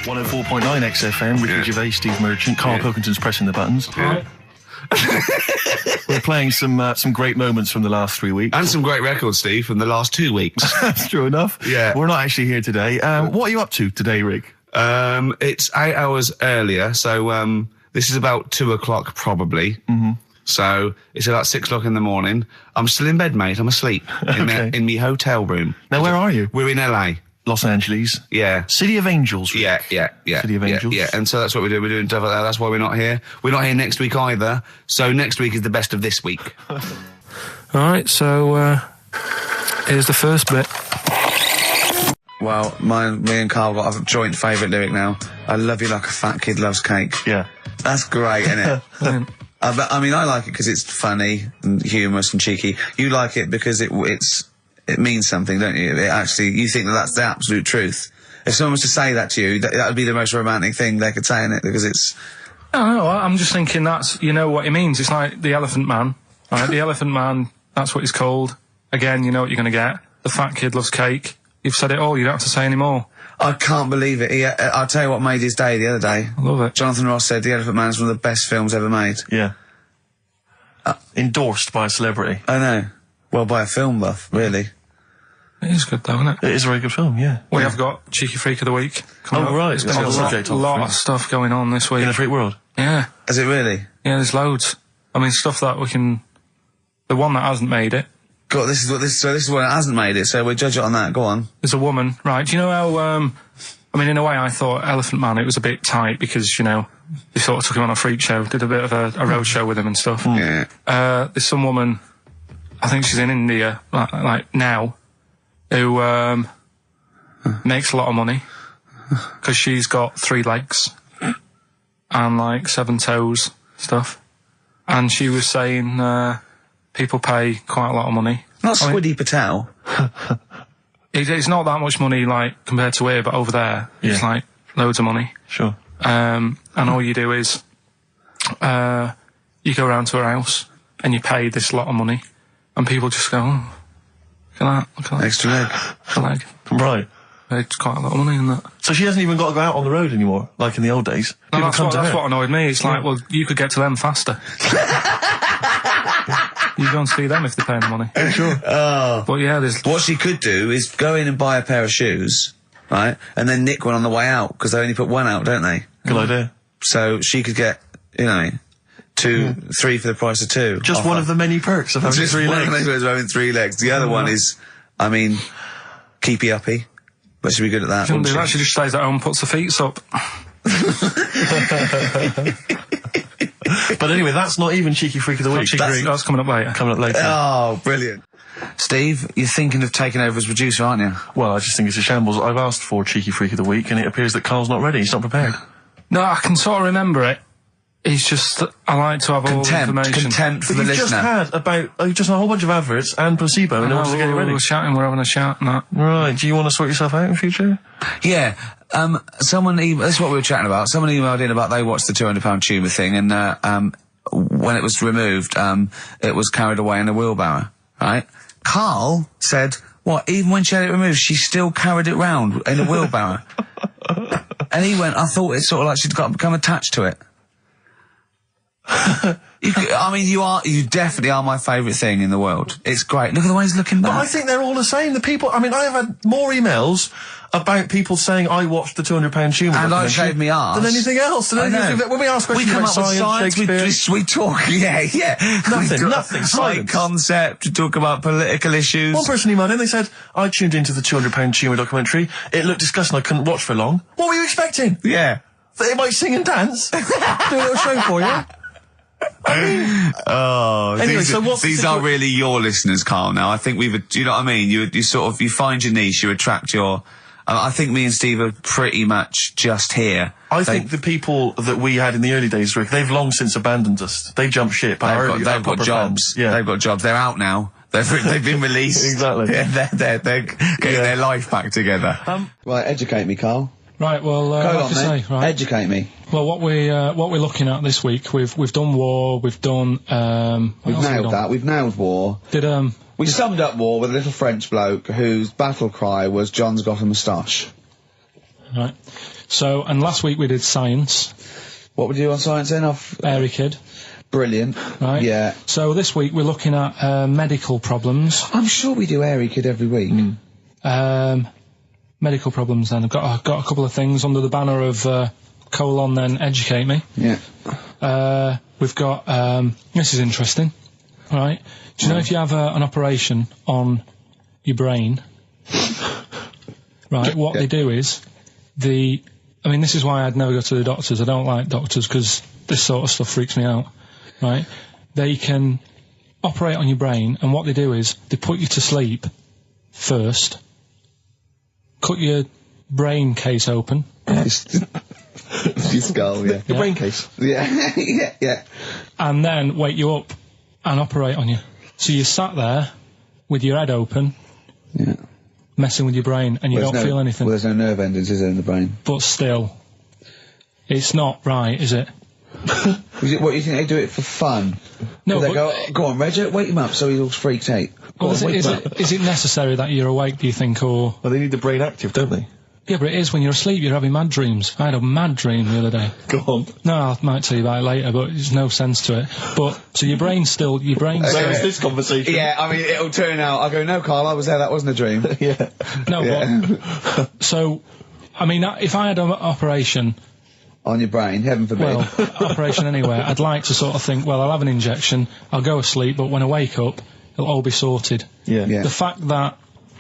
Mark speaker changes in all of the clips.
Speaker 1: 104.9 XFM, Ricky Gervais, Steve Merchant, Karl Pilkington's pressing the buttons. We're playing some great moments from the last 3 weeks.
Speaker 2: And some great records, Steve, from the last 2 weeks.
Speaker 1: That's true enough.
Speaker 2: Yeah.
Speaker 1: We're not actually here today. What are you up to today, Rick?
Speaker 2: It's 8 hours earlier, so this is about 2 o'clock probably. Mm-hmm. So it's about 6 o'clock in the morning. I'm still in bed, mate. I'm asleep in my hotel room.
Speaker 1: Now, where are you?
Speaker 2: We're in LA.
Speaker 1: Los Angeles.
Speaker 2: Yeah.
Speaker 1: City of Angels.
Speaker 2: Yeah.
Speaker 1: City of Angels.
Speaker 2: Yeah, and so that's what we're doing. We're doing stuff like that. That's why we're not here. We're not here next week either. So next week is the best of this week.
Speaker 3: All right, so here's the first bit.
Speaker 2: Well, me and Karl got a joint favourite lyric now. I love you like a fat kid loves cake.
Speaker 1: Yeah.
Speaker 2: That's great, isn't it? I mean, I like it because it's funny and humorous and cheeky. You like it because it means something, don't you? You think that that's the absolute truth. If someone was to say that to you, that would be the most romantic thing they could say in it, because it's...
Speaker 3: I don't know, I'm just thinking that's, you know what it means. It's like the Elephant Man, right? The Elephant Man, that's what he's called. Again, you know what you're going to get. The fat kid loves cake. You've said it all, you don't have to say any more.
Speaker 2: I can't believe it. I'll tell you what made his day the other day.
Speaker 3: I love it.
Speaker 2: Jonathan Ross said The Elephant Man is one of the best films ever made.
Speaker 1: Yeah. Endorsed by a celebrity.
Speaker 2: I know. Well, by a film buff, really.
Speaker 3: It is good though, isn't it?
Speaker 1: It is a very good film, yeah.
Speaker 3: We have got Cheeky Freak of the Week coming up.
Speaker 1: Right.
Speaker 3: There's been a lot of stuff going on this week.
Speaker 1: In the freak world?
Speaker 3: Yeah.
Speaker 2: Is it really?
Speaker 3: Yeah, there's loads. I mean, stuff that we can... The one that hasn't made it.
Speaker 2: God, this is one that hasn't made it, so we'll judge it on that. Go on.
Speaker 3: There's a woman, right? Do you know how, I mean, in a way I thought Elephant Man, it was a bit tight because, you know, they sort of took him on a freak show, did a bit of a road show with him and stuff.
Speaker 2: Yeah.
Speaker 3: There's some woman, I think she's in India, like now, who makes a lot of money because she's got 3 legs and like 7 toes stuff. And she was saying people pay quite a lot of money.
Speaker 2: Not Squiddy Patel.
Speaker 3: It's not that much money, like, compared to here, but over there, it's like loads of money.
Speaker 1: Sure.
Speaker 3: And all you do is, you go around to her house and you pay this lot of money, and people just go, oh, look at that.
Speaker 2: Extra leg.
Speaker 3: Extra leg.
Speaker 1: Right.
Speaker 3: It's quite a lot of money in that.
Speaker 1: So she hasn't even got to go out on the road anymore, like in the old days?
Speaker 3: No, that's what annoyed me. It's like, well, you could get to them faster. You go and see them if they're paying the money.
Speaker 1: Sure.
Speaker 2: Oh.
Speaker 3: But yeah,
Speaker 2: what she could do is go in and buy a pair of shoes, right, and then nick one on the way out, because they only put one out, don't they?
Speaker 1: Good idea.
Speaker 2: So she could get, you know, 2, 3 for the price of 2.
Speaker 1: Just one of the many perks of having 3 legs.
Speaker 2: Just one of having 3 legs. The other one is, I mean, keepy uppy. But she'd be good at that.
Speaker 3: Shouldn't do that. She just stays at home and puts her feet up.
Speaker 1: But anyway, that's not even Cheeky Freak of the Week.
Speaker 3: That's coming up later.
Speaker 2: Oh, brilliant. Steve, you're thinking of taking over as producer, aren't you?
Speaker 1: Well, I just think it's a shambles. I've asked for Cheeky Freak of the Week, and it appears that Carl's not ready. He's not prepared.
Speaker 3: No, I can sort of remember it. It's just that I like to have all the information.
Speaker 2: Contempt for the listener.
Speaker 1: You've just had a whole bunch of adverts and placebo in order to get it ready.
Speaker 3: We're having a chat and that.
Speaker 1: Right, do you want to sort yourself out in future?
Speaker 2: Yeah. Someone this is what we were chatting about. Someone emailed in about they watched the £200 tumour thing, and when it was removed, it was carried away in a wheelbarrow, right? Karl said, what, even when she had it removed, she still carried it round in a wheelbarrow? And he went, I thought it's sort of like she'd become attached to it. I mean, you definitely are my favourite thing in the world. It's great. Look at the way he's looking back.
Speaker 1: But I think they're all the same. The people, I mean, I have had more emails about people saying I watched the £200 tumour
Speaker 2: and I shaved me arse
Speaker 1: than anything else. When we ask questions about science,
Speaker 2: we talk, yeah.
Speaker 1: Nothing.
Speaker 2: High concept, we talk about political issues.
Speaker 1: One person emailed in, they said, I tuned into the £200 tumour documentary. It looked disgusting, I couldn't watch for long. What were you expecting?
Speaker 2: Yeah.
Speaker 1: That it might sing and dance? Do a little show for you?
Speaker 2: Anyway,
Speaker 1: so
Speaker 2: these are really your listeners, Karl. Now I think do you know what I mean? You sort of, you find your niche, you attract your. I think me and Steve are pretty much just here.
Speaker 1: I think the people that we had in the early days, Rick, they've long since abandoned us. They jumped ship.
Speaker 2: They've got jobs.
Speaker 1: Yeah,
Speaker 2: they've got jobs. They're out now. They've been released.
Speaker 1: Exactly.
Speaker 2: Yeah, they're getting their life back together. Right, educate me, Karl.
Speaker 3: Right, well, what to say, right?
Speaker 2: Educate me.
Speaker 3: Well, what we're looking at this week, we've done war, we've done
Speaker 2: we've nailed that. We've nailed war. We summed up war with a little French bloke whose battle cry was "John's got a moustache."
Speaker 3: Right. So, and last week we did science.
Speaker 2: What would you do on science then?
Speaker 3: Airy kid.
Speaker 2: Brilliant.
Speaker 3: Right.
Speaker 2: Yeah.
Speaker 3: So this week we're looking at medical problems.
Speaker 2: I'm sure we do Airy Kid every week.
Speaker 3: Medical problems then. I've got a couple of things under the banner of colon then educate me.
Speaker 2: Yeah.
Speaker 3: We've got, this is interesting. Right. Do you know if you have an operation on your brain, right, what they do is, I mean, this is why I'd never go to the doctors. I don't like doctors because this sort of stuff freaks me out, right? They can operate on your brain, and what they do is they put you to sleep first, cut your brain case open.
Speaker 2: Your skull, yeah.
Speaker 1: Your brain case.
Speaker 2: Yeah, yeah.
Speaker 3: And then wake you up and operate on you. So you're sat there with your head open,
Speaker 2: yeah,
Speaker 3: messing with your brain, and you don't feel anything.
Speaker 2: Well, there's no nerve endings, is there, in the brain?
Speaker 3: But still, it's not right, is it?
Speaker 2: What, you think they do it for fun?
Speaker 3: No,
Speaker 2: they
Speaker 3: but
Speaker 2: go on, Reg, wake him up so he all freaks out.
Speaker 3: Well, is it necessary that you're awake, do you think, or...
Speaker 1: Well, they need the brain active, don't they?
Speaker 3: Yeah, but it is when you're asleep, you're having mad dreams. I had a mad dream the other day.
Speaker 1: Go on.
Speaker 3: No, I might tell you about it later, but there's no sense to it. But, so your brain's still...
Speaker 1: Where is this conversation?
Speaker 2: Yeah, I mean, it'll turn out, I go, no, Carl, I was there, that wasn't a dream.
Speaker 1: Yeah.
Speaker 3: No,
Speaker 2: Yeah.
Speaker 3: but... So, I mean, if I had an operation...
Speaker 2: On your brain, heaven forbid.
Speaker 3: Well, operation anywhere, I'd like to sort of think, well, I'll have an injection, I'll go asleep, but when I wake up, it'll all be sorted.
Speaker 1: Yeah.
Speaker 2: Yeah.
Speaker 3: The fact that...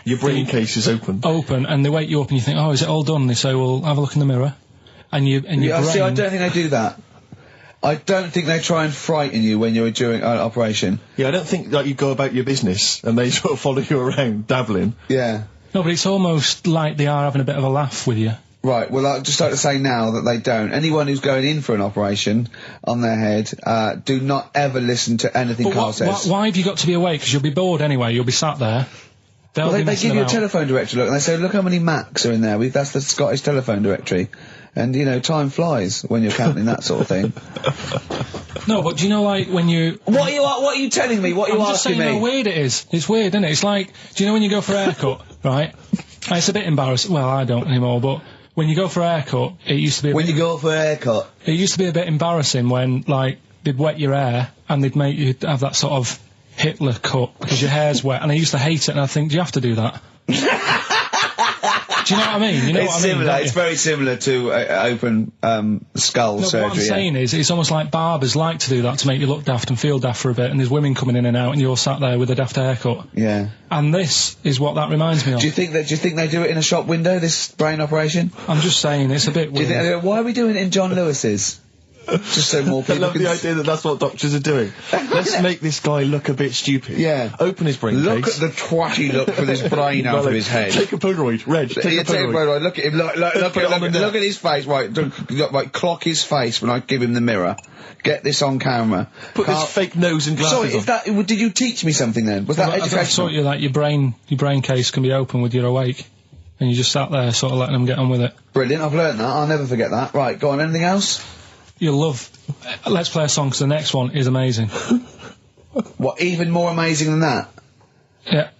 Speaker 1: Your brain case is open.
Speaker 3: Open, and they wake you up and you think, oh, is it all done? And they say, well, have a look in the mirror. And your brain...
Speaker 2: See, I don't think they do that. I don't think they try and frighten you when you're during an operation.
Speaker 1: Yeah, I don't think that you go about your business and they sort of follow you around, dabbling.
Speaker 2: Yeah.
Speaker 3: No, but it's almost like they are having a bit of a laugh with you.
Speaker 2: Right, well, I'd just like to say now that they don't. Anyone who's going in for an operation on their head, do not ever listen to anything Carl says.
Speaker 3: Why have you got to be awake? Because you'll be bored anyway, you'll be sat there.
Speaker 2: Well, they give you a telephone directory, look, and they say, look how many Macs are in there. That's the Scottish telephone directory. And, you know, time flies when you're counting that sort of thing.
Speaker 3: No, but do you know, like, when you...
Speaker 2: What are you telling me? What are you
Speaker 3: I'm just
Speaker 2: asking
Speaker 3: saying
Speaker 2: me?
Speaker 3: how weird it is. It's weird, isn't it? It's like, do you know when you go for a haircut, right? And it's a bit embarrassing. Well, I don't anymore, but when you go for a haircut, it used to be...
Speaker 2: When you go for a haircut?
Speaker 3: It used to be a bit embarrassing when, like, they'd wet your hair and they'd make you have that sort of Hitler cut because your hair's wet, and I used to hate it, and I think, do you have to do that? Do you know what I mean? You know
Speaker 2: it's
Speaker 3: what I mean?
Speaker 2: Similar. It's very similar to open skull surgery.
Speaker 3: What I'm saying is, it's almost like barbers like to do that to make you look daft and feel daft for a bit, and there's women coming in and out, and you're sat there with a daft haircut.
Speaker 2: Yeah.
Speaker 3: And this is what that reminds me of.
Speaker 2: Do you think they do it in a shop window, this brain operation?
Speaker 3: I'm just saying, it's a bit weird.
Speaker 2: Why are we doing it in John Lewis's? Just so more people
Speaker 1: I love the idea that that's what doctors are doing. Let's make this guy look a bit stupid.
Speaker 2: Yeah.
Speaker 1: Open his brain
Speaker 2: Look
Speaker 1: case.
Speaker 2: at the twatty look for this brain out of his head.
Speaker 1: Take a Polaroid. Reg, take a Polaroid.
Speaker 2: Look at him. Look at his face. Right, clock his face when I give him the mirror. Get this on camera.
Speaker 1: Put this fake nose and glasses
Speaker 2: Sorry, did you teach me something then? Was that educational?
Speaker 3: I thought you that your brain case can be open with your awake, and you just sat there sort of letting them get on with it.
Speaker 2: Brilliant, I've learnt that. I'll never forget that. Right, go on, anything else?
Speaker 3: You'll love... Let's play a song, because the next one is amazing.
Speaker 2: What, even more amazing than that?
Speaker 3: Yeah.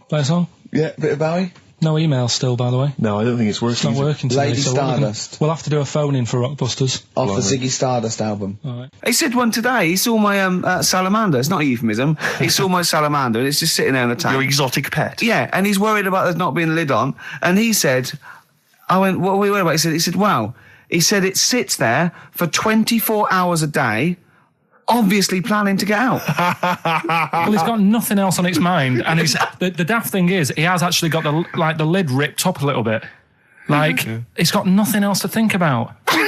Speaker 3: Play a song?
Speaker 2: Yeah, bit of Bowie?
Speaker 3: No email still, by the way.
Speaker 1: No, I don't think it's working.
Speaker 3: It's not working today.
Speaker 2: Lady Stardust.
Speaker 3: We'll have to do a phone-in for Rockbusters.
Speaker 2: Off the Ziggy Stardust album.
Speaker 3: Alright.
Speaker 2: He said one today, he saw my salamander. It's not a euphemism. He saw my salamander and it's just sitting there in the tank.
Speaker 1: Your exotic pet.
Speaker 2: Yeah, and he's worried about there not being a lid on. And he said, I went, what are we worried about? He said, wow. He said it sits there for 24 hours a day, obviously planning to get out.
Speaker 3: Well, he's got nothing else on its mind, and the daft thing is, he has actually got the lid ripped up a little bit. Like, it's got nothing else to think about. And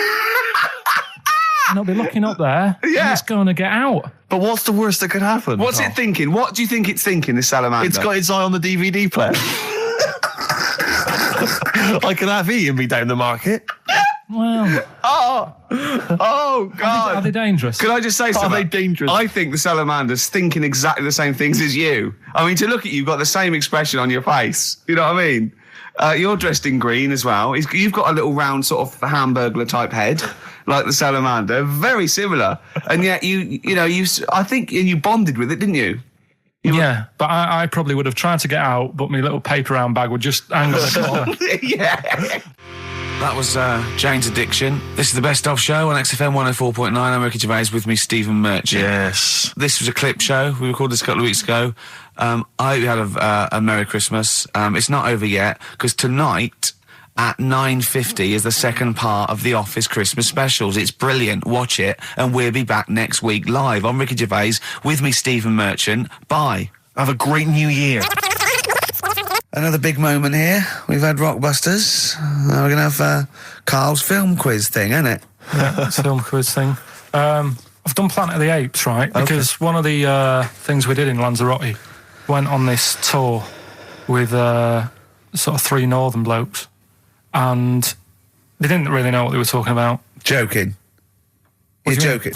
Speaker 3: it'll be looking up there, and it's going to get out.
Speaker 1: But what's the worst that could happen?
Speaker 2: What's it thinking? What do you think it's thinking, this salamander?
Speaker 1: It's got its eye on the DVD player. I can have Ian be down the market.
Speaker 3: Well...
Speaker 2: Oh, God.
Speaker 3: Are they dangerous?
Speaker 2: Can I just say something?
Speaker 1: Are they dangerous?
Speaker 2: I think the salamander's thinking exactly the same things as you. I mean, to look at you, you've got the same expression on your face. You know what I mean? You're dressed in green as well. You've got a little round sort of Hamburglar type head, like the salamander. Very similar. And yet I think you bonded with it, didn't you?
Speaker 3: Yeah, but I probably would have tried to get out, but my little paper round bag would just hang on the door.
Speaker 2: Yeah. That was Jane's Addiction. This is the Best Of Show on XFM 104.9. I'm Ricky Gervais, with me Stephen Merchant.
Speaker 1: Yes.
Speaker 2: This was a clip show. We recorded this a couple of weeks ago. I hope you had a Merry Christmas. It's not over yet, because tonight at 9:50 is the second part of The Office Christmas specials. It's brilliant. Watch it, and we'll be back next week live. I'm Ricky Gervais, with me Stephen Merchant. Bye.
Speaker 1: Have a great new year.
Speaker 2: Another big moment here. We've had Rockbusters. Now we're going to have Carl's film quiz thing, isn't it?
Speaker 3: Yeah, it's a film quiz thing. I've done Planet of the Apes, right? Because one of the things we did in Lanzarote, went on this tour with sort of 3 northern blokes, and they didn't really know what they were talking about.
Speaker 2: Joking. You're joking.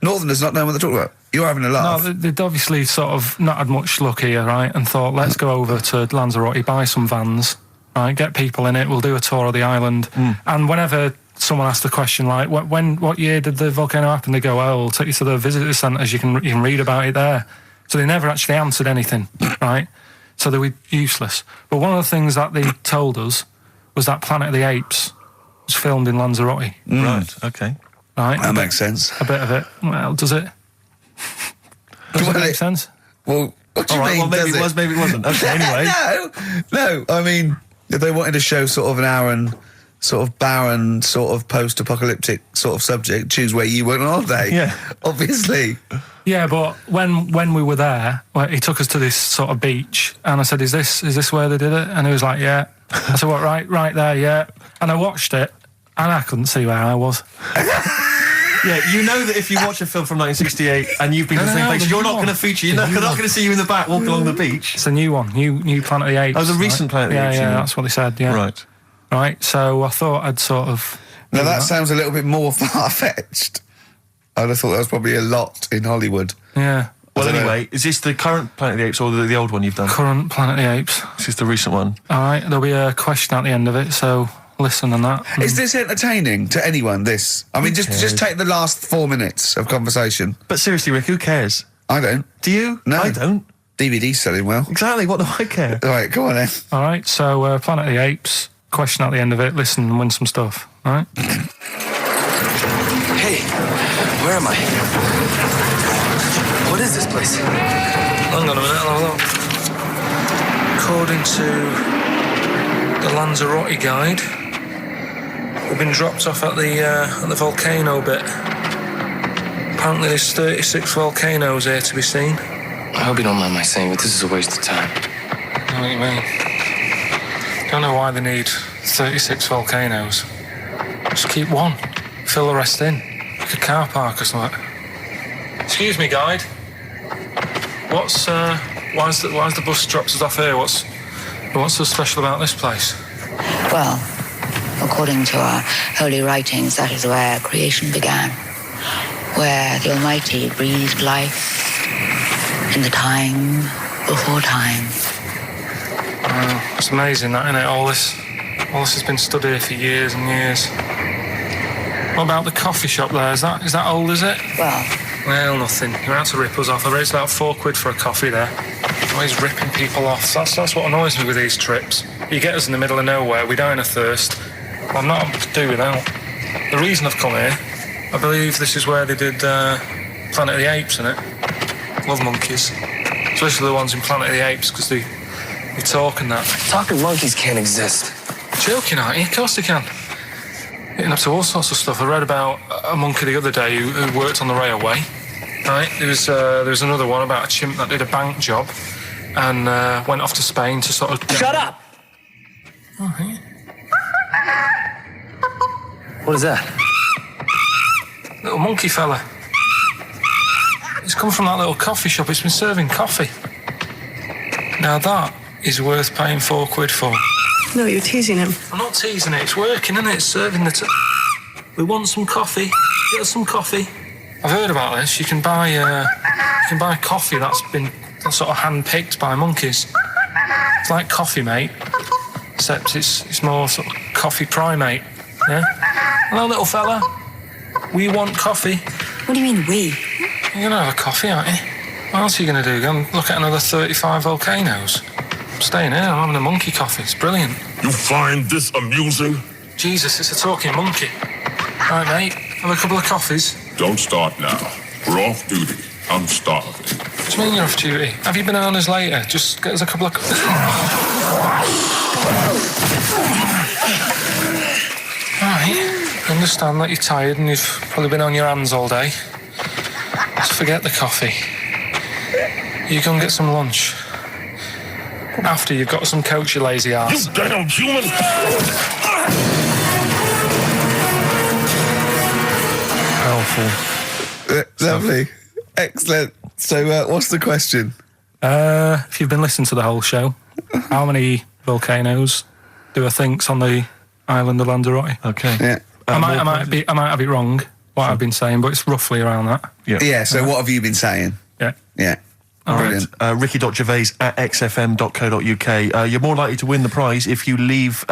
Speaker 2: Northerners not knowing what they're talking about. You're having a laugh.
Speaker 3: No, they'd obviously sort of not had much luck here, right? And thought, let's go over to Lanzarote, buy some vans, right? Get people in it. We'll do a tour of the island. And whenever someone asks the question like, what year did the volcano happen? They go, oh, we'll take you to the visitor centres. You can read about it there. So they never actually answered anything, right? So they were useless. But one of the things that they told us was that Planet of the Apes was filmed in Lanzarote.
Speaker 1: Right, okay.
Speaker 3: Right?
Speaker 2: That makes sense.
Speaker 3: A bit of it. Well, does it? Does it make sense?
Speaker 2: Well, what do you mean?
Speaker 1: Well, maybe it was, maybe it wasn't. Okay, anyway.
Speaker 2: No. I mean, if they wanted to show sort of an Aaron, sort of barren, sort of post-apocalyptic sort of subject, choose where you went on holiday.
Speaker 1: Yeah.
Speaker 2: Obviously.
Speaker 3: Yeah, but when we were there, he took us to this sort of beach, and I said, "Is this where they did it?" And he was like, "Yeah." I said, "What? Right there, yeah." And I watched it, and I couldn't see where I was.
Speaker 1: Yeah, you know that if you watch a film from 1968 and you've been to the same place, you're not going to feature. You're not going to see you in the back walking along the beach.
Speaker 3: It's a new one, new Planet of the Apes.
Speaker 1: Oh, the recent Planet of the Apes.
Speaker 3: Yeah, that's what they said. Yeah. Right. So I thought I'd sort of.
Speaker 2: Now that sounds a little bit more far-fetched. I'd have thought that was probably a lot in Hollywood.
Speaker 3: Yeah.
Speaker 1: Well, anyway, is this the current Planet of the Apes or the old one you've done?
Speaker 3: Current Planet of the Apes.
Speaker 1: This is the recent one.
Speaker 3: All right, there'll be a question at the end of it, so listen on that.
Speaker 2: Is this entertaining to anyone, this? I mean, just take the last 4 minutes of conversation.
Speaker 1: But seriously, Rick, who cares?
Speaker 2: I don't.
Speaker 1: Do you?
Speaker 2: No.
Speaker 1: I don't.
Speaker 2: DVD's selling well.
Speaker 1: Exactly, what do I care?
Speaker 2: All right, go on then.
Speaker 3: All right, so Planet of the Apes, question at the end of it, listen and win some stuff, all right?
Speaker 4: Hey, where am I? What is this place?
Speaker 3: Hang on a minute, I'll have a look. According to the Lanzarote guide, we've been dropped off at the volcano bit. Apparently there's 36 volcanoes here to be seen.
Speaker 4: I hope you don't mind my saying, but this is a waste of time.
Speaker 3: I know what you mean. Don't know why they need 36 volcanoes. Just keep one. Fill the rest in. Like a car park or something. Excuse me, guide. Why's the bus drops us off here? What's so special about this place?
Speaker 5: Well, according to our holy writings, that is where creation began, where the Almighty breathed life in the time before time.
Speaker 3: Wow, it's amazing that, isn't it? All this has been stood here for years and years. What about the coffee shop there? Is that old, is it? Well, nothing. You're out to rip us off. I raised about £4 for a coffee there. Always ripping people off. That's what annoys me with these trips. You get us in the middle of nowhere, we die of thirst. Well, I'm not to do without. The reason I've come here, I believe this is where they did Planet of the Apes, innit? Love monkeys. Especially the ones in Planet of the Apes, because they talk and that.
Speaker 4: Talking monkeys can't exist.
Speaker 3: Joking, aren't you? Of course they can. Getting up to all sorts of stuff. I read about a monkey the other day who worked on the railway. Right, there was another one about a chimp that did a bank job and went off to Spain to sort of...
Speaker 4: Shut up!
Speaker 3: Oh, hey.
Speaker 4: What is that?
Speaker 3: Little monkey fella. It's come from that little coffee shop. It's been serving coffee. Now that is worth paying £4 for.
Speaker 6: No, you're teasing him.
Speaker 3: I'm not teasing it. It's working, isn't it? It's serving the... We want some coffee. Get us some coffee. I've heard about this. You can buy coffee that's been sort of hand-picked by monkeys. It's like Coffee Mate, except it's more sort of coffee primate. Yeah. Hello, little fella. We want coffee.
Speaker 6: What do you mean, we?
Speaker 3: You're gonna have a coffee, aren't you? What else are you going to do? Go and look at another 35 volcanoes? I'm staying here. I'm having a monkey coffee. It's brilliant.
Speaker 7: You find this amusing?
Speaker 3: Jesus, it's a talking monkey. Right, mate. Have a couple of coffees.
Speaker 7: Don't start now. We're off duty. I'm starving.
Speaker 3: What do you mean you're off duty? Have you been on us later? Just get us a couple of... Right. I understand that you're tired and you've probably been on your hands all day. Just forget the coffee. You go and get some lunch. After you've got some coach, you lazy ass.
Speaker 7: You damn human!
Speaker 1: Powerful.
Speaker 2: Lovely. Excellent. So, what's the question?
Speaker 3: If you've been listening to the whole show, how many volcanoes do I think's on the island of Lanzarote?
Speaker 1: Okay.
Speaker 2: Yeah.
Speaker 3: I might have it wrong, what I've been saying, but it's roughly around that.
Speaker 2: Yeah, so what have you been saying?
Speaker 3: Yeah.
Speaker 2: Yeah. Brilliant.
Speaker 1: Ricky.gervais@xfm.co.uk. You're more likely to win the prize if you leave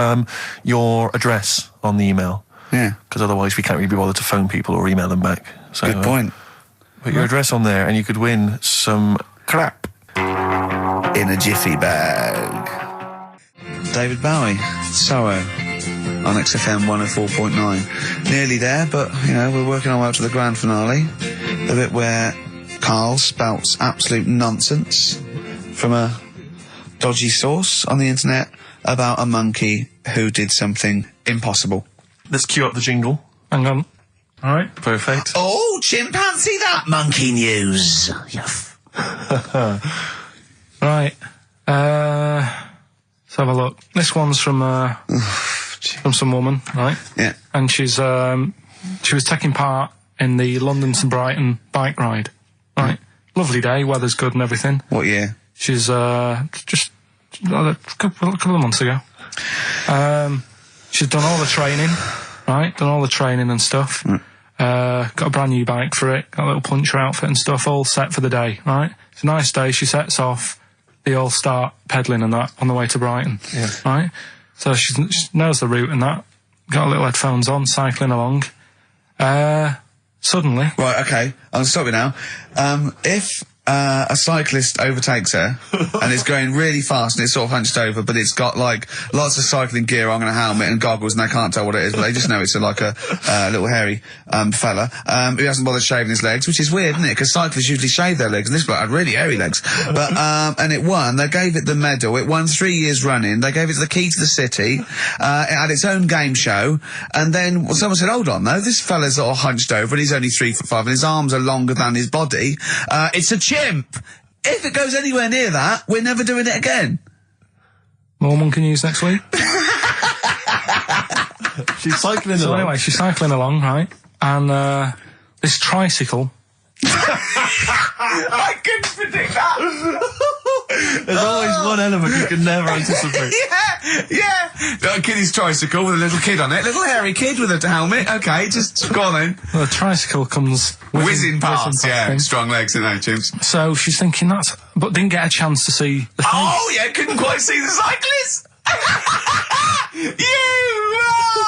Speaker 1: your address on the email.
Speaker 2: Yeah.
Speaker 1: Because otherwise we can't really be bothered to phone people or email them back. So,
Speaker 2: Good point.
Speaker 1: Put your address on there and you could win some crap.
Speaker 2: In a jiffy bag. David Bowie, Sorrow, on XFM 104.9. Nearly there, but, you know, we're working our way up to the grand finale. The bit where Karl spouts absolute nonsense from a dodgy source on the internet about a monkey who did something impossible.
Speaker 1: Let's cue up the jingle.
Speaker 3: Hang on. All right.
Speaker 1: Perfect.
Speaker 2: Oh, chimpanzee that monkey news.
Speaker 3: Right. Let's have a look. This one's from some woman, right?
Speaker 2: Yeah.
Speaker 3: And she was taking part in the London to Brighton bike ride. Right. Lovely day, weather's good and everything.
Speaker 2: What year?
Speaker 3: She's just a couple of months ago. She's done all the training, right? Done all the training and stuff. Got a brand new bike for it. Got a little puncher outfit and stuff, all set for the day, right? It's a nice day. She sets off. They all start pedalling and that on the way to Brighton, right? So she knows the route and that. Got a little headphones on, cycling along. Suddenly...
Speaker 2: Right, okay, I'll stop you now. If a cyclist overtakes her and is going really fast and it's sort of hunched over, but it's got like lots of cycling gear on and a helmet and goggles and they can't tell what it is, but they just know it's like a little hairy fella who hasn't bothered shaving his legs, which is weird, isn't it? Because cyclists usually shave their legs and this bloke had really hairy legs. But and it won. They gave it the medal. It won 3 years running. They gave it the key to the city. It had its own game show, and then someone said, hold on though, this fella's all hunched over and he's only 3'5" and his arms are longer than his body. It's a chimp. If it goes anywhere near that, we're never doing it again.
Speaker 3: More monkey news next week.
Speaker 1: She's cycling
Speaker 3: So
Speaker 1: along.
Speaker 3: anyway, she's cycling along, right? And this tricycle...
Speaker 2: I couldn't predict that.
Speaker 1: There's always one element you can never anticipate.
Speaker 2: Yeah. A kiddie's tricycle with a little kid on it. Little hairy kid with a helmet. Okay, just go on then.
Speaker 3: Well, the tricycle comes...
Speaker 2: Whizzing past, yeah.
Speaker 3: thing.
Speaker 2: Strong legs, isn't it, chimps?
Speaker 3: So she's thinking that, but didn't get a chance to see the thing.
Speaker 2: Oh, yeah, couldn't quite see the cyclist.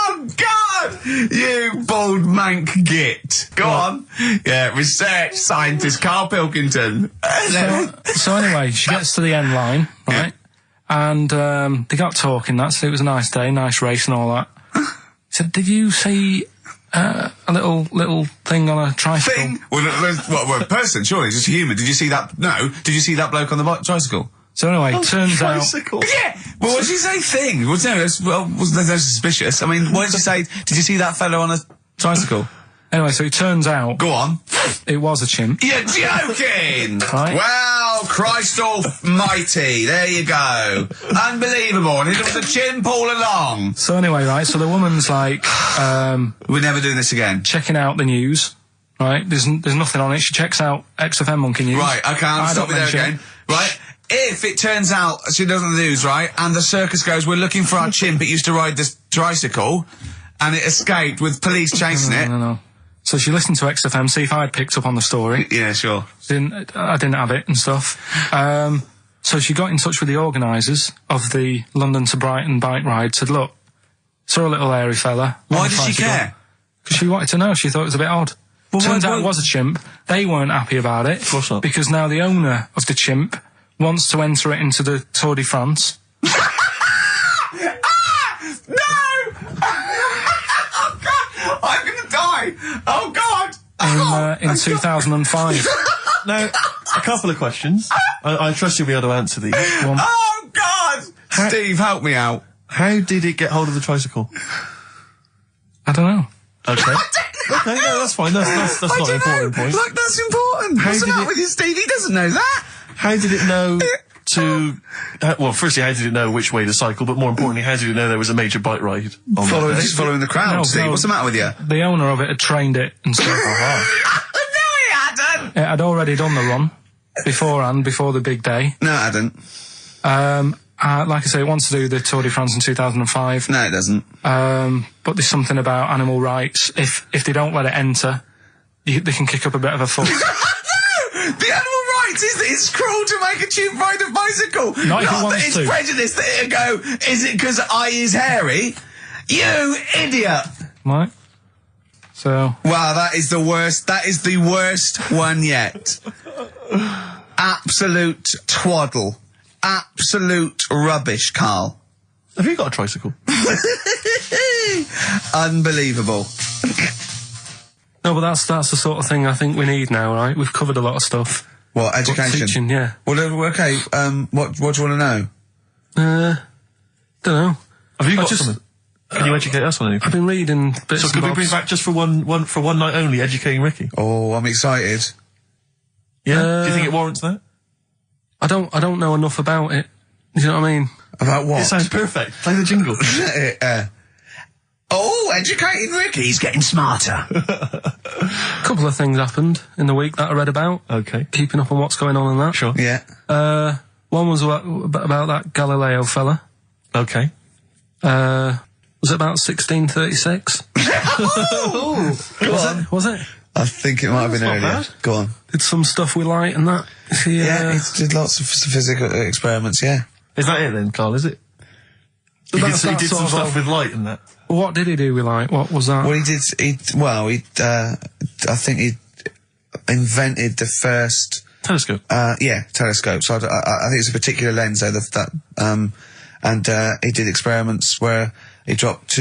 Speaker 2: Oh, God! You bald mank git. Go on. Yeah, research scientist Karl Pilkington.
Speaker 3: So anyway, she gets to the end line, right? And they got talking, so it was a nice day, nice race and all that. He said, did you see a little thing on a tricycle?
Speaker 2: Thing? Well, a person, surely, just a human. Did you see that? No. Did you see that bloke on the tricycle?
Speaker 3: So anyway, turns out...
Speaker 2: Yeah! Well, what did she say thing? Well, no, wasn't no suspicious. I mean, what did she say? Did you see that fellow on a tricycle?
Speaker 3: Anyway, so it turns out...
Speaker 2: Go on.
Speaker 3: It was a chimp.
Speaker 2: You're joking!
Speaker 3: Right.
Speaker 2: Well, Christ almighty, there you go. Unbelievable, and it was a chimp all along.
Speaker 3: So anyway, right, so the woman's like...
Speaker 2: We're never doing this again.
Speaker 3: checking out the news, right? There's nothing on it. She checks out XFM Monkey News.
Speaker 2: Right, okay, I'll stop you there again. Right? If it turns out she does on the news, right, and the circus goes, we're looking for our chimp, it used to ride this tricycle, and it escaped with police chasing it.
Speaker 3: No. So she listened to XFM, see if I'd picked up on the story.
Speaker 2: Yeah, sure.
Speaker 3: I didn't have it and stuff. So she got in touch with the organisers of the London to Brighton bike ride, said, look, saw a little hairy fella.
Speaker 2: Why did she care?
Speaker 3: Because she wanted to know. She thought it was a bit odd. Turns out it was a chimp. They weren't happy about it.
Speaker 1: Of course not.
Speaker 3: Because now the owner of the chimp wants to enter it into the Tour de France.
Speaker 2: No! Oh, God! I'm gonna die! Oh, God!
Speaker 3: In 2005.
Speaker 1: Now, a couple of questions. I trust you'll be able to answer these.
Speaker 2: Oh, God! Steve, help me out.
Speaker 1: How did it get hold of the tricycle?
Speaker 3: I don't know.
Speaker 1: Okay. Okay, no, that's fine. That's not an important point.
Speaker 2: Look, that's important. What's the matter with you, Steve? He doesn't know that.
Speaker 1: How did it know to... well, firstly, how did it know which way to cycle? But more importantly, how did it know there was a major bike ride?
Speaker 2: Just following the crowd,
Speaker 3: No,
Speaker 2: Steve.
Speaker 3: no.
Speaker 2: What's the matter with you?
Speaker 3: The owner of it had trained it and stuff.
Speaker 2: No, he hadn't.
Speaker 3: It had already done the run beforehand, before the big day.
Speaker 2: No, it hadn't.
Speaker 3: Like I say, it wants to do the Tour de France in 2005.
Speaker 2: No, it doesn't.
Speaker 3: But there's something about animal rights. If they don't let it enter, they can kick up a bit of a fuss.
Speaker 2: No! The animal rights is that it's cruel to make a chimp ride a bicycle.
Speaker 3: Not if he
Speaker 2: that
Speaker 3: wants
Speaker 2: it's
Speaker 3: to.
Speaker 2: prejudice that it'll go, is it because I is hairy? You idiot!
Speaker 3: Right? So...
Speaker 2: Wow, that is the worst one yet. Absolute twaddle. Absolute rubbish, Carl.
Speaker 1: Have you got a tricycle?
Speaker 2: Unbelievable.
Speaker 3: No, but that's the sort of thing I think we need now, right? We've covered a lot of stuff.
Speaker 2: What, education?
Speaker 3: Teaching, yeah.
Speaker 2: Well, okay, what do you want to know?
Speaker 3: Don't know.
Speaker 1: Have you got something? Can you educate us on anything?
Speaker 3: I've been reading bits
Speaker 1: So
Speaker 3: and
Speaker 1: could we
Speaker 3: bobs.
Speaker 1: bring back just for one night only, educating Ricky?
Speaker 2: Oh, I'm excited.
Speaker 1: Yeah? Do you think it warrants that?
Speaker 3: I don't know enough about it. Do you know what I mean?
Speaker 2: About what?
Speaker 1: It sounds perfect. Play the jingle.
Speaker 2: Educating Ricky, he's getting smarter.
Speaker 3: A couple of things happened in the week that I read about.
Speaker 1: Okay.
Speaker 3: Keeping up on what's going on in that.
Speaker 1: Sure.
Speaker 2: Yeah.
Speaker 3: One was about that Galileo fella.
Speaker 1: Okay.
Speaker 3: Was it about 1636? Was it?
Speaker 2: I think it might have been
Speaker 1: not
Speaker 2: earlier.
Speaker 1: bad.
Speaker 2: Go on.
Speaker 3: Did some stuff with light and that.
Speaker 2: Yeah, he did lots of physical experiments, yeah.
Speaker 1: Is that it then, Carl, is it? He did some stuff with light and that.
Speaker 3: What did he do with light? What was that?
Speaker 2: Well, I think he invented the first...
Speaker 1: Telescope.
Speaker 2: Telescope. So I think it's a particular lens though, and he did experiments where he dropped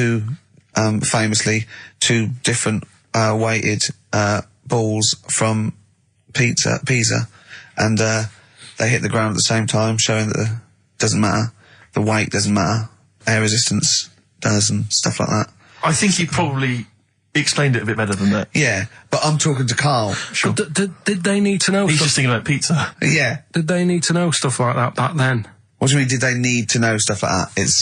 Speaker 2: famously two different weighted balls from Pisa, and they hit the ground at the same time, showing that it doesn't matter, the weight doesn't matter, air resistance does, and stuff like that.
Speaker 1: I think he probably explained it a bit better than that.
Speaker 2: Yeah, but I'm talking to Carl.
Speaker 1: Sure.
Speaker 3: Did they need to know
Speaker 1: He's
Speaker 3: stuff?
Speaker 1: just thinking about pizza.
Speaker 2: Yeah.
Speaker 3: Did they need to know stuff like that back then?
Speaker 2: What do you mean, did they need to know stuff like that? It's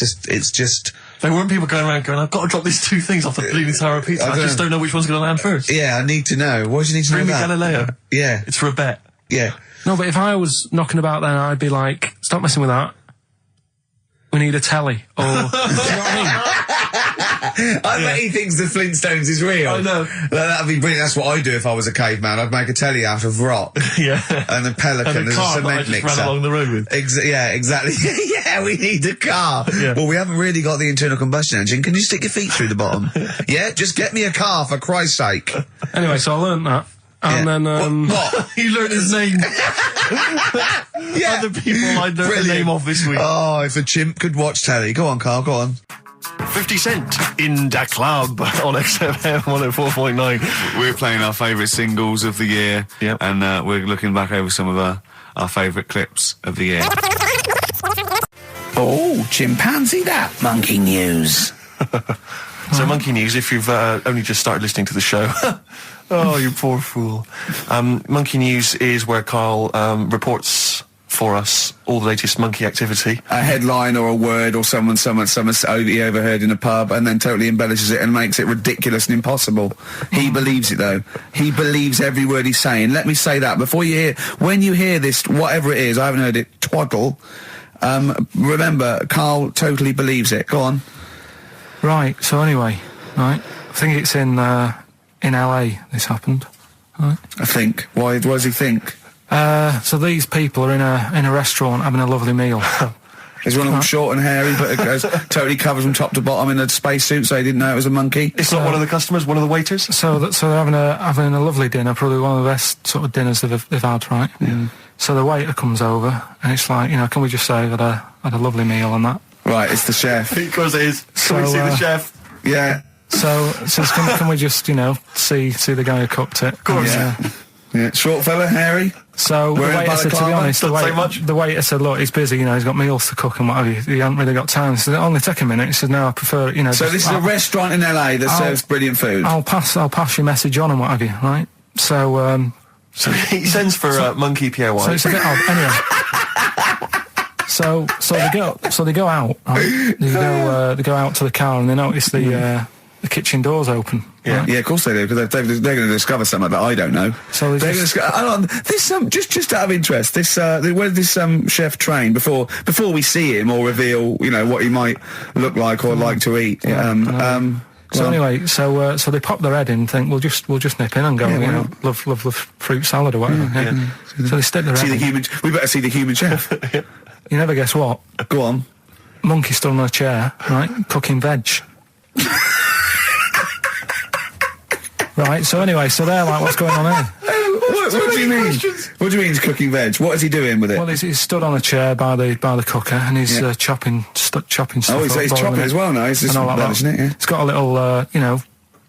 Speaker 2: just...
Speaker 1: There weren't people going around going, I've got to drop these two things off the bleeding tower of pizza. I just don't know which one's going to land first.
Speaker 2: Yeah, I need to know. Why do you need to
Speaker 1: Bring me
Speaker 2: know that?
Speaker 1: Galileo.
Speaker 2: Yeah.
Speaker 1: It's for a bet.
Speaker 2: Yeah.
Speaker 3: No, but if I was knocking about then, I'd be like, stop messing with that. We need a telly. Or, do you know what I mean?
Speaker 2: I bet he thinks the Flintstones is real.
Speaker 1: I know.
Speaker 2: That'd be brilliant. That's what I'd do if I was a caveman. I'd make a telly out of rock.
Speaker 1: Yeah.
Speaker 2: And a pelican
Speaker 1: And a
Speaker 2: as
Speaker 1: car
Speaker 2: a
Speaker 1: that I
Speaker 2: cement
Speaker 1: just
Speaker 2: mixer.
Speaker 1: ran along the road with.
Speaker 2: Yeah, exactly. Yeah, we need a car.
Speaker 1: Yeah.
Speaker 2: Well, we haven't really got the internal combustion engine. Can you stick your feet through the bottom? Yeah, just get me a car for Christ's sake.
Speaker 3: Anyway, so I learnt that. And then,
Speaker 2: What?
Speaker 1: He learned his name.
Speaker 2: Yeah.
Speaker 1: Other people I learned the
Speaker 2: Brilliant.
Speaker 1: name of this week.
Speaker 2: Oh, if a chimp could watch telly. Go on, Carl, go on.
Speaker 1: 50 Cent in Da Club on XFM 104.9.
Speaker 8: We're playing our favourite singles of the year,
Speaker 1: Yep.
Speaker 8: and we're looking back over some of our favourite clips of the year.
Speaker 2: Oh, chimpanzee that. Monkey news.
Speaker 1: So, Monkey News, if you've only just started listening to the show. Oh, you poor fool. Monkey News is where Carl reports for us all the latest monkey activity.
Speaker 2: A headline or a word or someone he overheard in a pub and then totally embellishes it and makes it ridiculous and impossible. He believes it though. He believes every word he's saying. Let me say that when you hear this, whatever it is, I haven't heard it, twaddle, remember, Carl totally believes it. Go on.
Speaker 3: right, so anyway, right, I think it's in LA this happened. Right.
Speaker 2: I think. Why does he think?
Speaker 3: So these people are in a restaurant having a lovely meal.
Speaker 2: There's one of them short and hairy, but it goes totally covered from top to bottom in a spacesuit, so he didn't know it was a monkey.
Speaker 1: It's not one of the customers, one of the waiters?
Speaker 3: So they're having a lovely dinner, probably one of the best sort of dinners they've had, right?
Speaker 2: Yeah.
Speaker 3: So the waiter comes over, and it's like, can we just say that I had a lovely meal and that?
Speaker 2: Right, it's the chef.
Speaker 1: Of course it is. Can we see the chef?
Speaker 2: Yeah.
Speaker 3: So can we just, see the guy who cooked it? Of
Speaker 1: course.
Speaker 2: Yeah. Short fella, hairy.
Speaker 3: So the waiter said, to be honest,
Speaker 1: the
Speaker 3: waiter said, look, he's busy, he's got meals to cook and what have you. He hasn't really got time. He said, only take a minute. He said, no, I prefer,
Speaker 2: So this is a restaurant in LA that serves brilliant food.
Speaker 3: I'll pass your message on and what have you, right? So
Speaker 1: he sends for Monkey Pierre White.
Speaker 3: So it's a bit odd. Anyway. So they go out, right? They go out to the car and they notice the kitchen door's open.
Speaker 2: Yeah,
Speaker 3: right?
Speaker 2: yeah, of course they do, because they're going to discover something that I don't know.
Speaker 3: So
Speaker 2: they're going to this just out of interest, this where did this chef train before we see him or reveal what he might look like or like to eat?
Speaker 3: So anyway, so they pop their head in and think we'll just nip in and go, love fruit salad or whatever. Yeah. So they stick their head in.
Speaker 2: We better see the human chef.
Speaker 3: You never guess what?
Speaker 2: Go on.
Speaker 3: Monkey stood on a chair, right, cooking veg. Right, so anyway, so they're like, what's going on here?
Speaker 2: What do you mean? What do you mean he's cooking veg? What is he doing with it?
Speaker 3: Well, he's stood on a chair by the cooker and he's chopping stuff.
Speaker 2: Oh, he's chopping as well now. He's just relishing it. Yeah.
Speaker 3: It's got a little,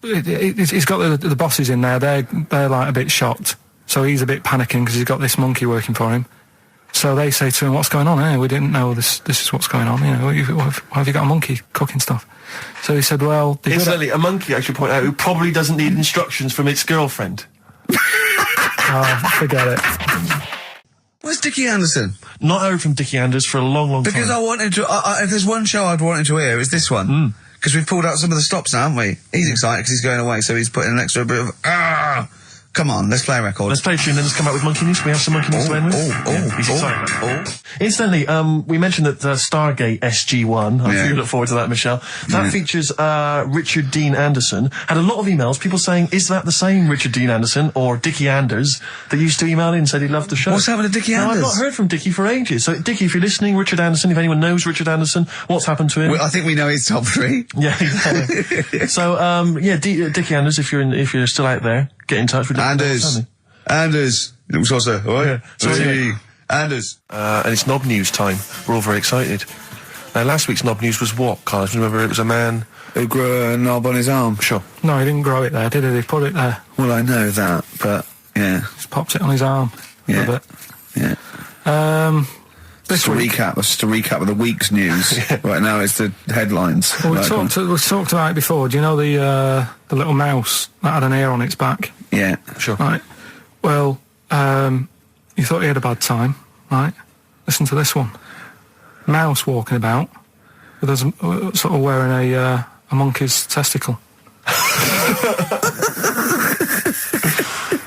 Speaker 3: he's got the bosses in there. They're like a bit shocked. So he's a bit panicking because he's got this monkey working for him. So they say to him, "What's going on here? We didn't know this is what's going on. Why have you got a monkey cooking stuff?" So he said, "Well,
Speaker 1: incidentally, a monkey, I should point out, who probably doesn't need instructions from its girlfriend."
Speaker 3: Oh, forget it.
Speaker 2: Where's Dickie Anderson?
Speaker 1: Not heard from Dickie Anders for a long, long time.
Speaker 2: Because I wanted to. If there's one show I'd wanted to hear, it's this one. Because we've pulled out some of the stops now, haven't we? He's excited because he's going away, so he's putting an extra bit of Come on, let's play a record.
Speaker 1: Let's play a tune, then let's come out with Monkey News. We have some Monkey News to end with. Incidentally, we mentioned that Stargate SG-1, I'm sure you look forward to that, Michelle. That features Richard Dean Anderson. Had a lot of emails, people saying, is that the same Richard Dean Anderson or Dickie Anders that used to email in and said he loved the show?
Speaker 2: What's happened to Dickie Anders?
Speaker 1: I've not heard from Dickie for ages. So, Dickie, if you're listening, Richard Anderson, if anyone knows Richard Anderson, what's happened to him?
Speaker 2: Well, I think we know his top three.
Speaker 1: Yeah, exactly. So, Dickie Anders, if you're still out there, get in touch with
Speaker 2: Anders. Little saucer. Anders.
Speaker 1: And it's Knob News time. We're all very excited. Last week's Knob News was what, Carl? Remember, it was a man
Speaker 2: who grew a knob on his arm.
Speaker 1: Sure.
Speaker 3: No, he didn't grow it there, did he? He put it there.
Speaker 2: Well, I know that, but yeah.
Speaker 3: Just popped it on his arm.
Speaker 2: Yeah.
Speaker 3: A bit.
Speaker 2: Yeah. Just a recap of the week's news. Right now, it's the headlines.
Speaker 3: Well, we talked about it before. Do you know the little mouse that had an ear on its back?
Speaker 2: Yeah, sure.
Speaker 3: Right. Well, you thought he had a bad time, right? Listen to this one. Mouse walking about with us, sort of wearing a monkey's testicle.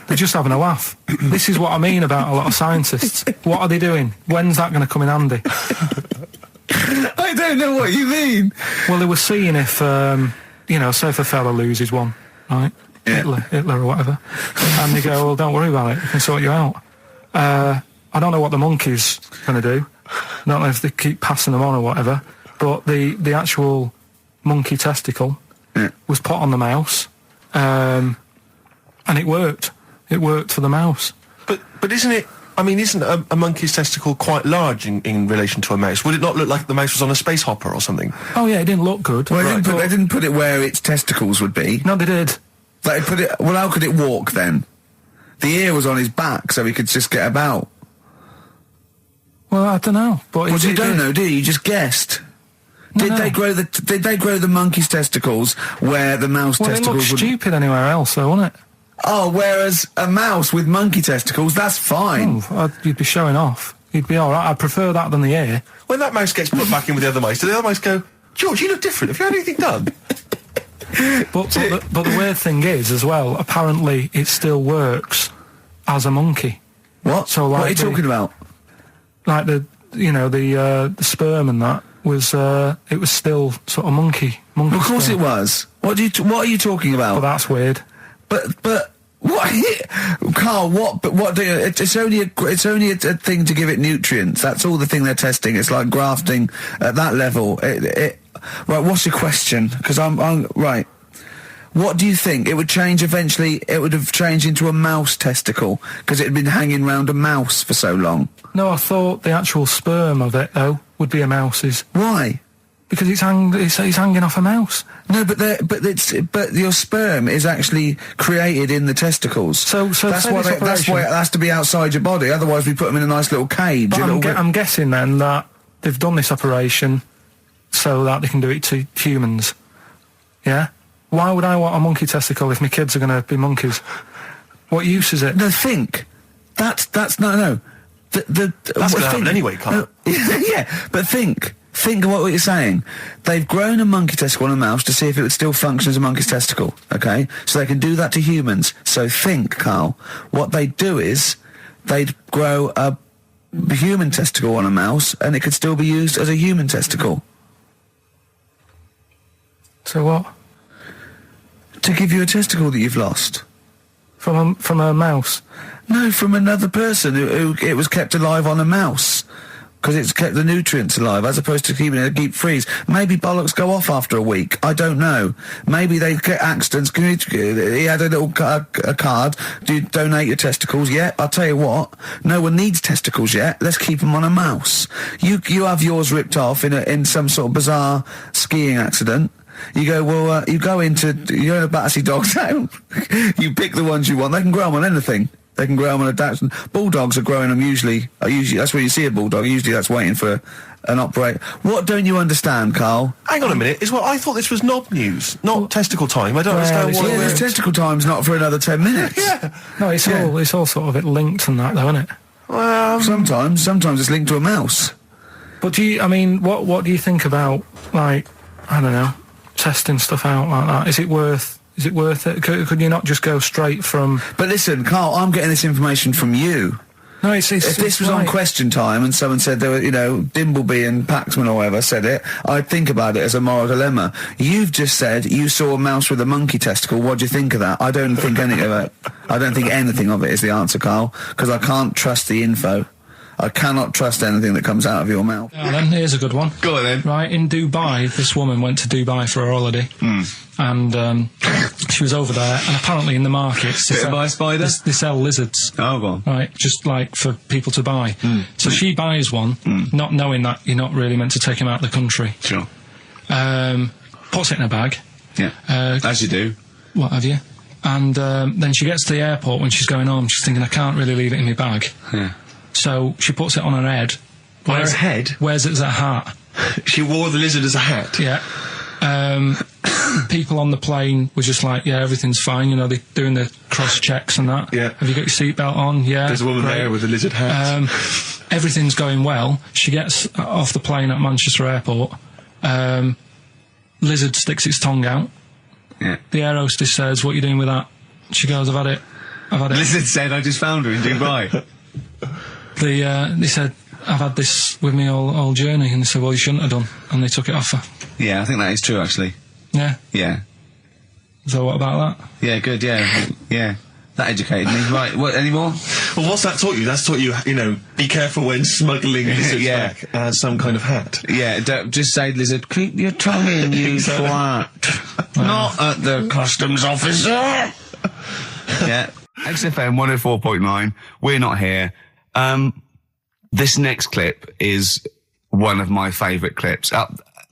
Speaker 3: They're just having a laugh. This is what I mean about a lot of scientists. What are they doing? When's that going to come in handy?
Speaker 2: I don't know what you mean.
Speaker 3: Well, they were seeing if, say if a fella loses one, right?
Speaker 2: Yeah.
Speaker 3: Hitler or whatever. And they go, well, don't worry about it. We can sort you out. I don't know what the monkey's going to do. I don't know if they keep passing them on or whatever. But the actual monkey testicle was put on the mouse. And it worked. It worked for the mouse.
Speaker 1: But isn't it... I mean, isn't a monkey's testicle quite large in relation to a mouse? Would it not look like the mouse was on a space hopper or something?
Speaker 3: Oh, yeah, it didn't look good.
Speaker 2: Well, they didn't put it where its testicles would be.
Speaker 3: No, they did.
Speaker 2: Well, how could it walk then? The ear was on his back, so he could just get about.
Speaker 3: Well, I don't know. But
Speaker 2: you don't know, do you? You just guessed. Did they grow the monkey's testicles where the mouse testicles would...
Speaker 3: Well, it looked stupid anywhere else, though, wouldn't it?
Speaker 2: Oh, whereas a mouse with monkey testicles, that's fine.
Speaker 3: Oh, you'd be showing off. You'd be all right. I'd prefer that than the ear.
Speaker 1: When that mouse gets put back in with the other mice, do the other mice go, George, you look different. Have you had anything done?
Speaker 3: But the weird thing is, as well, apparently it still works as a monkey.
Speaker 2: What?
Speaker 3: So, like,
Speaker 2: what are you talking about?
Speaker 3: Like the sperm and that was it was still sort of monkey.
Speaker 2: Of course it was. What are you talking about?
Speaker 3: But that's weird.
Speaker 2: But What, Carl? What? But what do you? It's only a thing to give it nutrients. That's all the thing they're testing. It's like grafting at that level. Right. What's your question? Because I'm right. What do you think? It would change eventually. It would have changed into a mouse testicle because it had been hanging around a mouse for so long.
Speaker 3: No, I thought the actual sperm of it though would be a mouse's.
Speaker 2: Why?
Speaker 3: Because it's hanging off a mouse.
Speaker 2: No, but your sperm is actually created in the testicles.
Speaker 3: So
Speaker 2: that's why it has to be outside your body. Otherwise, we put them in a nice little cage.
Speaker 3: But I'm guessing then that they've done this operation so that they can do it to humans. Yeah. Why would I want a monkey testicle if my kids are going to be monkeys? What use is it?
Speaker 2: No, think. That's no.
Speaker 1: That's going to happen anyway, Carl.
Speaker 2: Yeah, but think. Think of what you're saying. They've grown a monkey testicle on a mouse to see if it would still function as a monkey's testicle, okay? So they can do that to humans. So think, Carl. What they'd do is they'd grow a human testicle on a mouse and it could still be used as a human testicle.
Speaker 3: So what?
Speaker 2: To give you a testicle that you've lost.
Speaker 3: From a mouse?
Speaker 2: No, from another person who it was kept alive on a mouse. Because it's kept the nutrients alive, as opposed to keeping it in a deep freeze. Maybe bollocks go off after a week. I don't know. Maybe they get accidents. He had a little a card. Do you donate your testicles? Yeah, I'll tell you what. No one needs testicles yet. Let's keep them on a mouse. You have yours ripped off in some sort of bizarre skiing accident. You go, well, you're in a Battersea Dog Town. You pick the ones you want. They can grow them on anything. They can grow them on a Dachshund. Bulldogs are growing them usually, that's where you see a bulldog. Usually that's waiting for an operator. What don't you understand, Carl?
Speaker 1: Hang on a minute. I thought this was knob news, not testicle time. I don't understand why.
Speaker 2: Yeah, this testicle time's not for another 10 minutes.
Speaker 1: Yeah.
Speaker 3: No, it's all sort of linked and that, though, isn't it?
Speaker 2: Well, sometimes it's linked to a mouse.
Speaker 3: But what do you think about, like, I don't know, testing stuff out like that? Is it worth it? Could you not just go straight from...
Speaker 2: But listen, Carl, I'm getting this information from you.
Speaker 3: No,
Speaker 2: if this was on Question Time and someone said there were, Dimbleby and Paxman or whatever said it, I'd think about it as a moral dilemma. You've just said you saw a mouse with a monkey testicle. What do you think of that? I don't think anything of it. I don't think anything of it is the answer, Carl, because I can't trust the info. I cannot trust anything that comes out of your mouth.
Speaker 3: Then here's a good one.
Speaker 8: Go on then.
Speaker 3: Right, in Dubai, this woman went to Dubai for her holiday. And she was over there, and apparently in the markets...
Speaker 8: Bit by spider?
Speaker 3: They sell lizards.
Speaker 8: Oh, go on.
Speaker 3: Right, just like for people to buy. So she buys one, not knowing that you're not really meant to take him out of the country.
Speaker 8: Sure.
Speaker 3: Puts it in a bag.
Speaker 8: Yeah, as you do.
Speaker 3: What have you? And then she gets to the airport when she's going home, she's thinking, I can't really leave it in my bag.
Speaker 8: Yeah.
Speaker 3: So she puts it on her head.
Speaker 1: On her head?
Speaker 3: Wears it as a hat.
Speaker 1: She wore the lizard as a hat?
Speaker 3: Yeah. People on the plane were just like, yeah, everything's fine, they're doing the cross-checks and that.
Speaker 1: Yeah.
Speaker 3: Have you got your seatbelt on? Yeah.
Speaker 1: There's a woman there with a lizard hat.
Speaker 3: Everything's going well. She gets off the plane at Manchester Airport. Lizard sticks its tongue out.
Speaker 8: Yeah.
Speaker 3: The air hostess says, what are you doing with that? She goes, I've had it.
Speaker 8: Lizard said, I just found her in Dubai.
Speaker 3: They said, I've had this with me all journey, and they said, well, you shouldn't have done, and they took it off her.
Speaker 8: Yeah, I think that is true, actually.
Speaker 3: Yeah?
Speaker 8: Yeah.
Speaker 3: So what about that?
Speaker 8: Yeah, good, yeah. Yeah. That educated me. Right, what, any more?
Speaker 1: Well, what's that taught you? That's taught you, be careful when smuggling lizards back as some kind of hat.
Speaker 8: Yeah, just say, lizard, keep your tongue in, you twat. Not at the customs officer. Yeah. XFM 104.9, we're not here. This next clip is one of my favourite clips.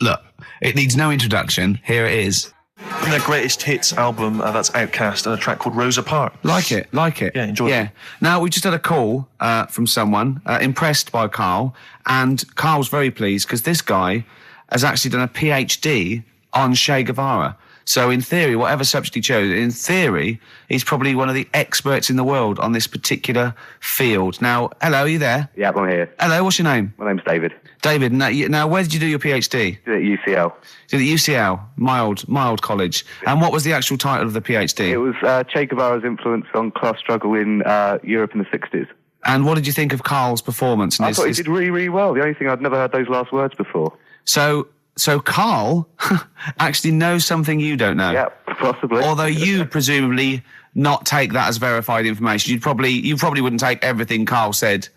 Speaker 8: Look, it needs no introduction. Here it is.
Speaker 1: From their greatest hits album, that's Outcast, and a track called Rosa Parks.
Speaker 8: Like it.
Speaker 1: Yeah, enjoy it.
Speaker 8: Now, we just had a call from someone impressed by Carl, and Carl's very pleased because this guy has actually done a PhD on Che Guevara. So in theory, whatever subject he chose, in theory, he's probably one of the experts in the world on this particular field. Now, hello, are you there?
Speaker 9: Yeah, I'm here.
Speaker 8: Hello, what's your name?
Speaker 9: My name's David.
Speaker 8: David, now where did you do your PhD?
Speaker 9: At UCL.
Speaker 8: Did at UCL, mild college. And what was the actual title of the PhD?
Speaker 9: It was Che Guevara's influence on class struggle in Europe in the 60s.
Speaker 8: And what did you think of Carl's performance?
Speaker 9: I thought he did really, really well. The only thing, I'd never heard those last words before.
Speaker 8: So, So Carl actually knows something you don't know.
Speaker 9: Yeah, possibly.
Speaker 8: Although you presumably not take that as verified information. You probably wouldn't take everything Carl said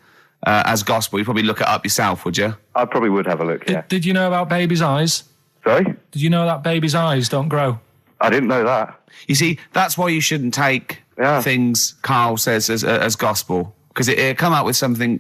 Speaker 8: as gospel. You'd probably look it up yourself, would you?
Speaker 9: I probably would have a look, yeah.
Speaker 3: Did you know about babies' eyes?
Speaker 9: Sorry?
Speaker 3: Did you know that babies' eyes don't grow?
Speaker 9: I didn't know that.
Speaker 8: You see, that's why you shouldn't take things Carl says as gospel. Because it come out with something,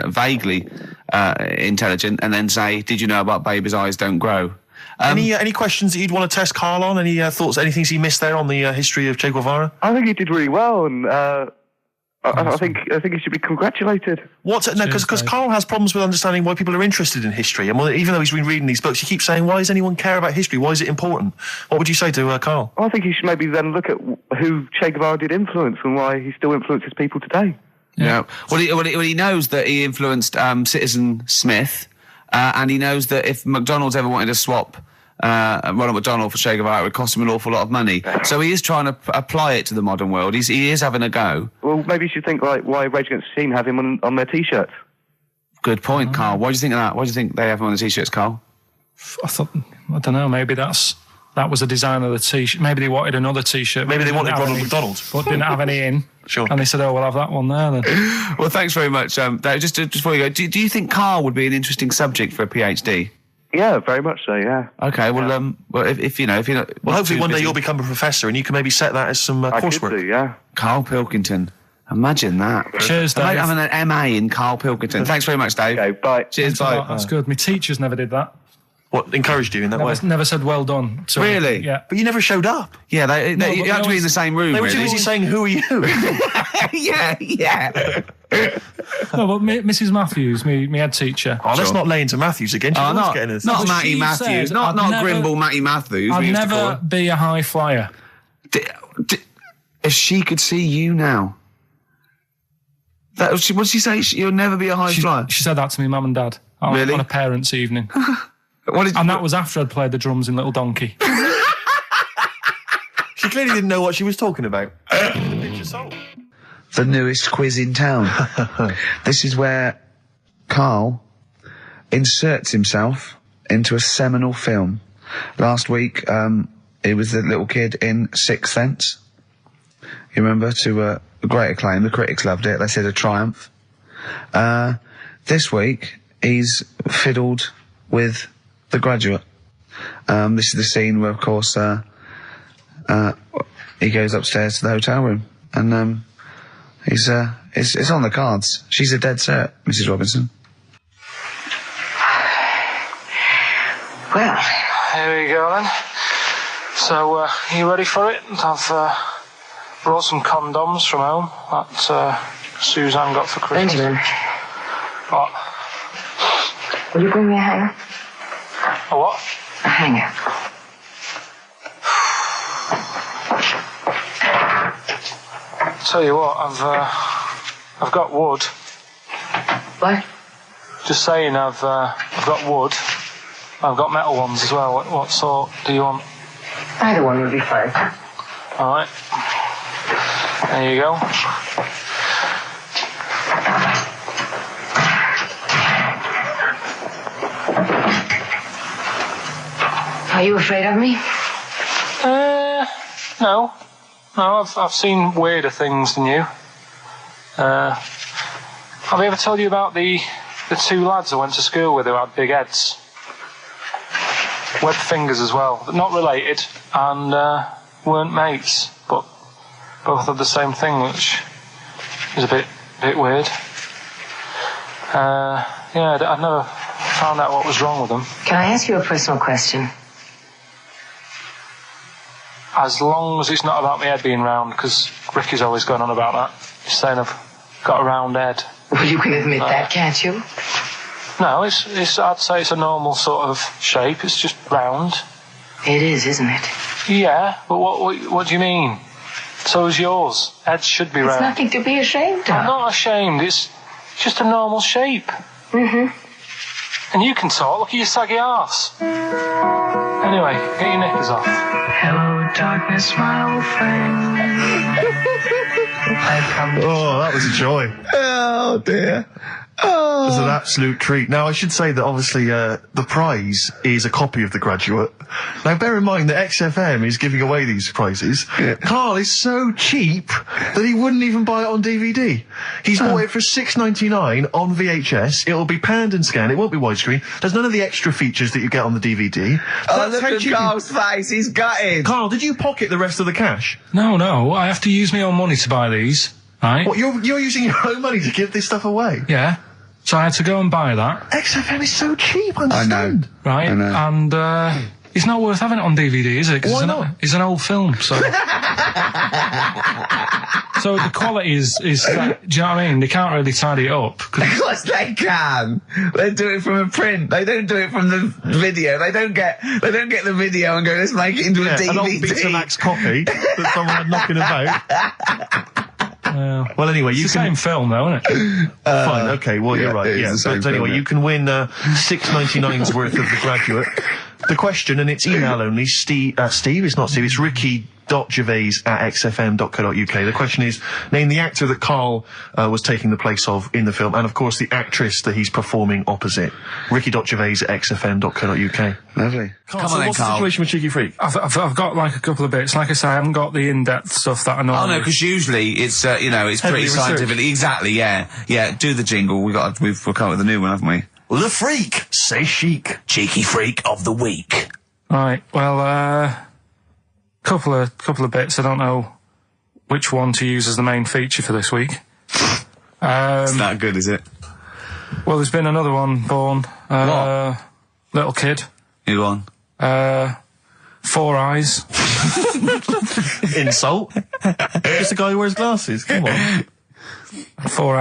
Speaker 8: vaguely intelligent, and then say, "Did you know about babies' eyes don't grow?"
Speaker 1: Any questions that you'd want to test Carl on? Any thoughts? Any things he missed there on the history of Che Guevara?
Speaker 9: I think he did really well, and I think he should be congratulated.
Speaker 1: Because Carl has problems with understanding why people are interested in history, and even though he's been reading these books, he keeps saying, "Why does anyone care about history? Why is it important?" What would you say to Carl?
Speaker 9: I think he should maybe then look at who Che Guevara did influence and why he still influences people today.
Speaker 8: Yeah. Well, he knows that he influenced Citizen Smith, and he knows that if McDonald's ever wanted to swap Ronald McDonald for Che Guevara, it would cost him an awful lot of money. So he is trying to apply it to the modern world. He is having a go.
Speaker 9: Well, maybe you should think like why Rage Against the Machine have him on their T-shirts.
Speaker 8: Good point, Carl. Why do you think of that? Why do you think they have him on the T-shirts, Carl?
Speaker 3: I don't know, maybe that was the design of the T-shirt. Maybe they wanted another T-shirt.
Speaker 1: Maybe they wanted Ronald McDonald.
Speaker 3: But didn't have any in.
Speaker 1: Sure.
Speaker 3: And they said, we'll have that one there then.
Speaker 8: Well, thanks very much. Just before you go, do you think Carl would be an interesting subject for a PhD?
Speaker 9: Yeah, very much so, yeah.
Speaker 8: Okay, well, if you're not...
Speaker 1: Well, hopefully one day you'll become a professor and you can maybe set that as some coursework.
Speaker 9: I could do, yeah.
Speaker 8: Karl Pilkington. Imagine that.
Speaker 3: Cheers, Dave.
Speaker 8: Having an MA in Karl Pilkington. Thanks very much, Dave.
Speaker 9: Okay, bye.
Speaker 8: Cheers, bye.
Speaker 3: That's good. My teachers never did that.
Speaker 1: What, encouraged you in that way?
Speaker 3: Never said well done. So,
Speaker 8: really?
Speaker 3: Yeah.
Speaker 1: But you never showed up.
Speaker 8: Yeah, you had to be in the same room,
Speaker 1: They were
Speaker 8: really.
Speaker 1: too busy saying, "Who are you?"
Speaker 8: yeah.
Speaker 3: No, but Mrs. Matthews, me head teacher.
Speaker 1: Oh, let's not lay into Matthews again.
Speaker 8: Oh, not Matty Matthews. Not Grimble Matty Matthews.
Speaker 3: I'd never be a high flyer.
Speaker 8: If she could see you now. What did she say? You'll never be a high flyer?
Speaker 3: She said that to me, mum and dad.
Speaker 8: Really?
Speaker 3: On a parents' evening. That was after I'd played the drums in Little Donkey.
Speaker 1: She clearly didn't know what she was talking about.
Speaker 2: The newest quiz in town. This is where Carl inserts himself into a seminal film. Last week, he was the little kid in Sixth Sense. You remember? To great acclaim. The critics loved it. They said a triumph. This week, he's fiddled with The Graduate. This is the scene where, of course, he goes upstairs to the hotel room, and it's on the cards. She's a dead cert, Mrs. Robinson.
Speaker 5: Well,
Speaker 3: here we go then. So, are you ready for it? I've brought some condoms from home that Suzanne got for Christmas.
Speaker 5: Benjamin.
Speaker 3: What?
Speaker 5: Will you bring me a hanger?
Speaker 3: A what?
Speaker 5: A hanger.
Speaker 3: Tell you what, I've got wood.
Speaker 5: What?
Speaker 3: Just saying, I've got wood. I've got metal ones as well. What sort do you want?
Speaker 5: Either one would be fine.
Speaker 3: All right. There you go.
Speaker 5: Are you afraid of me?
Speaker 3: No. No, I've seen weirder things than you. Have I ever told you about the two lads I went to school with who had big heads? Webbed fingers as well, but not related, and weren't mates, but both had the same thing, which is a bit weird. I'd never found out what was wrong with them.
Speaker 5: Can I ask you a personal question?
Speaker 3: As long as it's not about my head being round, because Ricky's always going on about that. He's saying I've got a round head.
Speaker 5: Well, you can admit that, can't you?
Speaker 3: No, it's. I'd say it's a normal sort of shape. It's just round.
Speaker 5: It is, isn't it?
Speaker 3: Yeah, but what do you mean? So is yours. Heads should be round.
Speaker 5: It's nothing to be ashamed of.
Speaker 3: I'm not ashamed. It's just a normal shape.
Speaker 5: Mm-hmm.
Speaker 3: And you can talk. Look at your saggy arse. Anyway, get your knickers off.
Speaker 5: Hello, darkness, my old friend.
Speaker 1: Oh, that was a joy.
Speaker 2: Oh, dear. Oh.
Speaker 1: It's an absolute treat. Now, I should say that obviously the prize is a copy of The Graduate. Now, bear in mind that XFM is giving away these prizes. Yeah. Carl is so cheap that he wouldn't even buy it on DVD. He's bought it for $6.99 on VHS. It'll be panned and scanned. It won't be widescreen. There's none of the extra features that you get on the DVD.
Speaker 8: Look at Carl's face. He's gutted.
Speaker 1: Carl, did you pocket the rest of the cash?
Speaker 3: No. I have to use my own money to buy these. Right?
Speaker 1: What, you're using your own money to give this stuff away?
Speaker 3: Yeah. So I had to go and buy that.
Speaker 1: XFM is so cheap, I understand.
Speaker 3: Right?
Speaker 8: I know.
Speaker 3: And, it's not worth having it on DVD, is it?
Speaker 1: Why not?
Speaker 3: It's an old film, so... So the quality is do you know what I mean? They can't really tidy it up.
Speaker 8: Of course they can. They do it from a print. They don't do it from the video. They don't get the video and go, let's make it into a DVD.
Speaker 1: An old Betamax copy that someone had knocking about. Well, anyway,
Speaker 3: it's the same film, though, isn't it?
Speaker 1: Fine, okay, well, you're right, yeah. But anyway, you can win $6.99's worth of The Graduate. The question, and it's email only, Steve, it's not Steve, it's ricky.gervais@xfm.co.uk. The question is, name the actor that Carl was taking the place of in the film, and of course the actress that he's performing opposite. ricky.gervais@xfm.co.uk.
Speaker 8: Lovely.
Speaker 1: Carl, so what's the situation with Cheeky Freak?
Speaker 3: I've got like a couple of bits. Like I say, I haven't got the in-depth stuff that I know.
Speaker 8: Oh no, because usually it's it's pretty scientific. Exactly, yeah. Do the jingle. We've come up with a new one, haven't we?
Speaker 1: The Freak, say chic.
Speaker 8: Cheeky Freak of the Week.
Speaker 3: Right. Well, couple of bits. I don't know which one to use as the main feature for this week.
Speaker 8: It's not good, is it?
Speaker 3: Well, there's been another one born.
Speaker 8: What?
Speaker 3: Little kid.
Speaker 8: Who on?
Speaker 3: 4 eyes.
Speaker 1: Insult. Just a guy who wears glasses. Come on.
Speaker 3: 4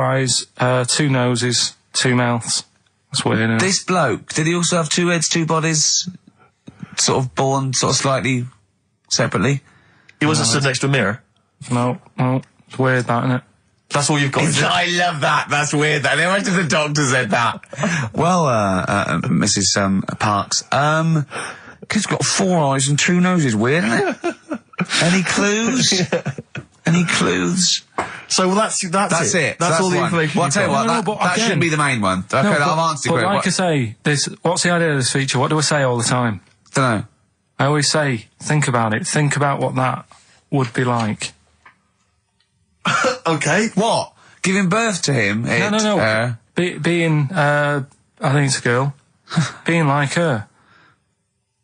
Speaker 3: eyes, 2 noses, 2 mouths. That's weird, isn't it?
Speaker 8: This bloke, did he also have 2 heads, 2 bodies? Sort of born sort of slightly separately?
Speaker 1: He wasn't stood next to a mirror?
Speaker 3: No. It's weird, that, isn't it?
Speaker 1: That's all you've got.
Speaker 8: I love that. That's weird. That. Imagine the doctor said that. Well, Mrs. Parks, kid's got 4 eyes and 2 noses. Weird, isn't it? Any clues?
Speaker 1: Yeah.
Speaker 8: Any clues?
Speaker 1: So that's it. That's all the information.
Speaker 8: Well, I'll tell you what, that shouldn't be the main one. Okay, I've answered
Speaker 3: but
Speaker 8: it.
Speaker 3: Like I say, what's the idea of this feature? What do I say all the time?
Speaker 8: Dunno.
Speaker 3: I always say, think about it. Think about what that would be like.
Speaker 1: Okay.
Speaker 8: What? Giving birth to him?
Speaker 3: No. Being, I think it's a girl. Being like her.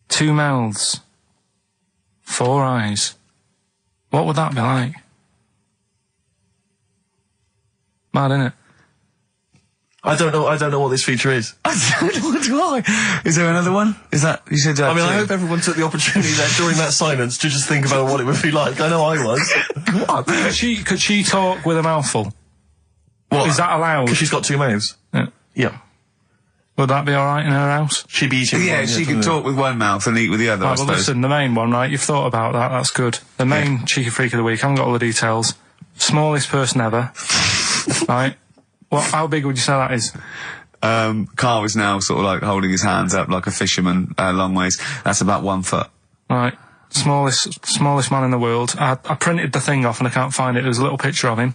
Speaker 3: 2 mouths. 4 eyes. What would that be like? Mad, innit?
Speaker 1: I don't know what this feature is.
Speaker 8: I don't know why. Is there another one? Is that, you said that?
Speaker 1: I mean, I hope everyone took the opportunity there during that silence to just think about what it would be like. I know I was.
Speaker 3: What? Could she talk with a mouthful?
Speaker 1: What?
Speaker 3: Is that allowed?
Speaker 1: Because she's got 2 mouths. Yeah.
Speaker 3: Would that be alright in her house?
Speaker 1: She'd be eating one,
Speaker 8: she can talk with one mouth and eat with the other, I
Speaker 3: well,
Speaker 8: suppose.
Speaker 3: listen, the main one, right? You've thought about that. That's good. The main Cheeky Freak of the Week. I haven't got all the details. Smallest person ever. Right? How big would you say that is?
Speaker 8: Carl is now sort of like holding his hands up like a fisherman, long ways. That's about 1 foot.
Speaker 3: Right. Smallest man in the world. I printed the thing off and I can't find it. There's a little picture of him.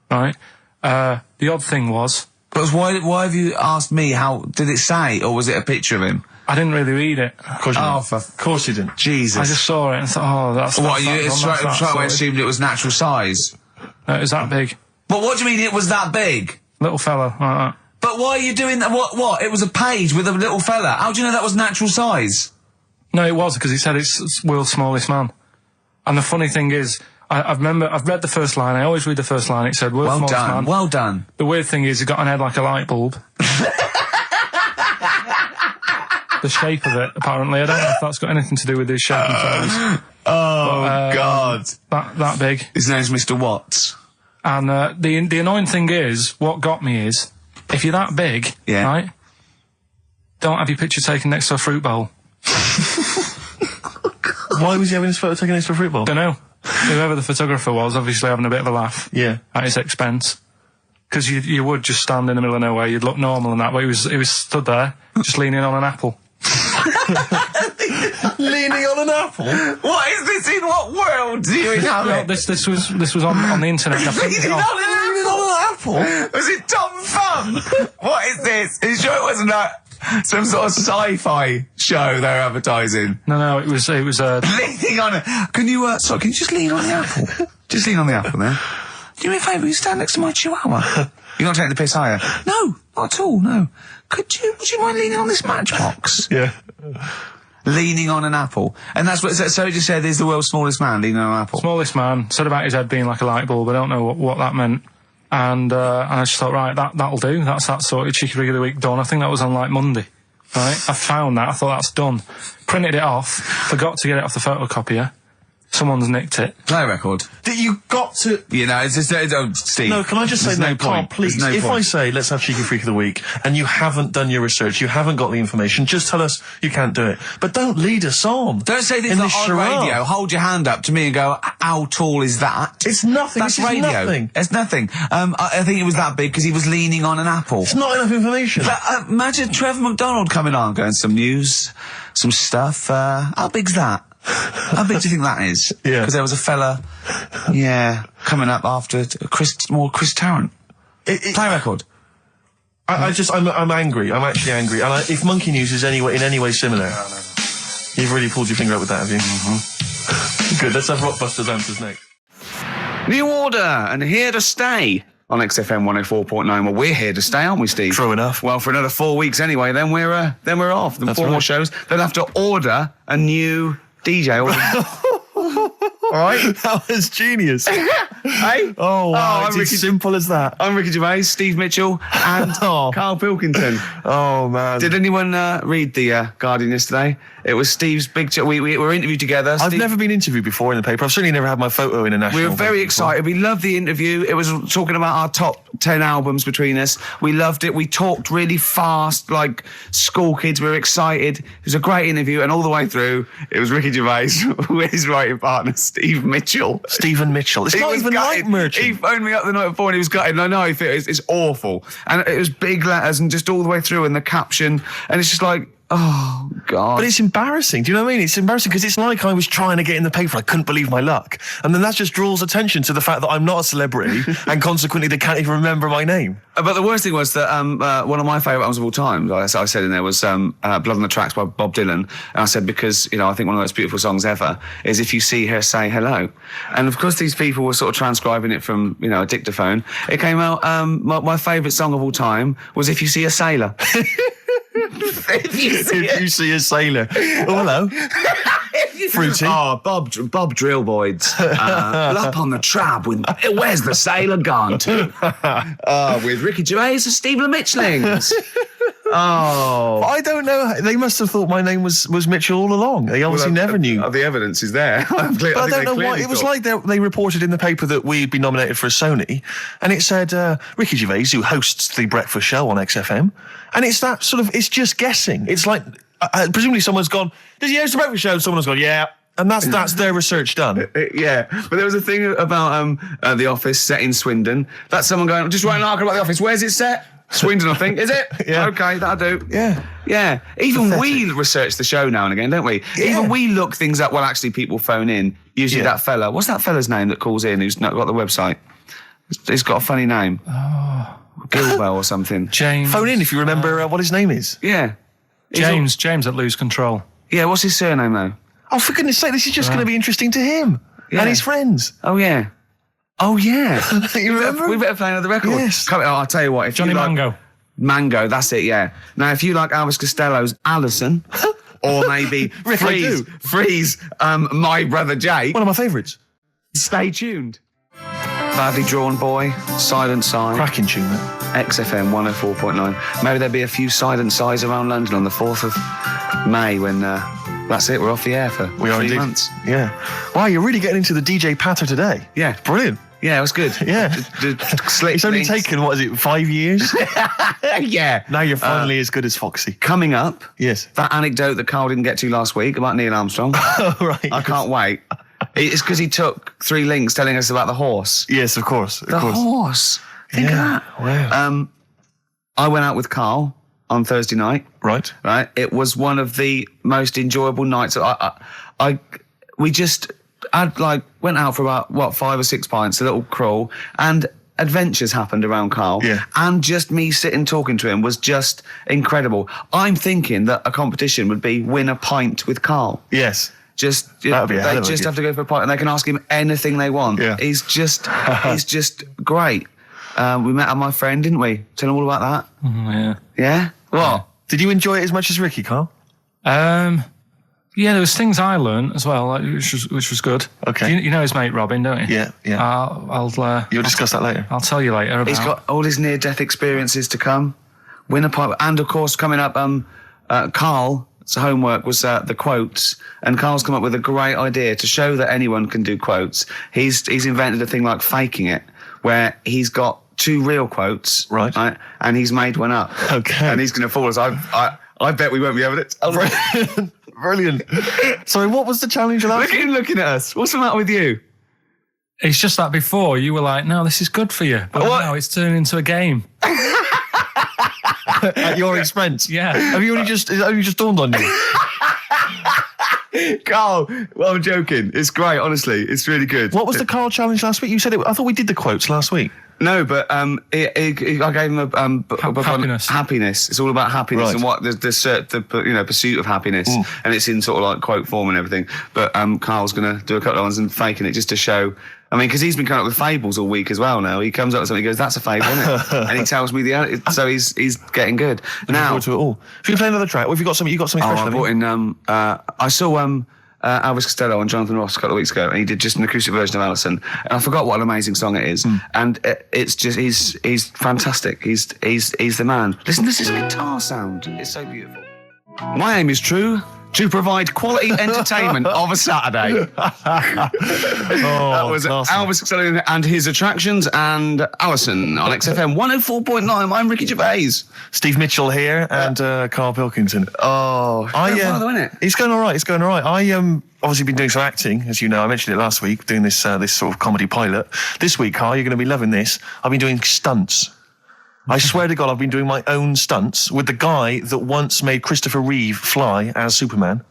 Speaker 3: Right? The odd thing was...
Speaker 8: But why have you asked me how... Did it say, or was it a picture of him?
Speaker 3: I didn't really read it.
Speaker 1: Of course you didn't.
Speaker 8: Jesus.
Speaker 3: I just saw it and thought, that's...
Speaker 8: What, you straight away assumed it was natural size?
Speaker 3: No, it was that big.
Speaker 8: But what do you mean it was that big?
Speaker 3: Little fella, like that.
Speaker 8: But why are you doing that? What? It was a page with a little fella. How do you know that was natural size?
Speaker 3: No, it was, because he said it's world's smallest man. And the funny thing is, I've read the first line. I always read the first line. It said, world's smallest man.
Speaker 8: Well done.
Speaker 3: The weird thing is, he got an head like a light bulb. The shape of it, apparently. I don't know if that's got anything to do with his shape and size.
Speaker 8: God.
Speaker 3: That big.
Speaker 8: His name's Mr. Watts.
Speaker 3: And the annoying thing is, what got me is, if you're that big, right, don't have your picture taken next to a fruit bowl.
Speaker 1: Why was he having his photo taken next to a fruit bowl?
Speaker 3: Don't know. Whoever the photographer was, obviously having a bit of a laugh.
Speaker 1: Yeah.
Speaker 3: At his expense. Because you would just stand in the middle of nowhere, you'd look normal and that, but he was stood there, just leaning on an apple.
Speaker 1: Leaning on an apple?
Speaker 8: What is this? In what world do you inhabit?
Speaker 3: This was on the internet. I printed it off.
Speaker 1: Leaning on an
Speaker 8: apple? Was it Tom Thumb? What is this? Are you sure it wasn't some sort of sci-fi show they were advertising?
Speaker 3: No, it was
Speaker 8: Leaning on it. Can you just lean on the apple? Just lean on the apple there. Do me a favour, you stand next to my chihuahua. You're not taking the piss, are you? No, not at all, no. Would you mind leaning on this matchbox?
Speaker 1: Yeah.
Speaker 8: Leaning on an apple. And that's what, so it just said he's the world's smallest man leaning on an apple.
Speaker 3: smallest man, said about his head being like a light bulb. I don't know what that meant. And I just thought, right, that'll do. That's that sorted. Cheeky Rig of the Week done. I think that was on like Monday. Right? I found that. I thought that's done. Printed it off. Forgot to get it off the photocopier. Someone's nicked it.
Speaker 8: Play record.
Speaker 1: You got to...
Speaker 8: You know, it's just, Steve.
Speaker 1: No, can I just say, no, Carl,
Speaker 8: point.
Speaker 1: please,
Speaker 8: There's no
Speaker 1: if
Speaker 8: point.
Speaker 1: I say, let's have Cheeky Freak of the Week, and you haven't done your research, you haven't got the information, just tell us you can't do it. But don't lead us on.
Speaker 8: Don't say this
Speaker 1: in
Speaker 8: like on
Speaker 1: charade.
Speaker 8: radio. Hold your hand up to me and go, how tall is that?
Speaker 1: It's nothing.
Speaker 8: That's
Speaker 1: This is
Speaker 8: radio.
Speaker 1: nothing.
Speaker 8: It's nothing. I think it was that big because he was leaning on an apple.
Speaker 1: It's not enough information.
Speaker 8: But, imagine Trevor McDonald coming on, going, some news, some stuff. How big's that? How big do you think that is?
Speaker 1: Yeah.
Speaker 8: Because there was a fella, coming up after Chris Tarrant. Play record.
Speaker 1: I'm angry. I'm actually angry. And if Monkey News is in any way similar, you've really pulled your finger out with that, have you? Mm-hmm. Good. Let's have Rockbusters answers next.
Speaker 8: New order and here to stay. On XFM 104.9, well, we're here to stay, aren't we, Steve?
Speaker 1: True enough.
Speaker 8: Well, for another 4 weeks anyway, then we're off. Then
Speaker 1: That's
Speaker 8: 4 more
Speaker 1: right.
Speaker 8: shows. They'll have to order a new DJ. All right?
Speaker 1: That was genius.
Speaker 8: Hey?
Speaker 1: Oh, wow.
Speaker 8: I'm
Speaker 1: It's as simple as that.
Speaker 8: I'm Ricky Gervais, Steve Mitchell, and Karl Pilkington.
Speaker 1: Oh, man.
Speaker 8: Did anyone read the Guardian yesterday? It was Steve's big... we were interviewed together.
Speaker 1: I've never been interviewed before in the paper. I've certainly never had my photo in a national...
Speaker 8: We were very excited. We loved the interview. It was talking about our top 10 albums between us. We loved it. We talked really fast, like school kids. We were excited. It was a great interview, and all the way through, it was Ricky Gervais with his writing partner, Steve Mitchell.
Speaker 1: Stephen Mitchell. It's not even like Merchant.
Speaker 8: He phoned me up the night before and he was gutted. And I know it's awful. And it was big letters and just all the way through and the caption. And it's just like, oh, God.
Speaker 1: But it's embarrassing. Do you know what I mean? It's embarrassing because it's like I was trying to get in the paper. I couldn't believe my luck. And then that just draws attention to the fact that I'm not a celebrity and consequently they can't even remember my name.
Speaker 8: But the worst thing was that one of my favourite albums of all time, I said in there, was Blood on the Tracks by Bob Dylan. And I said, because, I think one of the most beautiful songs ever is If You See Her, Say Hello. And of course these people were sort of transcribing it from, a dictaphone. It came out, my favourite song of all time was If You See a Sailor.
Speaker 1: If you see a sailor. Oh, hello. Fruity.
Speaker 8: Oh, Bob Drillboyd's up on the trap with where's the sailor gone to? With Ricky Gervais and Steve Mitchellings. Oh,
Speaker 1: I don't know. They must have thought my name was Mitchell all along. They obviously never knew.
Speaker 8: The evidence is there.
Speaker 1: But I don't know why. It was like they reported in the paper that we'd been nominated for a Sony, and it said Ricky Gervais, who hosts the breakfast show on XFM, and it's that sort of. It's just guessing. It's like presumably someone's gone. Does he host the breakfast show? And someone's gone, yeah. And that's their research done.
Speaker 8: Yeah, but there was a thing about The Office set in Swindon. That's someone going, just write an article about The Office. Where's it set? Swindon, I think. Is it?
Speaker 1: Yeah.
Speaker 8: Okay, that'll do.
Speaker 1: Yeah.
Speaker 8: Yeah. Even we research the show now and again, don't we?
Speaker 1: Yeah.
Speaker 8: Even we look things up. Well, actually, people phone in. Usually
Speaker 1: Yeah.
Speaker 8: that fella. What's that fella's name that calls in who's not got the website? He's got a funny name. Oh. Gilbell or something.
Speaker 3: James.
Speaker 1: Phone in if you remember what his name is.
Speaker 8: Yeah.
Speaker 3: James at Lose Control.
Speaker 8: Yeah, what's his surname, though?
Speaker 1: Oh, for goodness sake, this is just going to be interesting to him
Speaker 8: Yeah.
Speaker 1: and his friends.
Speaker 8: Oh, yeah. Oh, yeah.
Speaker 1: You remember?
Speaker 8: We better play another record.
Speaker 1: Yes.
Speaker 8: I'll tell you what. If
Speaker 3: Johnny
Speaker 8: you like,
Speaker 3: Mango.
Speaker 8: Mango, that's it, yeah. Now, if you like Elvis Costello's Alison, or maybe
Speaker 1: Rick, I do.
Speaker 8: Freeze, My Brother Jake,
Speaker 1: One of my favourites.
Speaker 8: stay tuned. Badly Drawn Boy, Silent Sigh,
Speaker 1: Cracking tune, that.
Speaker 8: XFM 104.9. Maybe there'll be a few silent sighs around London on the 4th of May when, that's it, we're off the air for
Speaker 1: We are
Speaker 8: 3
Speaker 1: indeed.
Speaker 8: months.
Speaker 1: Yeah. Wow, you're really getting into the DJ patter today.
Speaker 8: Yeah.
Speaker 1: Brilliant.
Speaker 8: Yeah, it was good.
Speaker 1: Yeah.
Speaker 8: Slick
Speaker 1: It's only
Speaker 8: links.
Speaker 1: taken, 5 years?
Speaker 8: Yeah.
Speaker 1: Now you're finally as good as Foxy.
Speaker 8: Coming up,
Speaker 1: Yes.
Speaker 8: that anecdote that Carl didn't get to last week about Neil Armstrong.
Speaker 1: Oh, right.
Speaker 8: I can't wait. It's because he took 3 links telling us about the horse.
Speaker 1: Yes, of course. Of course.
Speaker 8: Horse. Think of that.
Speaker 1: Wow.
Speaker 8: I went out with Carl on Thursday night.
Speaker 1: Right.
Speaker 8: Right. It was one of the most enjoyable nights. We just went out for about 5 or 6 pints, a little crawl, and adventures happened around Karl.
Speaker 1: Yeah.
Speaker 8: And just me sitting talking to him was just incredible. I'm thinking that a competition would be win a pint with Karl.
Speaker 1: Yes.
Speaker 8: Just
Speaker 1: That'd be a hell
Speaker 8: they
Speaker 1: of a
Speaker 8: just
Speaker 1: gift.
Speaker 8: have to go for a pint and they can ask him anything they want.
Speaker 1: Yeah.
Speaker 8: He's just great. We met my friend, didn't we? Tell him all about that.
Speaker 3: Yeah.
Speaker 8: Yeah? What?
Speaker 1: Did you enjoy it as much as Ricky, Karl?
Speaker 3: Yeah, there was things I learned as well, like, which was good.
Speaker 1: Okay.
Speaker 3: You know his mate Robin, don't you?
Speaker 1: Yeah, yeah. You'll discuss that later.
Speaker 3: I'll tell you later about.
Speaker 8: He's got all his near-death experiences to come. Win a pint. And, of course, coming up, Karl's homework was the quotes, and Karl's come up with a great idea to show that anyone can do quotes. He's invented a thing like faking it, where he's got 2 real quotes,
Speaker 1: right,
Speaker 8: and he's made one up.
Speaker 1: Okay.
Speaker 8: And he's going to fool us. I bet we won't be able to.
Speaker 1: Brilliant. Sorry, what was the challenge last
Speaker 8: Look at him looking at us. What's the matter with you?
Speaker 3: It's just that before you were like, no, this is good for you. But now it's turning into a game.
Speaker 1: At your expense?
Speaker 3: Yeah.
Speaker 1: Have you only just dawned on you?
Speaker 8: Karl, well, I'm joking. It's great, honestly. It's really good.
Speaker 1: What was the Karl challenge last week? You said it. I thought we did the quotes last week.
Speaker 8: No, but I gave him a book on
Speaker 3: happiness.
Speaker 8: Happiness. It's all about happiness
Speaker 1: Right.
Speaker 8: and what the pursuit of happiness, and it's in sort of like quote form and everything. But Karl's going to do a couple of ones and faking it just to show. I mean, because he's been coming up with fables all week as well. Now he comes up with something, he goes, "That's a fable, isn't it?" And he tells me so he's getting good.
Speaker 1: Looking forward to it all. If you play another track, what have you got? You got something fresh?
Speaker 8: I brought in. I saw Elvis Costello and Jonathan Ross a couple of weeks ago, and he did just an acoustic version of Alison, and I forgot what an amazing song it is. And it's just he's fantastic. He's the man. Listen to this guitar sound. It's so beautiful. My aim is true. To provide quality entertainment of a Saturday. That was Elvis Costello and his attractions, and Alison on XFM 104.9. I'm Ricky Gervais.
Speaker 1: Steve Mitchell here and Karl Pilkington. It's going all right. It's going all right. I obviously been doing some acting, as you know. I mentioned it last week, doing this this sort of comedy pilot. This week, Karl, you're going to be loving this. I've been doing stunts. I swear to God, I've been doing my own stunts with the guy that once made Christopher Reeve fly as Superman,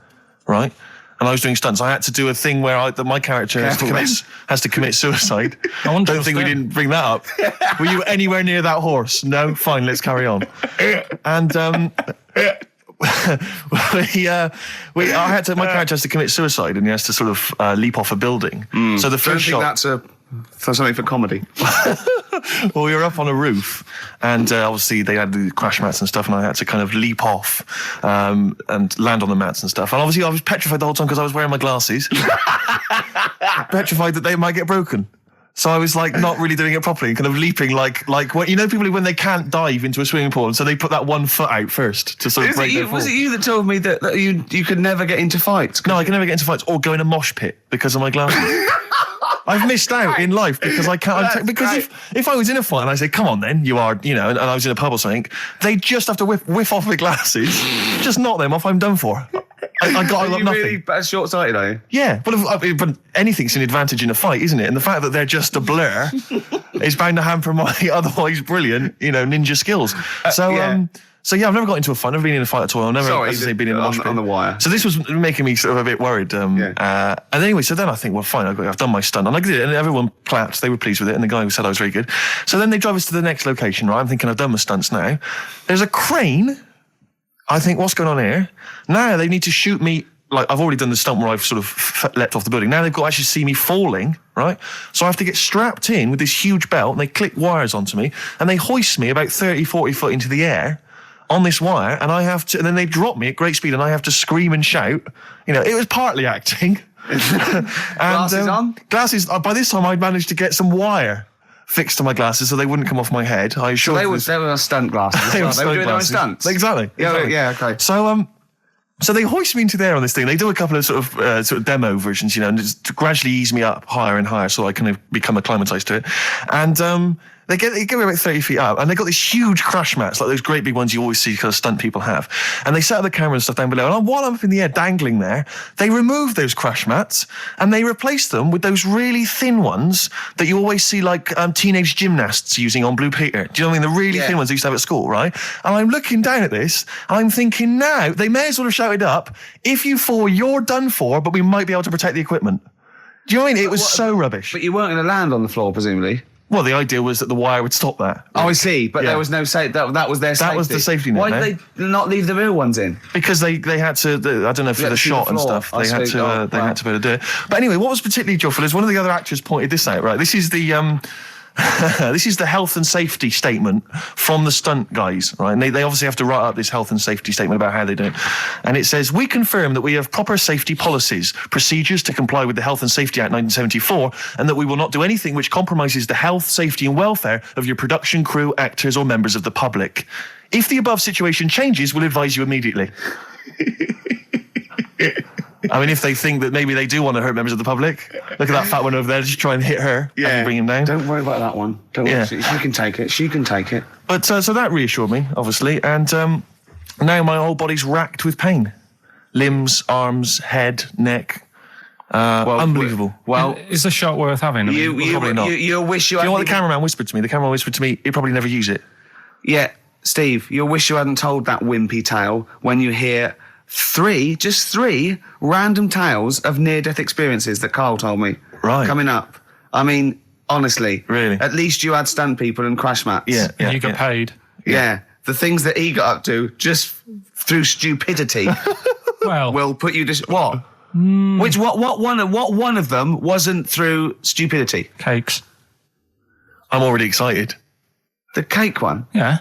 Speaker 1: right? And I was doing stunts. I had to do a thing where my character has to commit suicide. Don't think we didn't bring that up. Were you anywhere near that horse? No? Fine, let's carry on. And my character has to commit suicide, and he has to sort of leap off a building. So the first shot...
Speaker 8: That's something for comedy.
Speaker 1: Well, we were up on a roof, and obviously they had the crash mats and stuff, and I had to kind of leap off and land on the mats and stuff. And obviously I was petrified the whole time because I was wearing my glasses. Petrified that they might get broken. So I was like not really doing it properly, kind of leaping like when, you know, people when they can't dive into a swimming pool, and so they put that one foot out first to sort of break their fall.
Speaker 8: Was it you that told me that you could never get into fights?
Speaker 1: No, I can never get into fights or go in a mosh pit because of my glasses. I've missed out in life because I can't. Because if I was in a fight and I say, "Come on, then you are," you know, and I was in a pub or something, they just have to whiff off my glasses, just knock them off. I'm done for. I got nothing.
Speaker 8: Really short-sighted, are you?
Speaker 1: Yeah, but anything's an advantage in a fight, isn't it? And the fact that they're just a blur is bound to hamper my otherwise brilliant, ninja skills. So I've never got into a fight. I've never been in a fight at all. I've never, been in a mosh pit.
Speaker 8: On the wire.
Speaker 1: So this was making me sort of a bit worried. And anyway, so then I think, well, fine, I've done my stunt. And I did it, and everyone clapped. They were pleased with it, and the guy who said I was very good. So then they drive us to the next location, right? I'm thinking I've done my stunts now. There's a crane. I think, what's going on here? Now they need to shoot me. Like, I've already done the stunt where I've sort of leapt off the building. Now they've got to actually see me falling, right? So I have to get strapped in with this huge belt, and they clip wires onto me, and they hoist me about 30, 40 foot into the air on this wire, and and then they drop me at great speed, and I have to scream and shout. It was partly acting.
Speaker 8: Glasses on?
Speaker 1: Glasses. By this time, I'd managed to get some wire fixed to my glasses so they wouldn't come off my head. I assured
Speaker 8: they were stunt glasses. They were doing their own stunts.
Speaker 1: Exactly.
Speaker 8: Yeah, okay.
Speaker 1: So they hoist me into the air on this thing. They do a couple of sort of demo versions, and just to gradually ease me up higher and higher so I kind of become acclimatized to it. And they get me about 30 feet up, and they got these huge crash mats, like those great big ones you always see kind of stunt people have. And they set up the camera and stuff down below. And while I'm up in the air dangling there, they remove those crash mats and they replace them with those really thin ones that you always see like teenage gymnasts using on Blue Peter. Do you know what I mean? The really thin ones they used to have at school, right? And I'm looking down at this, and I'm thinking, now, they may as well have shouted up, if you fall, you're done for, but we might be able to protect the equipment. Do you know what I mean? It was so rubbish.
Speaker 8: But you weren't going to land on the floor, presumably.
Speaker 1: Well, the idea was that the wire would stop that.
Speaker 8: Oh, I see. But
Speaker 1: Yeah.
Speaker 8: there was no that was their safety.
Speaker 1: That was the safety net.
Speaker 8: Why
Speaker 1: no?
Speaker 8: did they not leave the real ones in?
Speaker 1: Because they had to, I don't know, for
Speaker 8: Yeah,
Speaker 1: the
Speaker 8: through the
Speaker 1: shot and
Speaker 8: floor,
Speaker 1: stuff,
Speaker 8: I
Speaker 1: they had
Speaker 8: see.
Speaker 1: to
Speaker 8: Oh,
Speaker 1: they
Speaker 8: wow.
Speaker 1: had to be able to do it. But anyway, what was particularly joyful is one of the other actors pointed this out, right? This is the this is the health and safety statement from the stunt guys, right? And they obviously have to write up this health and safety statement about how they do it. And it says, we confirm that we have proper safety policies, procedures to comply with the Health and Safety Act 1974, and that we will not do anything which compromises the health, safety and welfare of your production crew, actors or members of the public. If the above situation changes, we'll advise you immediately. I mean, if they think that maybe they do want to hurt members of the public, look at that fat one over there, just try and hit her and bring him down.
Speaker 8: Don't worry about that one. Don't worry.
Speaker 1: Yeah.
Speaker 8: She can take it. She can take it.
Speaker 1: But so that reassured me, obviously, and now my whole body's racked with pain. Limbs, arms, head, neck. Unbelievable.
Speaker 8: Well,
Speaker 3: Is the shot worth having? I mean,
Speaker 1: probably not.
Speaker 8: you'll wish you
Speaker 1: Do you know what the
Speaker 8: hadn't
Speaker 1: cameraman whispered to me? The cameraman whispered to me, he'd probably never use it.
Speaker 8: Yeah, Steve, you'll wish you hadn't told that wimpy tale when you hear just three random tales of near-death experiences that Carl told me.
Speaker 1: Right.
Speaker 8: Coming up. I mean, honestly.
Speaker 1: Really?
Speaker 8: At least you had stunt people and crash mats.
Speaker 1: Yeah.
Speaker 3: you got paid.
Speaker 8: Yeah. The things that he got up to just through stupidity
Speaker 3: Well,
Speaker 8: will put you what? What one of them wasn't through stupidity?
Speaker 3: cakes.
Speaker 1: I'm already excited.
Speaker 8: The cake one?
Speaker 3: Yeah.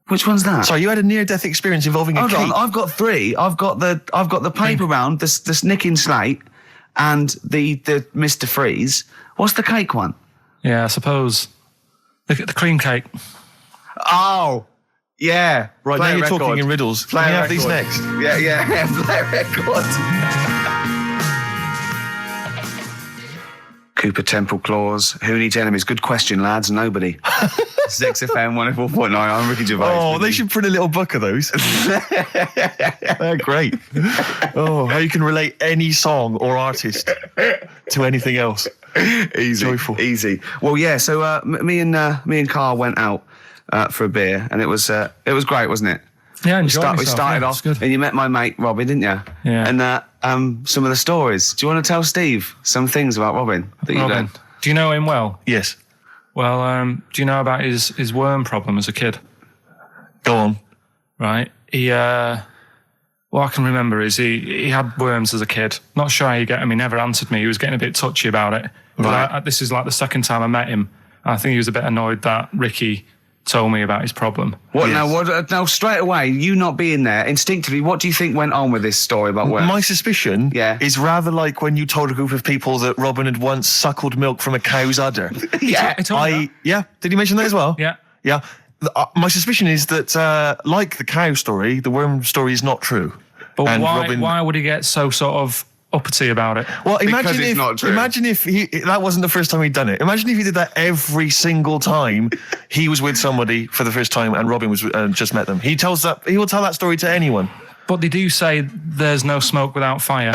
Speaker 8: Which one's that?
Speaker 1: Sorry, you had a near-death experience involving a
Speaker 8: Hold
Speaker 1: cake?
Speaker 8: on, I've got three. I've got the paper round, the nicking slate, and the Mr. Freeze. What's the cake one?
Speaker 3: Yeah, I suppose. The cream cake.
Speaker 8: Oh, yeah.
Speaker 1: Right,
Speaker 8: Play
Speaker 1: now
Speaker 8: a
Speaker 1: you're
Speaker 8: record.
Speaker 1: talking in riddles.
Speaker 8: Play
Speaker 1: Can
Speaker 8: a
Speaker 1: you have these
Speaker 8: record.
Speaker 1: next?
Speaker 8: Yeah. Play a record. Cooper Temple Claws. Who needs enemies? Good question, lads. Nobody. This is XFM 104.9. I'm Ricky Gervais.
Speaker 1: Oh, they should print a little book of those. They're great. Oh, how you can relate any song or artist to anything else.
Speaker 8: Easy,
Speaker 1: Joyful.
Speaker 8: easy. Well, yeah. So me and Carl went out for a beer, and it was great, wasn't it?
Speaker 3: Yeah,
Speaker 8: We
Speaker 3: enjoyed myself.
Speaker 8: started
Speaker 3: Yeah,
Speaker 8: off,
Speaker 3: it's good.
Speaker 8: and you met my mate Robin, didn't you?
Speaker 3: Yeah.
Speaker 8: And some of the stories. Do you want to tell Steve some things about Robin that you
Speaker 3: Robin,
Speaker 8: learned?
Speaker 3: do you know him well?
Speaker 1: Yes.
Speaker 3: Well, do you know about his worm problem as a kid?
Speaker 1: Go on.
Speaker 3: Right. He, what I can remember is he had worms as a kid. Not sure how you get them. He never answered me. He was getting a bit touchy about it.
Speaker 8: Right.
Speaker 3: But this is like the second time I met him. I think he was a bit annoyed that Ricky told me about his problem.
Speaker 8: What
Speaker 1: Yes.
Speaker 8: now? Now, straight away, you not being there, instinctively, what do you think went on with this story about worms?
Speaker 1: My suspicion
Speaker 8: Yeah.
Speaker 1: is rather like when you told a group of people that Robin had once suckled milk from a cow's udder.
Speaker 8: Yeah.
Speaker 3: I told you that.
Speaker 1: Yeah, did he mention that as well?
Speaker 3: Yeah.
Speaker 1: Yeah. My suspicion is that, like the cow story, the worm story is not true.
Speaker 3: But
Speaker 1: And
Speaker 3: why,
Speaker 1: Robin-
Speaker 3: why would he get so sort of uppity about it?
Speaker 1: Well,
Speaker 8: Because it's not true.
Speaker 1: Imagine if that wasn't the first time he'd done it. Imagine if he did that every single time he was with somebody for the first time and Robin was just met them. He will tell that story to anyone.
Speaker 3: But they do say there's no smoke without fire.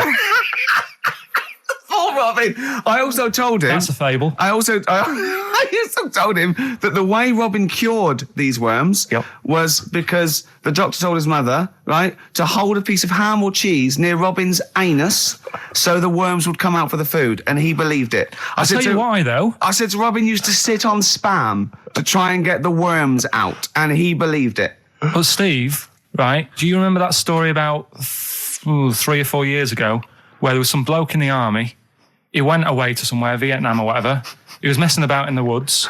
Speaker 8: Oh, Robin! I also told him.
Speaker 3: That's a fable.
Speaker 8: I also told him that the way Robin cured these worms
Speaker 1: Yep.
Speaker 8: was because the doctor told his mother, right, to hold a piece of ham or cheese near Robin's anus so the worms would come out for the food, and he believed it.
Speaker 3: I'll tell you why, though.
Speaker 8: I said to Robin used to sit on spam to try and get the worms out, and he believed it.
Speaker 3: But Steve, right, do you remember that story about 3 or 4 years ago where there was some bloke in the army? He went away to somewhere, Vietnam or whatever. He was messing about in the woods.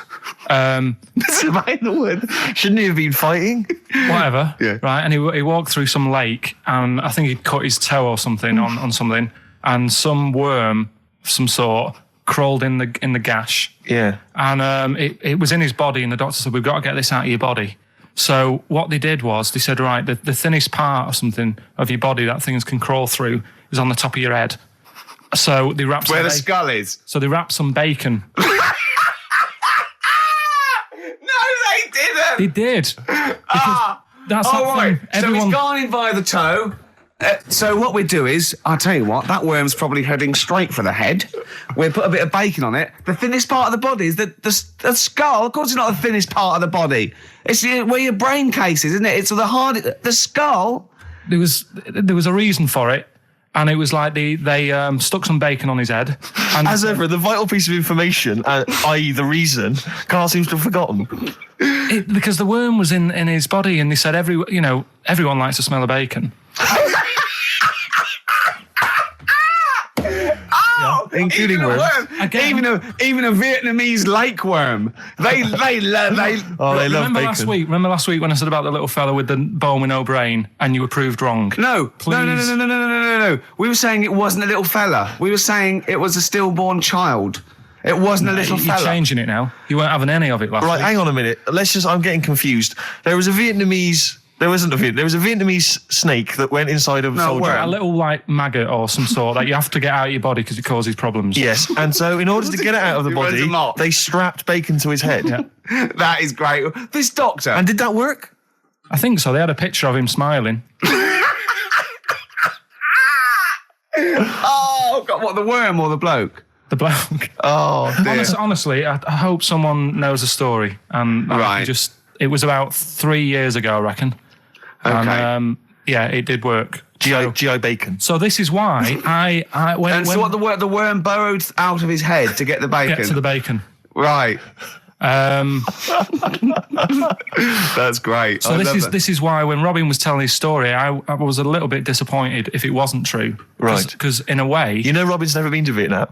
Speaker 8: Right in the wood.
Speaker 1: Shouldn't he have been fighting?
Speaker 3: Whatever.
Speaker 8: Yeah.
Speaker 3: Right, and he walked through some lake, and I think he'd cut his toe or something on something, and some worm of some sort crawled in the gash.
Speaker 1: Yeah.
Speaker 3: And it was in his body, and the doctor said, we've got to get this out of your body. So what they did was, they said, right, the thinnest part of something of your body that things can crawl through is on the top of your head. So they wrapped
Speaker 8: Where the
Speaker 3: some
Speaker 8: skull is.
Speaker 3: so they wrapped some bacon.
Speaker 8: No, they didn't.
Speaker 3: They did. Because that's
Speaker 8: Oh,
Speaker 3: that
Speaker 8: right.
Speaker 3: thing.
Speaker 8: So he's gone in via the toe. So what we do is, I'll tell you what, that worm's probably heading straight for the head. We'll put a bit of bacon on it. The thinnest part of the body is the skull. Of course it's not the thinnest part of the body. It's where your brain case is, isn't it? It's the skull.
Speaker 3: There was a reason for it. And it was like they stuck some bacon on his head. And
Speaker 1: As ever, the vital piece of information, i.e. the reason, Carl seems to have forgotten.
Speaker 3: Because the worm was in his body, and they said everyone likes the smell of bacon.
Speaker 1: Including worms.
Speaker 3: Again.
Speaker 8: Even a Vietnamese lake worm. They love
Speaker 3: Remember
Speaker 8: bacon.
Speaker 3: Remember last week when I said about the little fella with the bone with no brain, and you were proved wrong?
Speaker 8: No.
Speaker 3: Please.
Speaker 8: No. We were saying it wasn't a little fella. We were saying it was a stillborn child. It wasn't a little
Speaker 3: You're
Speaker 8: fella.
Speaker 3: changing it now. You weren't having any of it last week.
Speaker 1: Right, hang on a minute. I'm getting confused. There was a Vietnamese snake that went inside of a soldier.
Speaker 3: A little like maggot or some sort that you have to get out of your body because it causes problems.
Speaker 1: Yes, and so in order to get it out of the body, they strapped bacon to his head.
Speaker 3: Yeah.
Speaker 8: That is great. This doctor.
Speaker 1: And did that work?
Speaker 3: I think so. They had a picture of him smiling.
Speaker 8: Oh, God, what, the worm or the bloke?
Speaker 3: The bloke.
Speaker 1: Oh, dear.
Speaker 3: Honestly, I hope someone knows the story. And
Speaker 8: Right.
Speaker 3: It was about 3 years ago, I reckon.
Speaker 8: Okay.
Speaker 3: And, it did work.
Speaker 1: GI bacon.
Speaker 3: So this is why when
Speaker 8: So what, the worm burrowed out of his head to get the bacon?
Speaker 3: get to the bacon.
Speaker 8: Right. That's great.
Speaker 3: So this is why when Robin was telling his story, I was a little bit disappointed if it wasn't true.
Speaker 1: Right.
Speaker 3: Because in a way,
Speaker 1: You know Robin's never been to Vietnam.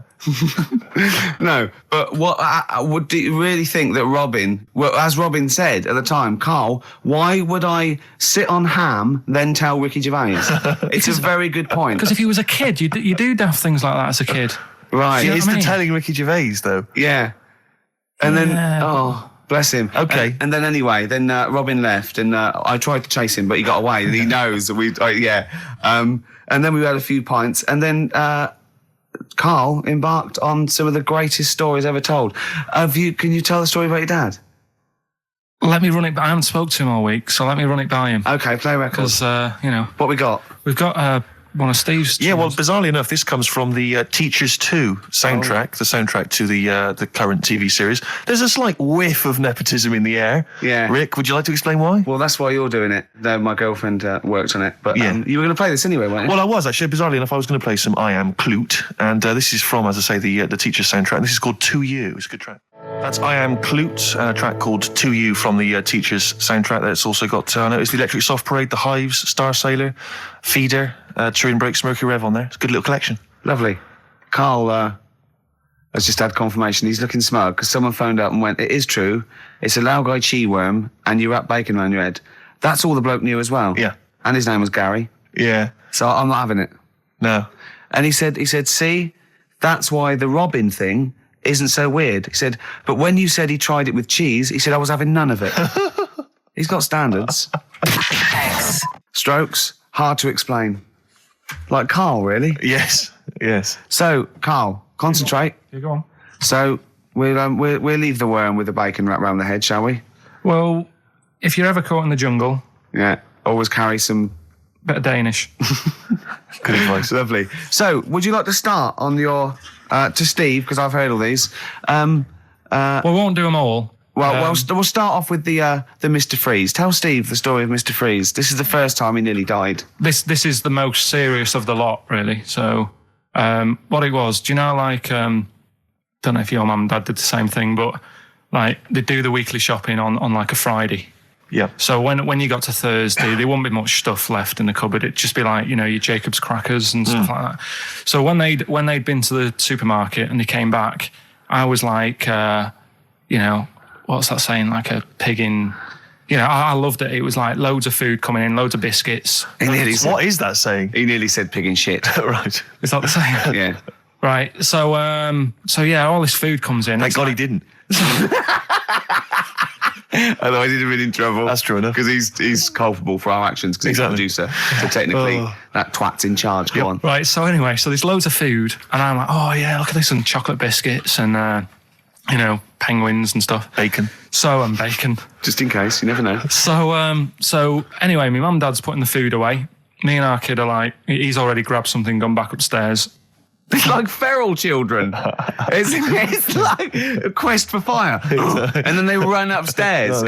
Speaker 8: No, but what do you really think that Robin, well, as Robin said at the time, Carl, why would I sit on ham then tell Ricky Gervais? It's a very good point.
Speaker 3: because if he was a kid, you do daft things like that as a kid.
Speaker 8: Right.
Speaker 3: You know
Speaker 1: It's
Speaker 3: what I
Speaker 1: the
Speaker 3: mean?
Speaker 1: telling Ricky Gervais, though.
Speaker 8: Yeah. And then,
Speaker 3: Yeah.
Speaker 8: bless him.
Speaker 1: Okay.
Speaker 8: And then anyway, Robin left, and I tried to chase him, but he got away. And he knows that and then we had a few pints, and then Carl embarked on some of the greatest stories ever told. Can you tell the story about your dad?
Speaker 3: Let me run it. I haven't spoke to him all week, so let me run it by him.
Speaker 8: Okay, play records.
Speaker 3: Because
Speaker 8: What we got?
Speaker 3: we've got one of Steve's.
Speaker 1: Yeah, well, bizarrely enough, this comes from the Teachers 2 soundtrack, the soundtrack to the current TV series. There's a slight whiff of nepotism in the air.
Speaker 8: Yeah.
Speaker 1: Rick, would you like to explain why?
Speaker 8: Well, that's why you're doing it. No, my girlfriend worked on it. But
Speaker 1: Yeah.
Speaker 8: you were going to play this anyway, weren't you?
Speaker 1: Well, I was actually. Bizarrely enough, I was going to play some I Am Clute, and this is from, as I say, the Teachers soundtrack. This is called To You. It's a good track. That's I Am Clute, a track called To You from the Teachers soundtrack. That's also got, I noticed the Electric Soft Parade, The Hives, Star Sailor, Feeder, Turin Breaks, Mercury Rev on there. It's a good little collection.
Speaker 8: Lovely. Carl has just had confirmation. He's looking smug because someone phoned up and went, it is true. It's a Laogai chi worm and you wrap bacon around your head. That's all the bloke knew as well.
Speaker 1: Yeah.
Speaker 8: And his name was Gary.
Speaker 1: Yeah.
Speaker 8: So I'm not having it.
Speaker 1: No.
Speaker 8: And he said, see, that's why the Robin thing isn't so weird. He said, but when you said he tried it with cheese, he said, I was having none of it. He's got standards. Strokes, hard to explain. Like Carl, really.
Speaker 1: Yes. Yes.
Speaker 8: So, Carl, concentrate.
Speaker 3: Yeah, go on.
Speaker 8: So, we'll leave the worm with the bacon wrapped around the head, shall we?
Speaker 3: Well, if you're ever caught in the jungle,
Speaker 8: Yeah. Always carry some...
Speaker 3: bit of Danish.
Speaker 8: Good advice. Lovely. So, would you like to start on your... to Steve, because I've heard all these.
Speaker 3: We won't do them all.
Speaker 8: We'll start off with the Mr. Freeze. Tell Steve the story of Mr. Freeze. This is the first time he nearly died.
Speaker 3: This is the most serious of the lot, really. So, what it was, do you know, like, don't know if your mum and dad did the same thing, but like they do the weekly shopping on like a Friday.
Speaker 1: Yeah.
Speaker 3: So when you got to Thursday, there wouldn't be much stuff left in the cupboard. It'd just be like, you know, your Jacob's crackers and stuff like that. So when they'd been to the supermarket and they came back, I was like, you know, what's that saying? Like a pig in... You know, I loved it. It was like loads of food coming in, loads of biscuits.
Speaker 1: What is that saying?
Speaker 8: He nearly said pig and shit.
Speaker 1: Right.
Speaker 3: Is that the saying?
Speaker 8: Yeah.
Speaker 3: Right. So yeah, all this food comes in.
Speaker 1: Thank God he didn't.
Speaker 8: Otherwise he'd have been in trouble.
Speaker 1: That's true enough.
Speaker 8: Because he's culpable for our actions because
Speaker 1: Exactly.
Speaker 8: he's the producer. So technically, that twat's in charge. Go on.
Speaker 3: Right. So anyway, so there's loads of food, and I'm like, oh yeah, look at this, and chocolate biscuits, and you know, penguins and stuff.
Speaker 1: Bacon.
Speaker 3: And bacon.
Speaker 8: Just in case, you never know.
Speaker 3: So anyway, my mum and dad's putting the food away. Me and our kid are like, he's already grabbed something, gone back upstairs.
Speaker 8: It's like feral children. It's like a quest for fire. And then they run upstairs.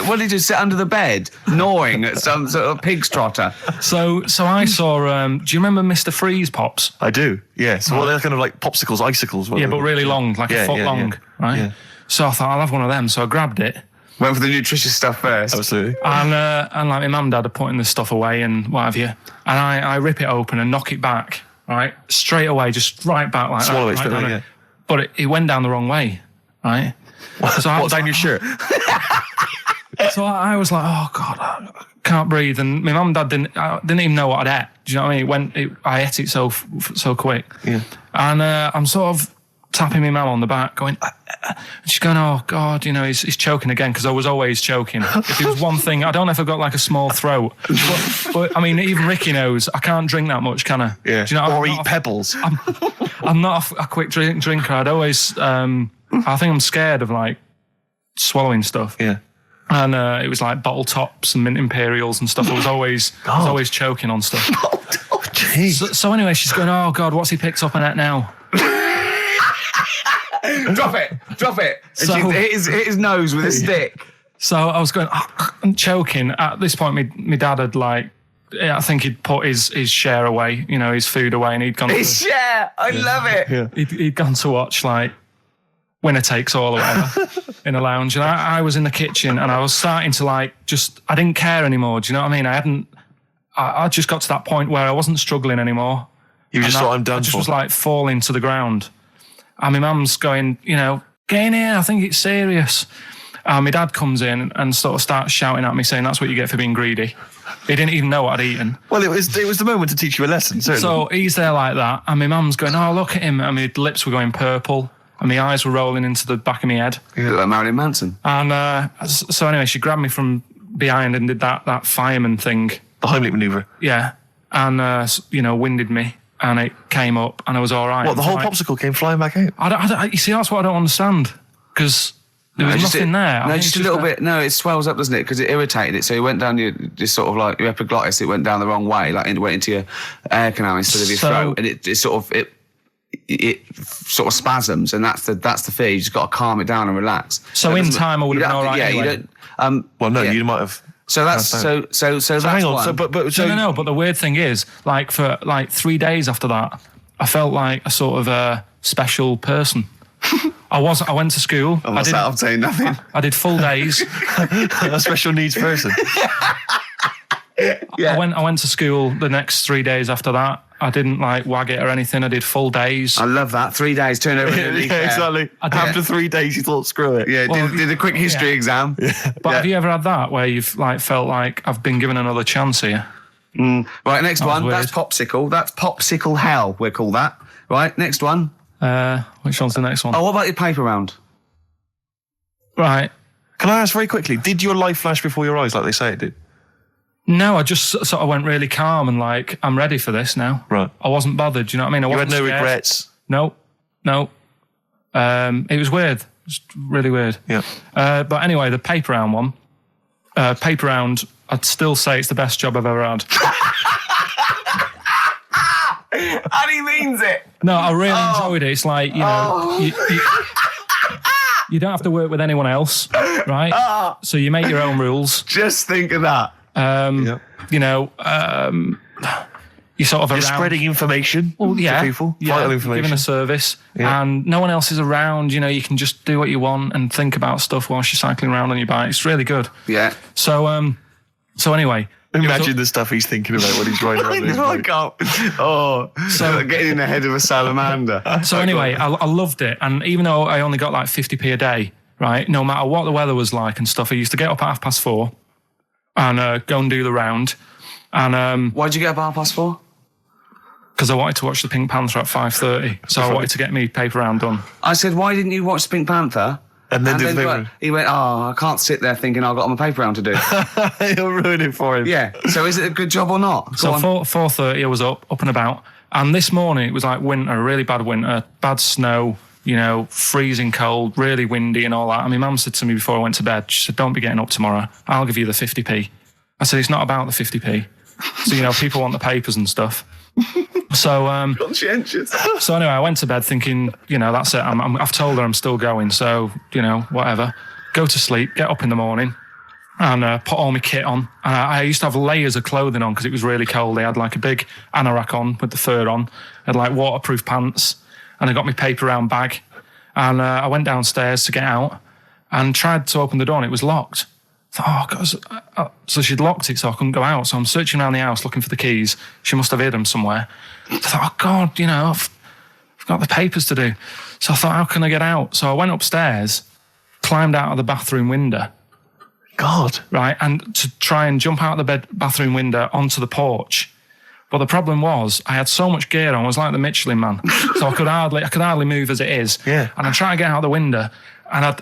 Speaker 8: What did you sit under the bed, gnawing at some sort of pig's trotter?
Speaker 3: So I saw. Do you remember Mr. Freeze Pops?
Speaker 1: I do. Yeah. So well, they're kind of like popsicles, icicles.
Speaker 3: Yeah, but really long, like a foot long, right? Yeah. So I thought I'll have one of them. So I grabbed it.
Speaker 8: Went for the nutritious stuff first.
Speaker 1: Absolutely.
Speaker 3: And like my mum and dad are putting the stuff away and what have you. And I rip it open and knock it back. Right, straight away, just right back like
Speaker 1: Swallow
Speaker 3: that.
Speaker 1: it,
Speaker 3: Right
Speaker 1: yeah.
Speaker 3: But it went down the wrong way, right? So
Speaker 1: What, down your shirt?
Speaker 3: So I was like, oh God, I can't breathe. And my mum and dad didn't even know what I'd ate. Do you know what I mean? I ate it so quick.
Speaker 1: Yeah.
Speaker 3: And I'm sort of tapping my mum on the back, going, and she's going, oh God, he's choking again, because I was always choking. If it was one thing, I don't know if I've got like a small throat, but I mean, even Ricky knows I can't drink that much, can I?
Speaker 1: Yeah.
Speaker 3: Do you know,
Speaker 1: or eat pebbles.
Speaker 3: I'm not a quick drinker. I'd always, I think I'm scared of like swallowing stuff.
Speaker 1: Yeah.
Speaker 3: And it was like bottle tops and mint imperials and stuff. I was always choking on stuff.
Speaker 1: Oh, jeez.
Speaker 3: So anyway, she's going, oh God, what's he picked up on it now?
Speaker 8: Drop it.
Speaker 3: So-
Speaker 8: And she hit his nose with a stick.
Speaker 3: So I was going, I'm choking. At this point, my dad had I think he'd put his share away, his food away, and he'd gone.
Speaker 8: His share. I love it.
Speaker 1: Yeah.
Speaker 3: He'd gone to watch Winner Takes All or whatever in a lounge, and I was in the kitchen, and I was starting to I didn't care anymore. Do you know what I mean? I just got to that point where I wasn't struggling anymore.
Speaker 1: You just thought, I'm done
Speaker 3: I just
Speaker 1: for.
Speaker 3: was falling to the ground. And my mum's going, get in here, I think it's serious. And my dad comes in and sort of starts shouting at me, saying that's what you get for being greedy. He didn't even know what I'd eaten.
Speaker 1: Well, it was the moment to teach you a lesson, certainly.
Speaker 3: So he's there like that, and my mum's going, oh, look at him. And my lips were going purple, and my eyes were rolling into the back of my head.
Speaker 8: You look like Marilyn Manson.
Speaker 3: And so anyway, she grabbed me from behind and did that fireman thing.
Speaker 1: The Heimlich manoeuvre.
Speaker 3: Yeah. And, winded me. And it came up, and I was all right.
Speaker 1: What, the whole popsicle came flying back out?
Speaker 3: You see, that's what I don't understand. Because there was nothing there.
Speaker 8: No, just a little bit. No, it swells up, doesn't it? Because it irritated it. So it went down your epiglottis. It went down the wrong way. It went into your air canal instead of your throat. And it sort of spasms. And that's the fear. You just got to calm it down and relax.
Speaker 3: So in time, I would have been all right.
Speaker 8: Yeah,
Speaker 3: anyway.
Speaker 8: you don't.
Speaker 1: You might have.
Speaker 8: So that's so that's
Speaker 1: hang on.
Speaker 8: one.
Speaker 1: So, but
Speaker 3: No. But the weird thing is, for 3 days after that, I felt like a sort of special person. I went to school.
Speaker 8: I'm saying nothing.
Speaker 3: I did full days.
Speaker 1: a special needs person.
Speaker 8: Yeah.
Speaker 3: I went to school the next 3 days after that. I didn't wag it or anything. I did full days.
Speaker 8: I love that. 3 days, turn over.
Speaker 1: Exactly. After 3 days, you thought, screw it.
Speaker 8: Yeah, did a quick history exam.
Speaker 3: But have you ever had that where you've felt like I've been given another chance here?
Speaker 8: Right, next one.
Speaker 3: weird.
Speaker 8: That's popsicle. That's popsicle hell. We'll call that. Right, next one.
Speaker 3: Which one's the next one?
Speaker 8: Oh, what about your paper round?
Speaker 3: Right.
Speaker 1: Can I ask very quickly, did your life flash before your eyes like they say it did?
Speaker 3: No, I just sort of went really calm and I'm ready for this now.
Speaker 1: Right.
Speaker 3: I wasn't bothered, do you know what I mean?
Speaker 1: You had no
Speaker 3: scared.
Speaker 1: regrets?
Speaker 3: No. It was weird. It was really weird.
Speaker 1: Yeah.
Speaker 3: But anyway, the paper round one. Paper round, I'd still say it's the best job I've ever had.
Speaker 8: And he means it.
Speaker 3: No, I really enjoyed it. It's you don't have to work with anyone else, right? So you make your own rules.
Speaker 8: Just think of that.
Speaker 3: You sort of
Speaker 1: You're
Speaker 3: around.
Speaker 1: spreading information to people, vital information.
Speaker 3: Giving a service, and no one else is around. You can just do what you want and think about stuff whilst you're cycling around on your bike. It's really good.
Speaker 8: Yeah.
Speaker 3: So anyway.
Speaker 1: Imagine the stuff he's thinking about when he's riding around his bike.
Speaker 8: So getting in the head of a salamander.
Speaker 3: So anyway, I loved it, and even though I only got 50p a day, right? No matter what the weather was like and stuff, I used to get up at 4:30 and go and do the round. And
Speaker 8: why'd you get up at 4:30?
Speaker 3: Because I wanted to watch the Pink Panther at 5:30, so I wanted to get me paper round done.
Speaker 8: I said, why didn't you watch the Pink Panther?
Speaker 1: And then do the paper round.
Speaker 8: He went, I can't sit there thinking I've got my paper round to do.
Speaker 1: You'll ruin it for him.
Speaker 8: Yeah. So is it a good job or not?
Speaker 3: So 4:30 I was up and about. And this morning it was winter, really bad winter, bad snow, freezing cold, really windy and all that. And my mum said to me before I went to bed, she said, don't be getting up tomorrow. I'll give you the 50p. I said, it's not about the 50p. So, people want the papers and stuff. So,
Speaker 8: Conscientious.
Speaker 3: so anyway, I went to bed thinking, that's it. I've told her I'm still going. So, whatever. Go to sleep, get up in the morning and put all my kit on. And I used to have layers of clothing on because it was really cold. I had like a big anorak on with the fur on. I had like waterproof pants and I got my paper round bag. And I went downstairs to get out and tried to open the door and it was locked. I thought, God. So she'd locked it so I couldn't go out. So I'm searching around the house looking for the keys. She must have hid them somewhere. I thought, oh God, I've got the papers to do. So I thought, how can I get out? So I went upstairs, climbed out of the bathroom window.
Speaker 1: God.
Speaker 3: Right, and to try and jump out of the bathroom window onto the porch. But the problem was, I had so much gear on, I was like the Michelin Man. So I could hardly move as it is.
Speaker 1: Yeah.
Speaker 3: And I try to get out the window, and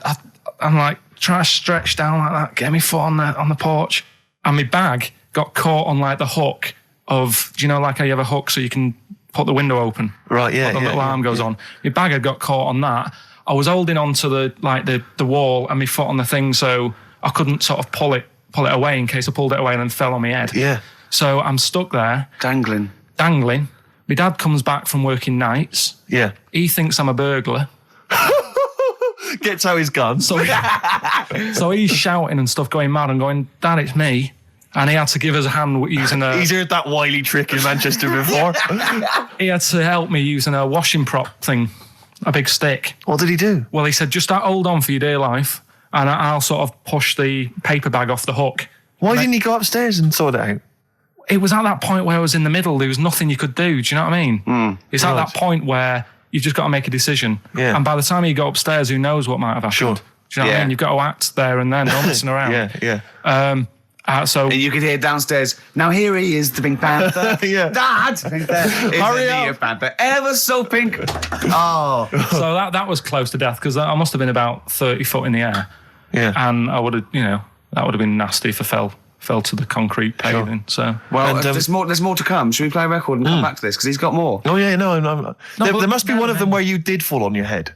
Speaker 3: I'm like, try to stretch down like that, get my foot on the porch. And my bag got caught on like the hook of, like how you have a hook so you can put the window open?
Speaker 1: Right, yeah.
Speaker 3: The little arm goes on. My bag had got caught on that. I was holding onto the wall and my foot on the thing so I couldn't sort of pull it away in case I pulled it away and then fell on my head.
Speaker 1: Yeah.
Speaker 3: So I'm stuck there.
Speaker 8: Dangling.
Speaker 3: My dad comes back from working nights.
Speaker 1: Yeah.
Speaker 3: He thinks I'm a burglar.
Speaker 1: Gets out his gun.
Speaker 3: So he's shouting and stuff, going mad and going, Dad, it's me. And he had to give us a hand using a...
Speaker 1: He's heard that wily trick in Manchester before.
Speaker 3: He had to help me using a washing prop thing, a big stick.
Speaker 1: What did he do?
Speaker 3: Well, he said, just hold on for your dear life and I'll sort of push the paper bag off the hook.
Speaker 1: Why didn't he go upstairs and sort it out?
Speaker 3: It was at that point where I was in the middle. There was nothing you could do. Do you know what I mean? It's at that point where you've just got to make a decision.
Speaker 1: Yeah.
Speaker 3: And by the time you go upstairs, who knows what might have happened?
Speaker 1: Sure.
Speaker 3: Do you know what I mean? You've got to act there and then, not messing around.
Speaker 1: Yeah.
Speaker 3: So
Speaker 8: And you could hear downstairs, now here he is, the Pink Panther.
Speaker 1: Yeah.
Speaker 8: Dad! Hurry up. Panther. Ever so pink. Oh.
Speaker 3: so that was close to death because I must have been about 30 foot in the air.
Speaker 1: Yeah.
Speaker 3: And I would have, that would have been nasty if I fell to the concrete paving. So
Speaker 8: Well,
Speaker 1: And,
Speaker 8: there's more to come. Should we play a record and come back to this? Because he's got more.
Speaker 1: Oh, yeah, no. There
Speaker 3: but-
Speaker 1: must be one of them where you did fall on your head.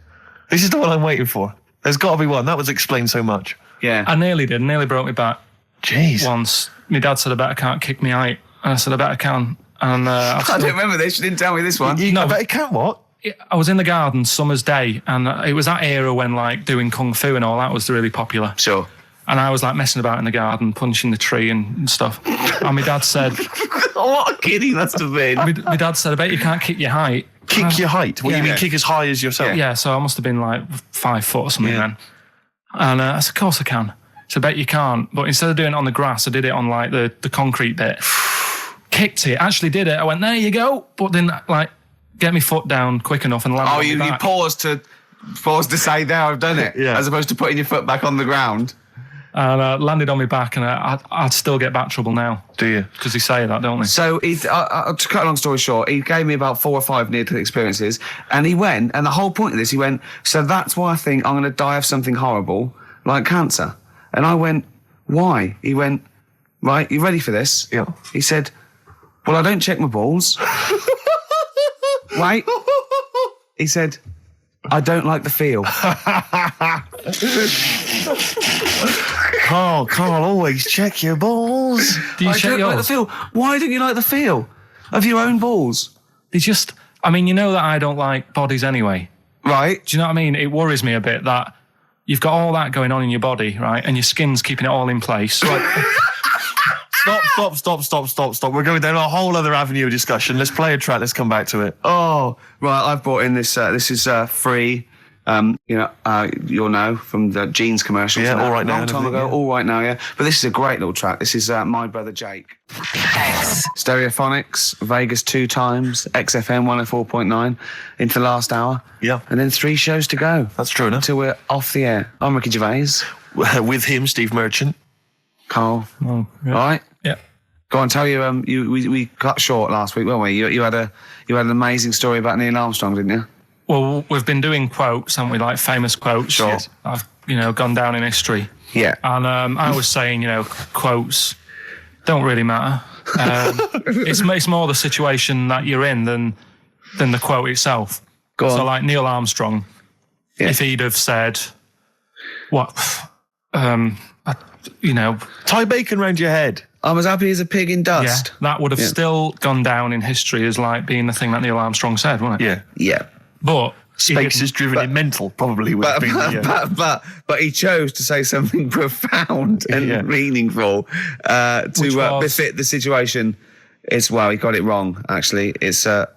Speaker 1: This is the one I'm waiting for. There's got to be one. That would explain so much.
Speaker 8: Yeah.
Speaker 3: I nearly broke my back
Speaker 1: Jeez.
Speaker 3: once. My dad said, I bet I can't kick me out. And I said, I bet I can. And
Speaker 8: I don't remember this. You didn't tell me this one.
Speaker 1: I bet it can what?
Speaker 3: I was in the garden summer's day, and it was that era when like doing kung fu and all that was really popular.
Speaker 8: Sure.
Speaker 3: And I was like messing about in the garden, punching the tree and stuff. And my dad said,
Speaker 8: What a kid he must have been.
Speaker 3: my dad said, I bet you can't kick your height.
Speaker 1: Kick your height? What, you mean kick as high as yourself?
Speaker 3: Yeah, so I must have been like 5 foot or something then. And I said, of course I can. So I bet you can't. But instead of doing it on the grass, I did it on like the concrete bit. Kicked it, actually did it. I went, there you go. But then like get my foot down quick enough and land on
Speaker 8: You
Speaker 3: my back.
Speaker 8: paused to say, there, I've done it.
Speaker 1: Yeah.
Speaker 8: As opposed to putting your foot back on the ground.
Speaker 3: And landed on my back, and I'd still get back trouble now.
Speaker 1: Do you?
Speaker 3: Because they say that, don't they?
Speaker 8: So, to cut a long story short, he gave me about 4 or 5 near-death experiences, and he went, and the whole point of this, he went, so that's why I think I'm going to die of something horrible, like cancer. And I went, why? He went, right, you ready for this?
Speaker 1: Yeah.
Speaker 8: He said, well, I don't check my balls. Wait. He said, I don't like the feel.
Speaker 1: Carl, always check your balls.
Speaker 3: Do you
Speaker 8: I
Speaker 3: check
Speaker 8: don't like the
Speaker 3: yours?
Speaker 8: feel. Why don't you like the feel of your own balls?
Speaker 3: They just, I mean, you know that I don't like bodies anyway.
Speaker 8: Right.
Speaker 3: Do you know what I mean? It worries me a bit that you've got all that going on in your body, right? And your skin's keeping it all in place.
Speaker 1: Stop. We're going down a whole other avenue of discussion. Let's play a track. Let's come back to it.
Speaker 8: Oh, right. I've brought in this. This is free. You'll know from the jeans commercials.
Speaker 1: Yeah,
Speaker 8: and that.
Speaker 1: All Right Now
Speaker 8: Long
Speaker 1: and
Speaker 8: time
Speaker 1: everything,
Speaker 8: ago.
Speaker 1: yeah.
Speaker 8: All Right Now, yeah. But this is a great little track. This is My Brother Jake. Stereophonics, Vegas 2 times, XFM 104.9 into the last hour.
Speaker 1: Yeah.
Speaker 8: And then 3 shows to go.
Speaker 1: That's true enough.
Speaker 8: Until we're off the air. I'm Ricky Gervais.
Speaker 1: With him, Steve Merchant.
Speaker 8: Carl.
Speaker 3: Oh, yeah.
Speaker 8: All right.
Speaker 3: Yeah.
Speaker 8: Go on, tell you. We cut short last week, weren't we? You had an amazing story about Neil Armstrong, didn't you?
Speaker 3: Well, we've been doing quotes, haven't we? Like famous quotes.
Speaker 8: Sure.
Speaker 3: Yes. I've, gone down in history.
Speaker 8: Yeah.
Speaker 3: And I was saying, quotes don't really matter. It's more the situation that you're in than the quote itself.
Speaker 8: Go on.
Speaker 3: So like Neil Armstrong,
Speaker 8: Yeah.
Speaker 3: if he'd have said, what, you know,
Speaker 1: Tie bacon round your head.
Speaker 8: I'm as happy as a pig in
Speaker 3: yeah,
Speaker 8: dust.
Speaker 3: that would have still gone down in history as like being the thing that Neil Armstrong said, wouldn't it?
Speaker 1: Yeah.
Speaker 8: Yeah.
Speaker 3: But he
Speaker 1: Space
Speaker 3: didn't.
Speaker 1: is driven in mental, probably would have been.
Speaker 8: But he chose to say something profound and
Speaker 1: Yeah.
Speaker 8: meaningful to
Speaker 3: was-
Speaker 8: befit the situation. He got it wrong. Actually, it's a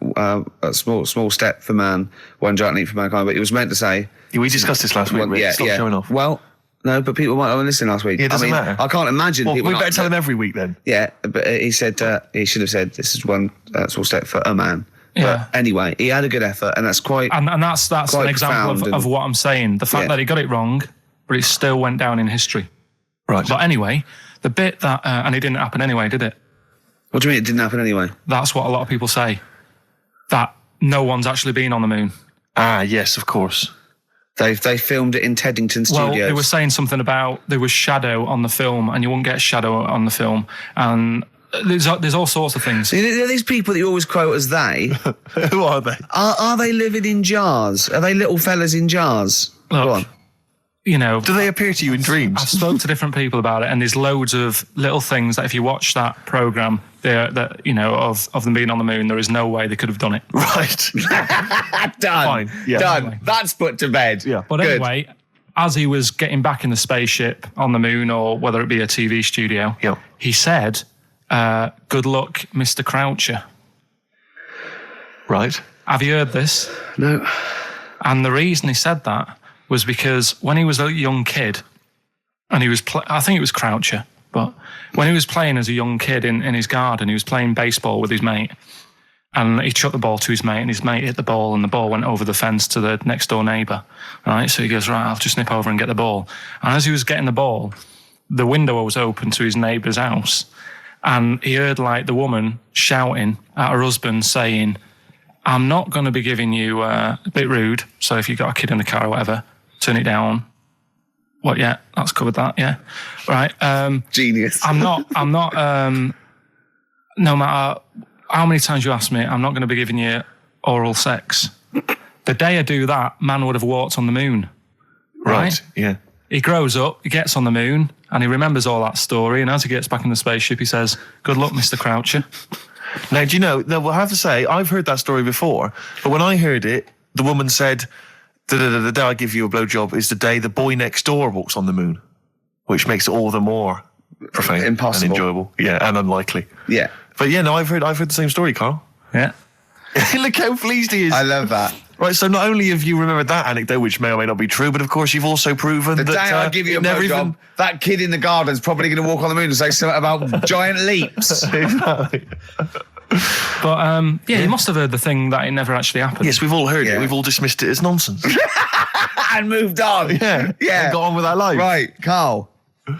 Speaker 8: small step for man, one giant leap for mankind. But he was meant to say.
Speaker 1: We discussed this last week. Rick. Stop showing off.
Speaker 8: Well, no, but people might have listened last week.
Speaker 1: Yeah, it doesn't matter.
Speaker 8: I can't imagine.
Speaker 1: Well,
Speaker 8: people
Speaker 1: we
Speaker 8: not-
Speaker 1: better tell him every week then.
Speaker 8: Yeah, but he said he should have said this is one small step for a man.
Speaker 3: Yeah.
Speaker 8: But anyway, he had a good effort, and that's quite.
Speaker 3: And that's
Speaker 8: quite
Speaker 3: an example
Speaker 8: profound
Speaker 3: of what I'm saying. The fact
Speaker 8: Yeah.
Speaker 3: that he got it wrong, but it still went down in history.
Speaker 1: Right.
Speaker 3: But anyway, the bit that, and it didn't happen anyway, did it?
Speaker 8: What do you mean it didn't happen anyway?
Speaker 3: That's what a lot of people say. That no one's actually been on the moon.
Speaker 1: Ah, yes, of course.
Speaker 8: They filmed it in Teddington
Speaker 3: Well,
Speaker 8: Studios.
Speaker 3: they were saying something about there was shadow on the film, and you wouldn't get shadow on the film, and there's all sorts of things.
Speaker 8: See, there are these people that you always quote as they.
Speaker 1: Who are they?
Speaker 8: Are they living in jars? Are they little fellas in jars? Go on.
Speaker 3: You know,
Speaker 1: Do they appear to you in dreams?
Speaker 3: I've spoke to different people about it, and there's loads of little things that if you watch that program, that you know of them being on the moon, there is no way they could have done it.
Speaker 1: Right.
Speaker 8: Done.
Speaker 1: Fine, yeah.
Speaker 8: Done. That's put to bed.
Speaker 1: Yeah.
Speaker 3: But
Speaker 8: Good.
Speaker 3: anyway, as he was getting back in the spaceship on the moon, or whether it be a TV studio,
Speaker 1: Yeah.
Speaker 3: he said, "Good luck, Mr. Croucher."
Speaker 1: Right.
Speaker 3: Have you heard this?
Speaker 8: No.
Speaker 3: And the reason he said that was because when he was a young kid, and he was, I think it was Croucher, but when he was playing as a young kid in his garden, he was playing baseball with his mate, and he chucked the ball to his mate, and his mate hit the ball, and the ball went over the fence to the next door neighbour. Right, so he goes, right, I'll just nip over and get the ball. And as he was getting the ball, the window was open to his neighbour's house, and he heard like the woman shouting at her husband saying, "I'm not going to be giving you a bit rude, so if you've got a kid in the car or whatever, turn it down." What, yeah, that's covered that, yeah. Right.
Speaker 8: Genius.
Speaker 3: I'm not, no matter how many times you ask me, I'm not going to be giving you oral sex. The day I do that, man would have walked on the moon.
Speaker 1: Right. Yeah.
Speaker 3: He grows up, he gets on the moon, and he remembers all that story, and as he gets back in the spaceship, he says, "Good luck, Mr. Croucher."
Speaker 1: Now, do you know, I have to say, I've heard that story before, but when I heard it, the woman said, the day I give you a blowjob is the day the boy next door walks on the moon, which makes it all the more profane
Speaker 8: Impossible.
Speaker 1: and enjoyable. Yeah, and unlikely.
Speaker 8: Yeah.
Speaker 1: But yeah, no, I've heard the same story, Carl.
Speaker 3: Yeah.
Speaker 1: Look how pleased he is.
Speaker 8: I love that.
Speaker 1: Right, so not only have you remembered that anecdote, which may or may not be true, but of course you've also proven
Speaker 8: The
Speaker 1: that...
Speaker 8: day I give you a blowjob, that kid in the garden's probably going to walk on the moon and say something about giant leaps.
Speaker 1: Exactly.
Speaker 3: But, yeah, you must have heard the thing that it never actually happened.
Speaker 1: Yes, we've all heard
Speaker 8: Yeah.
Speaker 1: it. We've all dismissed it as nonsense.
Speaker 8: And moved on.
Speaker 1: Yeah.
Speaker 8: Yeah.
Speaker 1: And got on with our lives.
Speaker 8: Right, Carl.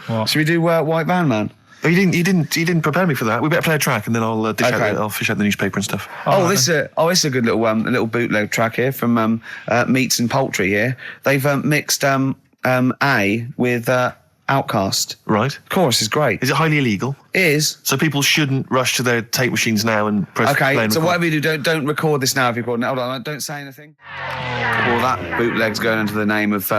Speaker 3: What?
Speaker 8: Should we do White Van Man?
Speaker 1: Oh, you didn't prepare me for that. We better play a track and then I'll
Speaker 8: Okay.
Speaker 1: I'll fish out the newspaper and stuff.
Speaker 8: This is a good little bootleg track here from Meats and Poultry here. They've mixed A with Outcast.
Speaker 1: Right.
Speaker 8: Chorus is great.
Speaker 1: Is it highly illegal?
Speaker 8: It is.
Speaker 1: So people shouldn't rush to their tape machines now and press play
Speaker 8: Okay,
Speaker 1: and
Speaker 8: so
Speaker 1: record?
Speaker 8: whatever you do, don't record this now if you're recording it. Hold on, don't say anything. Well, that bootleg's going under the name of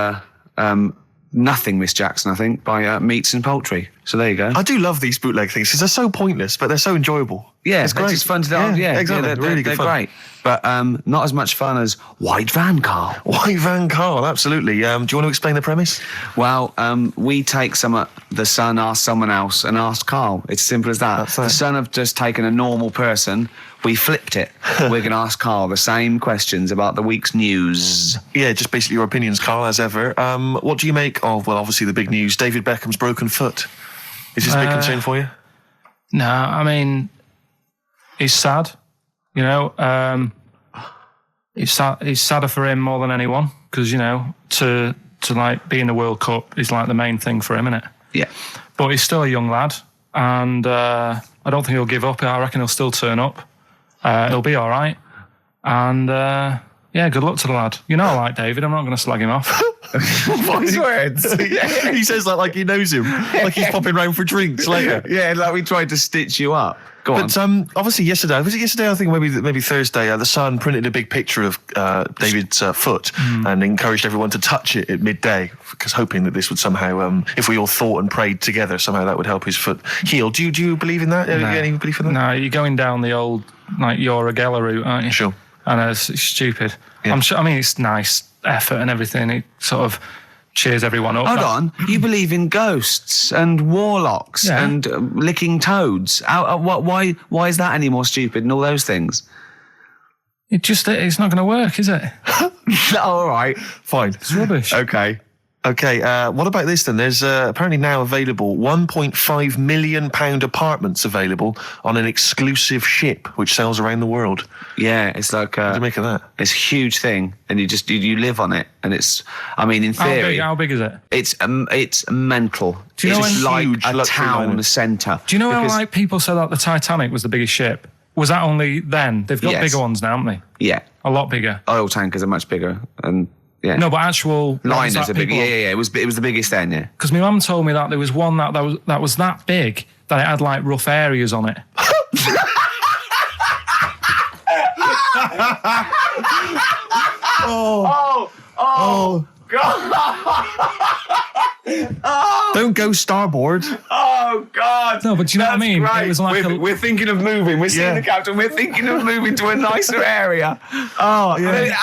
Speaker 8: Nothing, Miss Jackson, I think, by Meats and Poultry. So there you go.
Speaker 1: I do love these bootleg things because they're so pointless, but they're so enjoyable.
Speaker 8: Yeah,
Speaker 1: it's great.
Speaker 8: It's fun to do. Yeah,
Speaker 1: exactly.
Speaker 8: they're
Speaker 1: really good
Speaker 8: they're
Speaker 1: fun.
Speaker 8: great. But not as much fun as White Van, Carl.
Speaker 1: White Van Carl, absolutely. Do you want to explain the premise?
Speaker 8: Well, we take the son asks someone else and asks Carl. It's as simple as that.
Speaker 1: That's
Speaker 8: The
Speaker 1: it.
Speaker 8: son have just taken a normal person. We flipped it. We're going to ask Carl the same questions about the week's news.
Speaker 1: Yeah, just basically your opinions, Carl, as ever. What do you make of, well, obviously the big news, David Beckham's broken foot? Is this a big concern for you?
Speaker 3: No, I mean, he's sad. You know, he's sadder for him more than anyone because, you know, to like be in the World Cup is like the main thing for him, isn't it?
Speaker 8: Yeah.
Speaker 3: But he's still a young lad, and I don't think he'll give up. I reckon he'll still turn up. He'll be all right, and yeah, Yeah, good luck to the lad. You know I like David, I'm not going to slag him off.
Speaker 8: Voice words.
Speaker 1: He says that like he knows him, like he's popping round for drinks later.
Speaker 8: Yeah, like we tried to stitch you up. Go on.
Speaker 1: But obviously yesterday, was it yesterday? I think maybe Thursday. The Sun printed a big picture of David's foot and encouraged everyone to touch it at midday, because hoping that this would somehow, if we all thought and prayed together, somehow that would help his foot heal. Do you believe in that?
Speaker 3: No.
Speaker 1: Any belief in that?
Speaker 3: No, you're going down the old like Yora Geller route, aren't you?
Speaker 1: Sure.
Speaker 3: I know, it's stupid.
Speaker 1: Yeah.
Speaker 3: I'm sure. I mean, it's nice effort and everything. It sort of cheers everyone up.
Speaker 8: Hold on, you believe in ghosts and warlocks and licking toads? Why is that any more stupid than all those things?
Speaker 3: It's not going to work, is it?
Speaker 8: All right,
Speaker 1: fine.
Speaker 3: It's rubbish.
Speaker 8: Okay.
Speaker 1: What about this then? There's apparently now available £1.5 million apartments available on an exclusive ship which sails around the world.
Speaker 8: Yeah, it's like
Speaker 1: what do you make of that?
Speaker 8: It's a huge thing, and you live on it, and it's. I mean, in theory,
Speaker 3: how big is it?
Speaker 8: It's mental.
Speaker 3: Do you know
Speaker 8: it's like
Speaker 1: huge
Speaker 8: a town centre.
Speaker 3: Do you know how like people said that the Titanic was the biggest ship? Was that only then? They've got bigger ones now, haven't they?
Speaker 8: Yeah,
Speaker 3: a lot bigger.
Speaker 8: Oil tankers are much bigger, and. Yeah.
Speaker 3: No, but actual
Speaker 8: liners are big. Yeah. It was the biggest then. Yeah.
Speaker 3: Because my mum told me that there was one that was that big that it had like rough areas on it.
Speaker 8: Oh God!
Speaker 1: Don't go starboard.
Speaker 8: Oh God!
Speaker 3: No, but do you know what I mean?
Speaker 8: Right.
Speaker 3: It was like
Speaker 8: we're thinking of moving. We're seeing the captain. We're thinking of moving to a nicer area. Oh yeah.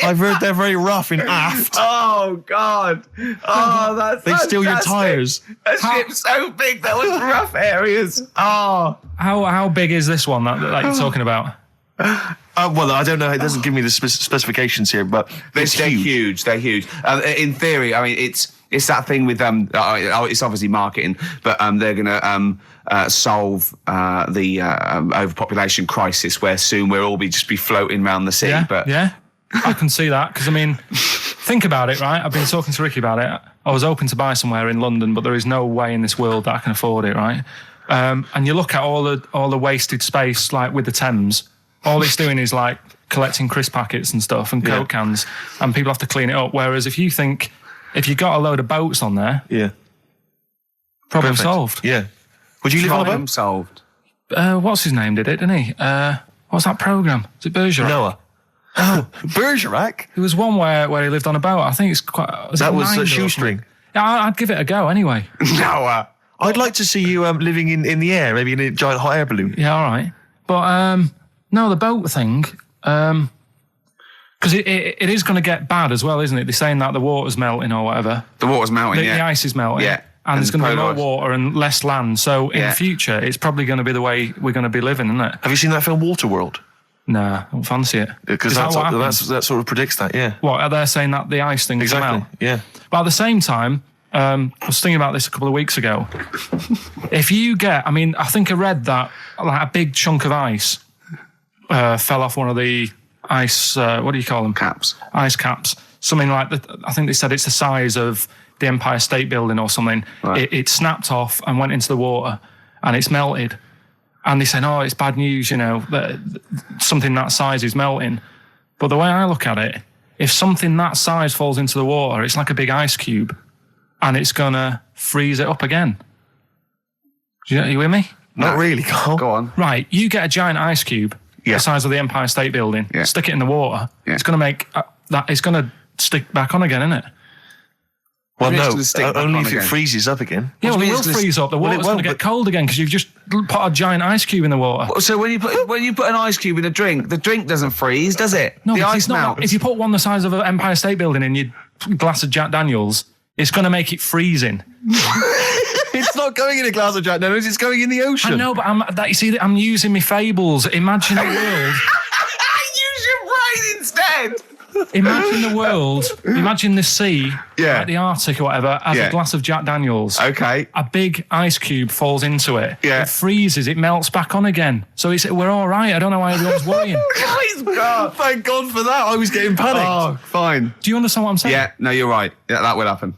Speaker 1: I've heard they're very rough in aft.
Speaker 8: Oh God! Oh, that's
Speaker 1: they steal your tyres.
Speaker 8: A ship's so big there was rough areas. Oh,
Speaker 3: how big is this one that you're talking about?
Speaker 1: Well, I don't know. It doesn't give me the specifications here, but
Speaker 8: they're huge. They're huge. In theory, I mean, it's that thing with it's obviously marketing, but they're going to solve the overpopulation crisis, where soon we'll all just be floating around the sea.
Speaker 3: Yeah, I can see that, because I mean, think about it, right? I've been talking to Ricky about it. I was hoping to buy somewhere in London, but there is no way in this world that I can afford it, right? And you look at all the wasted space, like with the Thames. All it's doing is like collecting crisp packets and stuff and Coke cans, and people have to clean it up. Whereas if you got a load of boats on there, problem solved.
Speaker 1: Yeah. Would you live on a boat?
Speaker 8: Problem solved.
Speaker 3: What's his name did it, didn't he? What's that programme? Is it Bergerac?
Speaker 1: Noah. Oh, Bergerac?
Speaker 3: There was one where he lived on a boat. I think it's quite...
Speaker 1: That was a shoestring.
Speaker 3: Yeah, I'd give it a go anyway.
Speaker 8: Noah.
Speaker 1: I'd like to see you living in the air, maybe in a giant hot air balloon.
Speaker 3: Yeah, all right. But... no, the boat thing, because it is going to get bad as well, isn't it? They're saying that the water's melting or whatever.
Speaker 8: The water's melting,
Speaker 3: The ice is melting.
Speaker 8: Yeah.
Speaker 3: And there's going to be more water and less land. So in
Speaker 8: Yeah.
Speaker 3: the future, it's probably going to be the way we're going to be living, isn't it?
Speaker 1: Have you seen that film Waterworld?
Speaker 3: Nah, I don't fancy it.
Speaker 1: Because that sort of predicts that, yeah.
Speaker 3: What, are they saying that the ice thing's going to melt?
Speaker 1: Yeah.
Speaker 3: But at the same time, I was thinking about this a couple of weeks ago. If you get, I think I read that like a big chunk of ice fell off one of the ice, what do you call them?
Speaker 8: Caps.
Speaker 3: Ice caps. Something like that. I think they said it's the size of the Empire State Building or something.
Speaker 8: Right.
Speaker 3: It snapped off and went into the water, and it's melted. And they said, oh, it's bad news, that something that size is melting. But the way I look at it, if something that size falls into the water, it's like a big ice cube, and it's going to freeze it up again. Are you with me?
Speaker 1: Not really, Carl.
Speaker 8: Go on.
Speaker 3: Right, you get a giant ice cube, the size of the Empire State Building, stick it in the water, it's going to make it's going to stick back on again, isn't it?
Speaker 1: Well, no,
Speaker 8: only
Speaker 1: if it freezes up again.
Speaker 3: Yeah, well, it will freeze up. The water's going to get cold again because you've just put a giant ice cube in the water.
Speaker 8: So when you put an ice cube in a drink, the drink doesn't freeze, does it?
Speaker 3: No,
Speaker 8: the
Speaker 3: because
Speaker 8: ice melts.
Speaker 3: If you put one the size of an Empire State Building in your glass of Jack Daniels, it's going to make it freezing.
Speaker 1: It's not going in a glass of Jack Daniels, it's going in the ocean.
Speaker 3: I know, but I'm using my fables. Imagine the world.
Speaker 8: Use your brain instead.
Speaker 3: Imagine the world. Imagine the sea, like the Arctic or whatever, as a glass of Jack Daniels.
Speaker 8: Okay.
Speaker 3: A big ice cube falls into it.
Speaker 8: Yeah.
Speaker 3: It freezes. It melts back on again. So we're all right. I don't know why everyone's worrying.
Speaker 1: Thank God for that. I was getting panicked.
Speaker 8: Oh, fine.
Speaker 3: Do you understand what I'm saying?
Speaker 8: Yeah, no, you're right. Yeah, that will happen.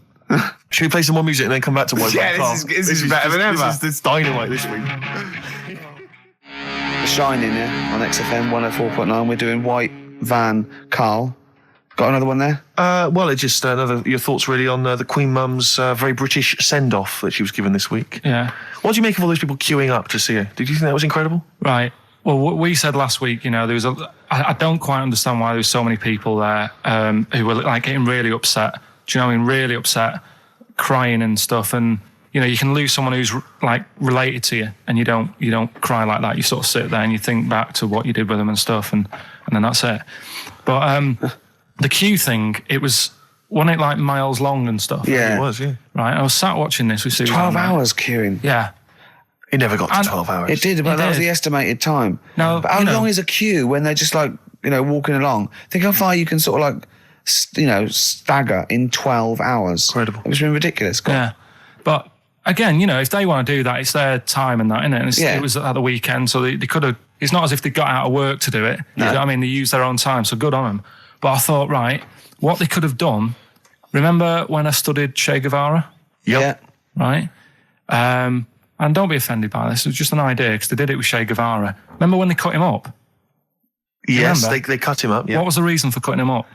Speaker 1: Should we play some more music and then come back to one?
Speaker 8: This is better than ever.
Speaker 1: This is dynamite this week.
Speaker 8: The Shining, on XFM 104.9. We're doing White van, Karl. Got another one there?
Speaker 1: Well, it's just your thoughts really on the Queen Mum's very British send-off that she was given this week.
Speaker 3: Yeah.
Speaker 1: What do you make of all those people queuing up to see her? Did you think that was incredible?
Speaker 3: Right. Well, what we said last week, there was I don't quite understand why there was so many people there who were like getting really upset. Do you know what I mean? Really upset, crying and stuff. And you can lose someone who's like related to you, and you don't cry like that. You sort of sit there and you think back to what you did with them and stuff, and then that's it. But the queue thing, wasn't it like miles long and stuff?
Speaker 8: Yeah.
Speaker 1: It was, yeah.
Speaker 3: Right. I was sat watching this with Sue.
Speaker 8: 12 hours queuing.
Speaker 3: Yeah.
Speaker 1: It never got to 12 hours.
Speaker 8: It did, but that was the estimated time.
Speaker 3: No,
Speaker 8: but how long is a queue when they're just like, walking along? Think how far you can sort of like, stagger in 12 hours.
Speaker 1: Incredible.
Speaker 8: It's been ridiculous.
Speaker 3: Yeah. But again, if they want to do that, it's their time and that, isn't it? And it was at the weekend, so they could have, it's not as if they got out of work to do it.
Speaker 8: No.
Speaker 3: You know what I mean? They used their own time, so good on them. But I thought, right, what they could have done, remember when I studied Che Guevara?
Speaker 8: Yep.
Speaker 3: Yeah. Right? And don't be offended by this, it was just an idea, because they did it with Che Guevara. Remember when they cut him up?
Speaker 1: Yes, they cut him up, yeah.
Speaker 3: What was the reason for cutting him up?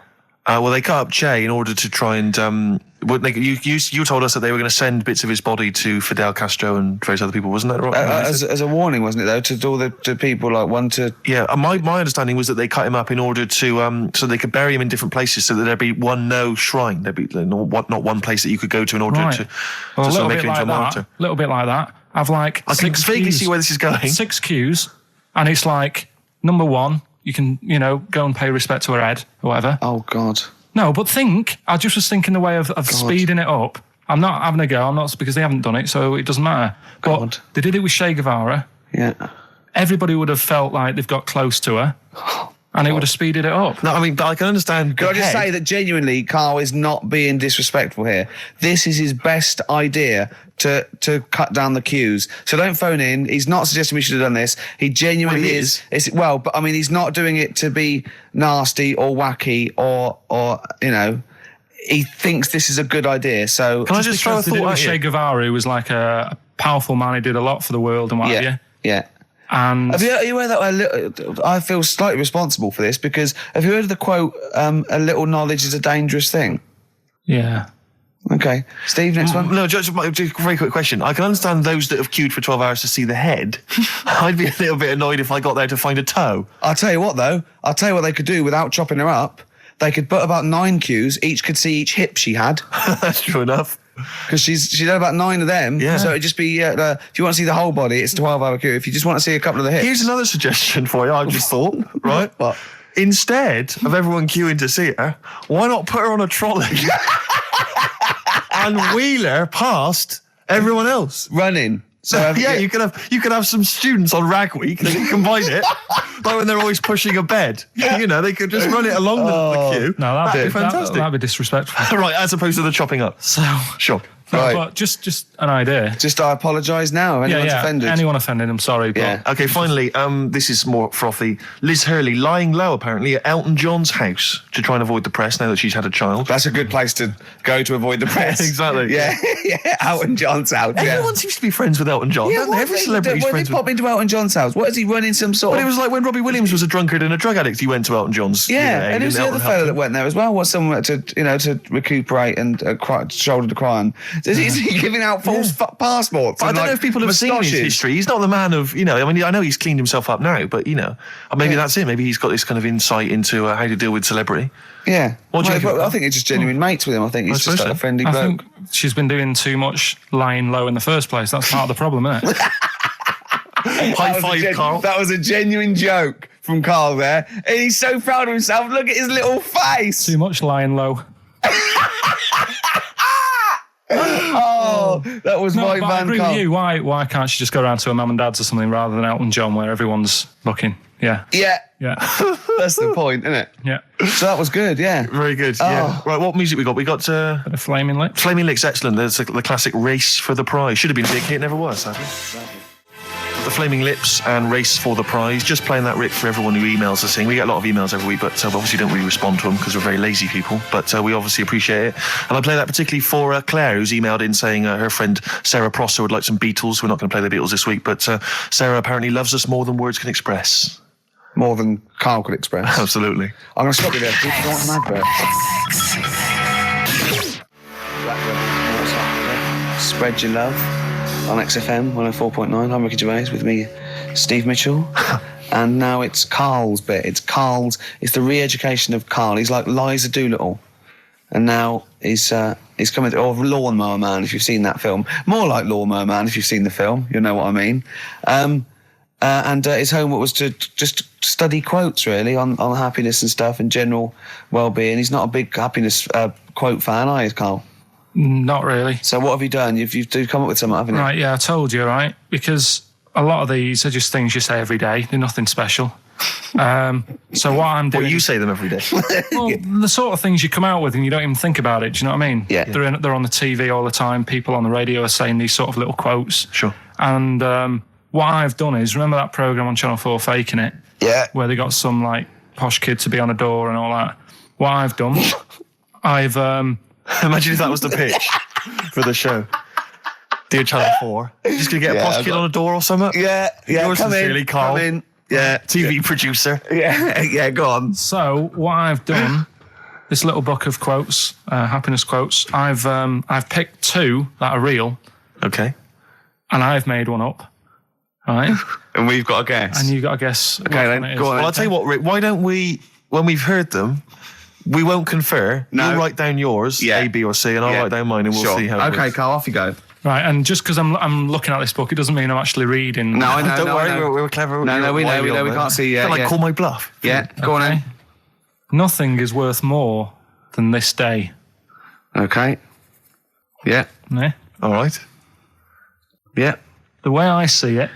Speaker 1: Well, they cut up Che in order to try and... you told us that they were going to send bits of his body to Fidel Castro and various other people, wasn't that right?
Speaker 8: As a warning, wasn't it, though, to all to people, like, one to...
Speaker 1: Yeah, my understanding was that they cut him up in order to... so they could bury him in different places, so that there'd be one shrine. There'd be not one place that you could go to in order to sort of make it into a martyr.
Speaker 3: A little bit like that. I've like
Speaker 1: I can vaguely see where this is going.
Speaker 3: 6 queues, and it's like, number 1, you can, go and pay respect to her head, or whatever.
Speaker 8: Oh, God.
Speaker 3: No, but I just was thinking the way of speeding it up. I'm not having a go, because they haven't done it, so it doesn't matter. But they did it with Che Guevara.
Speaker 8: Yeah.
Speaker 3: Everybody would have felt like they've got close to her, and it would have speeded it up.
Speaker 1: No, I mean, but I can understand...
Speaker 8: Can I just say that genuinely, Karl is not being disrespectful here. This is his best idea to cut down the queues. So don't phone in. He's not suggesting we should have done this. He genuinely is. But I mean, he's not doing it to be nasty or wacky or he thinks this is a good idea. So
Speaker 1: can I just throw a thought at you?
Speaker 3: Che Guevara, who was like a powerful man, he did a lot for the world and what have you.
Speaker 8: Yeah.
Speaker 3: And
Speaker 8: have you heard that? I feel slightly responsible for this, because have you heard of the quote, a little knowledge is a dangerous thing?
Speaker 3: Yeah.
Speaker 8: Okay. Steve, next one?
Speaker 1: No, just a very quick question. I can understand those that have queued for 12 hours to see the head. I'd be a little bit annoyed if I got there to find a toe.
Speaker 8: I'll tell you what, though. I'll tell you what they could do without chopping her up. They could put about 9 queues. Each could see each hip she had.
Speaker 1: That's true enough.
Speaker 8: Because she's had about 9 of them.
Speaker 1: Yeah.
Speaker 8: So it'd just be, if you want to see the whole body, it's a 12-hour queue. If you just want to see a couple of the hips.
Speaker 1: Here's another suggestion for you, I just thought, right?
Speaker 8: What?
Speaker 1: Instead of everyone queuing to see her, why not put her on a trolley and wheel her past everyone else?
Speaker 8: Running.
Speaker 1: So you could have some students on Rag Week. They can combine it, like when they're always pushing a bed. They could just run it along the queue.
Speaker 3: No,
Speaker 1: that'd be fantastic.
Speaker 3: That'd be disrespectful.
Speaker 1: Right, as opposed to the chopping up.
Speaker 3: So
Speaker 1: sure.
Speaker 8: Right.
Speaker 3: But just an idea.
Speaker 8: Just I apologise now if anyone's offended.
Speaker 3: Anyone offended, I'm sorry. But
Speaker 8: Yeah.
Speaker 1: Okay, finally, this is more frothy. Liz Hurley lying low, apparently, at Elton John's house to try and avoid the press now that she's had a child.
Speaker 8: That's a good place to go to avoid the press.
Speaker 1: Exactly.
Speaker 8: Yeah, Elton John's house.
Speaker 1: Everyone seems to be friends with Elton John, don't they? Every celebrity's
Speaker 8: When
Speaker 1: friends
Speaker 8: they
Speaker 1: with...
Speaker 8: pop into Elton John's house, what is he running some sort
Speaker 1: But
Speaker 8: of...
Speaker 1: it was like when Robbie Williams was a drunkard and a drug addict, he went to Elton John's.
Speaker 8: Yeah, and who's the other fella that went there as well? Was someone to recuperate and shoulder to cry on? Is he giving out false passports?
Speaker 1: I don't know if people have seen his history. He's not the man of, I mean, I know he's cleaned himself up now, but, maybe that's it. Maybe he's got this kind of insight into how to deal with celebrity.
Speaker 8: Yeah.
Speaker 1: What do you think?
Speaker 8: I think it's just genuine mates with him. I think he's just like a friendly bloke.
Speaker 3: I think she's been doing too much lying low in the first place. That's part of the problem, isn't it?
Speaker 1: High five, Karl.
Speaker 8: That was a genuine joke from Karl there. And he's so proud of himself. Look at his little face.
Speaker 3: Too much lying low.
Speaker 8: That was my
Speaker 3: but I
Speaker 8: van,
Speaker 3: agree
Speaker 8: Karl.
Speaker 3: with you. Why can't she just go around to her mum and dad's or something rather than Elton John where everyone's looking? Yeah.
Speaker 8: Yeah. That's the point, isn't it?
Speaker 3: Yeah.
Speaker 8: So that was good, yeah.
Speaker 1: Very good, yeah. Right, what music we got? We got...
Speaker 3: The Flaming Lips.
Speaker 1: Flaming Lips, excellent. There's the classic Race for the Prize. Should have been a big hit, never was, sadly. The Flaming Lips and Race for the Prize. Just playing that, Rick, for everyone who emails us saying. We get a lot of emails every week, but we obviously don't really respond to them because we're very lazy people. But we obviously appreciate it. And I play that particularly for Claire, who's emailed in saying her friend Sarah Prosser would like some Beatles. We're not going to play the Beatles this week, but Sarah apparently loves us more than words can express.
Speaker 8: more than Carl could express.
Speaker 1: Absolutely.
Speaker 8: I'm going to stop you there. Do you want an advert? Spread your love on XFM 104.9. I'm Ricky Gervais with me, Steve Mitchell. And now it's Carl's bit. It's the re-education of Carl. He's like Liza Doolittle. And now he's coming, or Lawnmower Man, if you've seen that film. More like Lawnmower Man, if you've seen the film. You'll know what I mean. And his homework was to just study quotes, really, on happiness and stuff and general well-being. He's not a big happiness quote fan, are you, Carl?
Speaker 3: Not really.
Speaker 8: So what have you done? You've come up with something, haven't you?
Speaker 3: Right, yeah, I told you, right? Because a lot of these are just things you say every day. They're nothing special. So what I'm doing...
Speaker 1: Well, you say them every day.
Speaker 3: Well, the sort of things you come out with and you don't even think about it, do you know what I mean?
Speaker 8: Yeah.
Speaker 3: They're on the TV all the time. People on the radio are saying these sort of little quotes.
Speaker 1: Sure.
Speaker 3: And what I've done is, remember that programme on Channel 4, Faking It?
Speaker 8: Yeah.
Speaker 3: Where they got some, like, posh kid to be on a door and all that. What I've done, I've...
Speaker 1: Imagine if that was the pitch for the show. Dear Channel 4, you're just going to get a posh kid on a door or something?
Speaker 8: Yeah.
Speaker 1: Yours
Speaker 8: Come
Speaker 1: sincerely,
Speaker 8: in.
Speaker 1: Carl.
Speaker 8: Come in. Yeah.
Speaker 1: TV producer.
Speaker 8: Yeah, go on.
Speaker 3: So what I've done, this little book of quotes, happiness quotes, I've picked 2 that are real.
Speaker 1: Okay.
Speaker 3: And I've made one up. Right?
Speaker 8: And we've got a guess.
Speaker 3: And you've got to guess.
Speaker 8: Okay, then, go on.
Speaker 1: Well, I'll tell you what, Rick, why don't we, when we've heard them, we won't confer.
Speaker 8: No.
Speaker 1: You'll write down yours, A, B, or C, and I'll write down mine, and we'll see how it
Speaker 8: Okay,
Speaker 1: works.
Speaker 8: Carl, off you go.
Speaker 3: Right, and just because I'm looking at this book, it doesn't mean I'm actually reading.
Speaker 8: No, I know.
Speaker 1: Don't worry,
Speaker 8: I know.
Speaker 1: we're clever.
Speaker 8: No, we know. We can't see yet.
Speaker 1: Like, call my bluff.
Speaker 8: Yeah, go on then.
Speaker 3: Nothing is worth more than this day.
Speaker 8: Okay. Yeah.
Speaker 3: Yeah?
Speaker 1: All right.
Speaker 8: Yeah.
Speaker 3: The way I see it...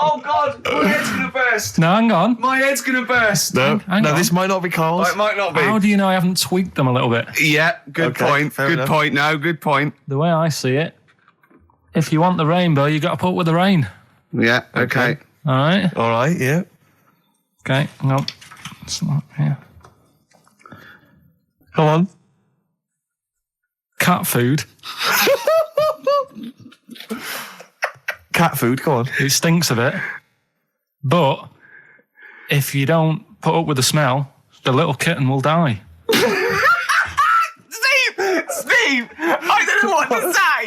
Speaker 8: Oh God, my head's gonna burst.
Speaker 3: No, hang on.
Speaker 8: My head's gonna burst.
Speaker 1: No,
Speaker 3: Hang on.
Speaker 1: this might not be Carl's.
Speaker 8: It might not be.
Speaker 3: How do you know I haven't tweaked them a little bit?
Speaker 8: Yeah, good
Speaker 1: Okay,
Speaker 8: point.
Speaker 1: fair
Speaker 8: Good
Speaker 1: enough.
Speaker 8: point. No, good point.
Speaker 3: The way I see it, if you want the rainbow, you got to put up with the rain.
Speaker 8: Yeah, okay.
Speaker 3: All right?
Speaker 1: All right, yeah.
Speaker 3: Okay, hang on. It's not here.
Speaker 1: Come on.
Speaker 3: Cat food.
Speaker 1: Cat food, go on.
Speaker 3: It stinks a bit. But if you don't put up with the smell, the little kitten will die.
Speaker 8: Steve, I don't know what to say.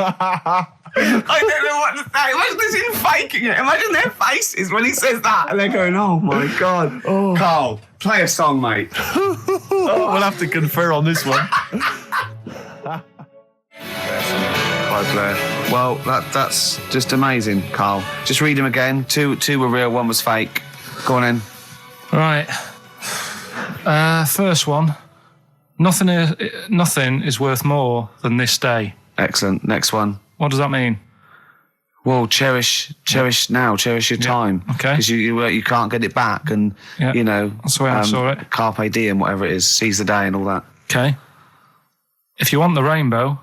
Speaker 8: I don't know what to say. Imagine this in faking it. Imagine their faces when he says that, and they're going, "Oh my God." Oh. Carl, play a song, mate.
Speaker 1: We'll have to confer on this one.
Speaker 8: Well, that's just amazing, Carl. Just read them again. Two were real, one was fake. Go on in.
Speaker 3: Right. First one. Nothing is worth more than this day.
Speaker 8: Excellent. Next one.
Speaker 3: What does that mean?
Speaker 8: Well, cherish now, cherish your time.
Speaker 3: Okay.
Speaker 8: Because you can't get it back, and you know
Speaker 3: that's the way I saw it.
Speaker 8: Carpe diem, whatever it is, seize the day and all that.
Speaker 3: Okay. If you want the rainbow,